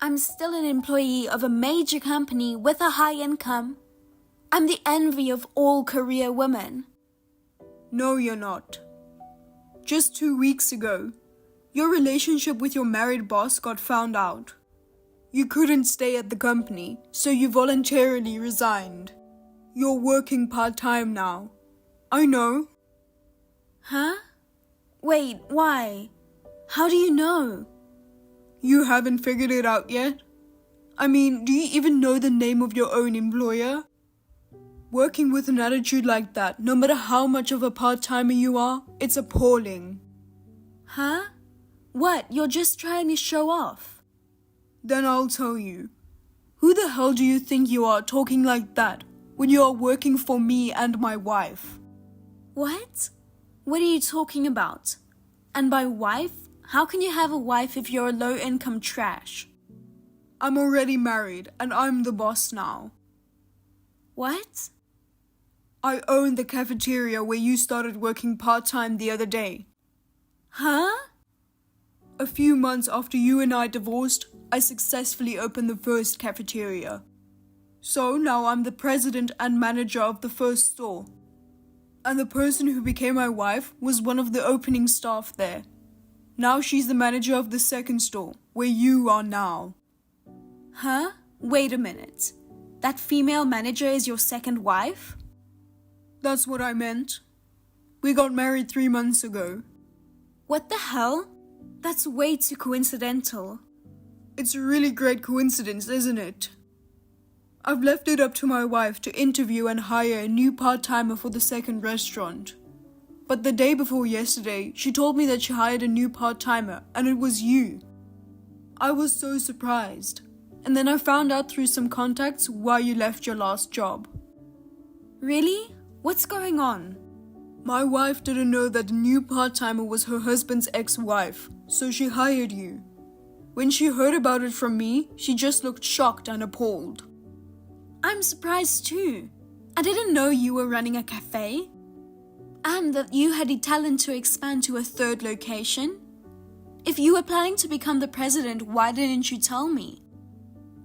I'm still an employee of a major company with a high income. I'm the envy of all career women. No, you're not. Just 2 weeks ago, your relationship with your married boss got found out. You couldn't stay at the company, so you voluntarily resigned. You're working part-time now. I know. Huh? Wait, why? How do you know? You haven't figured it out yet? I mean, do you even know the name of your own employer? Working with an attitude like that, no matter how much of a part-timer you are, it's appalling. Huh? What, you're just trying to show off? Then I'll tell you. Who the hell do you think you are talking like that when you are working for me and my wife? What? What are you talking about? And by wife, how can you have a wife if you're a low-income trash? I'm already married and I'm the boss now. What? I own the cafeteria where you started working part-time the other day. Huh? A few months after you and I divorced, I successfully opened the first cafeteria. So now I'm the president and manager of the first store. And the person who became my wife was one of the opening staff there. Now she's the manager of the second store, where you are now. Huh? Wait a minute. That female manager is your second wife? That's what I meant. We got married 3 months ago. What the hell? That's way too coincidental. It's a really great coincidence, isn't it? I've left it up to my wife to interview and hire a new part-timer for the second restaurant. But the day before yesterday, she told me that she hired a new part-timer, and it was you. I was so surprised. And then I found out through some contacts why you left your last job. Really? What's going on? My wife didn't know that the new part-timer was her husband's ex-wife, so she hired you. When she heard about it from me, she just looked shocked and appalled. I'm surprised too. I didn't know you were running a cafe. And that you had the talent to expand to a third location. If you were planning to become the president, why didn't you tell me?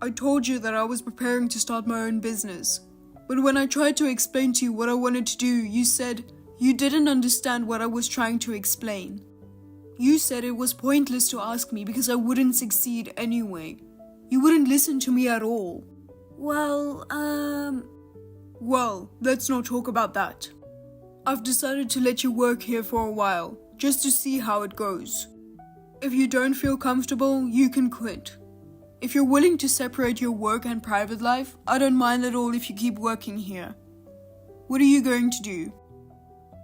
I told you that I was preparing to start my own business. But when I tried to explain to you what I wanted to do, you said you didn't understand what I was trying to explain. You said it was pointless to ask me because I wouldn't succeed anyway. You wouldn't listen to me at all. Well, let's not talk about that. I've decided to let you work here for a while, just to see how it goes. If you don't feel comfortable, you can quit. If you're willing to separate your work and private life, I don't mind at all if you keep working here. What are you going to do?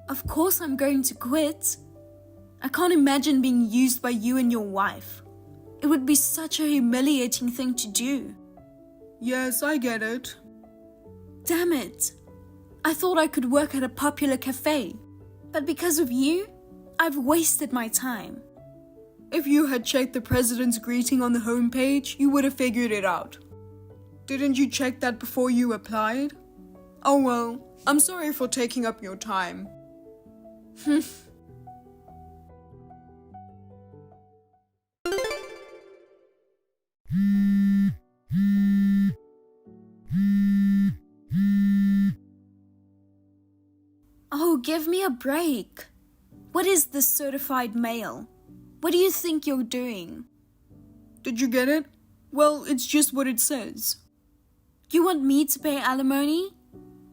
Of course I'm going to quit. I can't imagine being used by you and your wife. It would be such a humiliating thing to do. Yes, I get it. Damn it. I thought I could work at a popular cafe. But because of you, I've wasted my time. If you had checked the president's greeting on the homepage, you would have figured it out. Didn't you check that before you applied? Oh well, I'm sorry for taking up your time. Oh, give me a break. What is this certified mail? What do you think you're doing? Did you get it? Well, it's just what it says. You want me to pay alimony?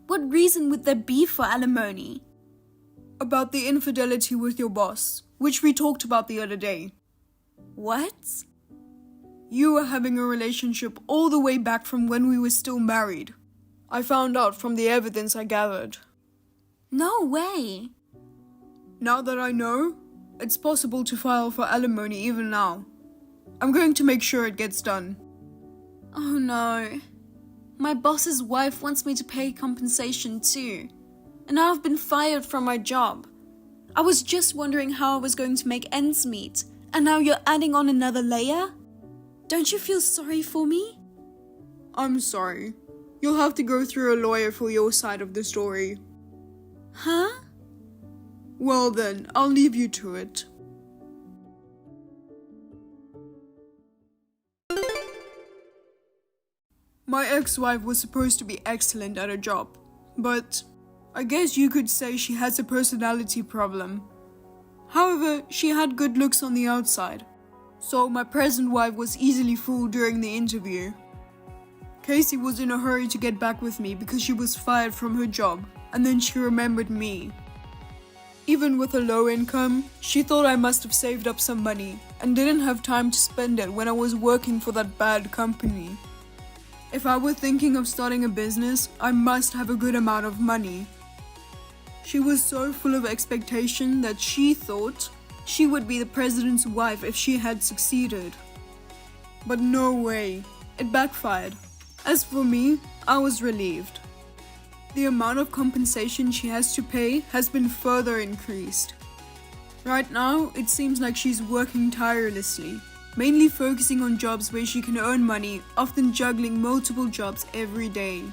What reason would there be for alimony? About the infidelity with your boss, which we talked about the other day. What? You were having a relationship all the way back from when we were still married. I found out from the evidence I gathered. No way. Now that I know, it's possible to file for alimony even now. I'm going to make sure it gets done. Oh no. My boss's wife wants me to pay compensation too. And now I've been fired from my job. I was just wondering how I was going to make ends meet. And now you're adding on another layer? Don't you feel sorry for me? I'm sorry. You'll have to go through a lawyer for your side of the story. Huh? Well then, I'll leave you to it. My ex-wife was supposed to be excellent at her job, but I guess you could say she has a personality problem. However, she had good looks on the outside, so my present wife was easily fooled during the interview. Casey was in a hurry to get back with me because she was fired from her job, and then she remembered me. Even with a low income, she thought I must have saved up some money and didn't have time to spend it when I was working for that bad company. If I were thinking of starting a business, I must have a good amount of money. She was so full of expectation that she thought she would be the president's wife if she had succeeded. But no way, it backfired. As for me, I was relieved. The amount of compensation she has to pay has been further increased. Right now, it seems like she's working tirelessly, mainly focusing on jobs where she can earn money, often juggling multiple jobs every day.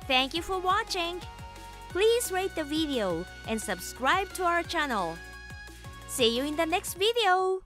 Thank you for watching. Please rate the video and subscribe to our channel. See you in the next video.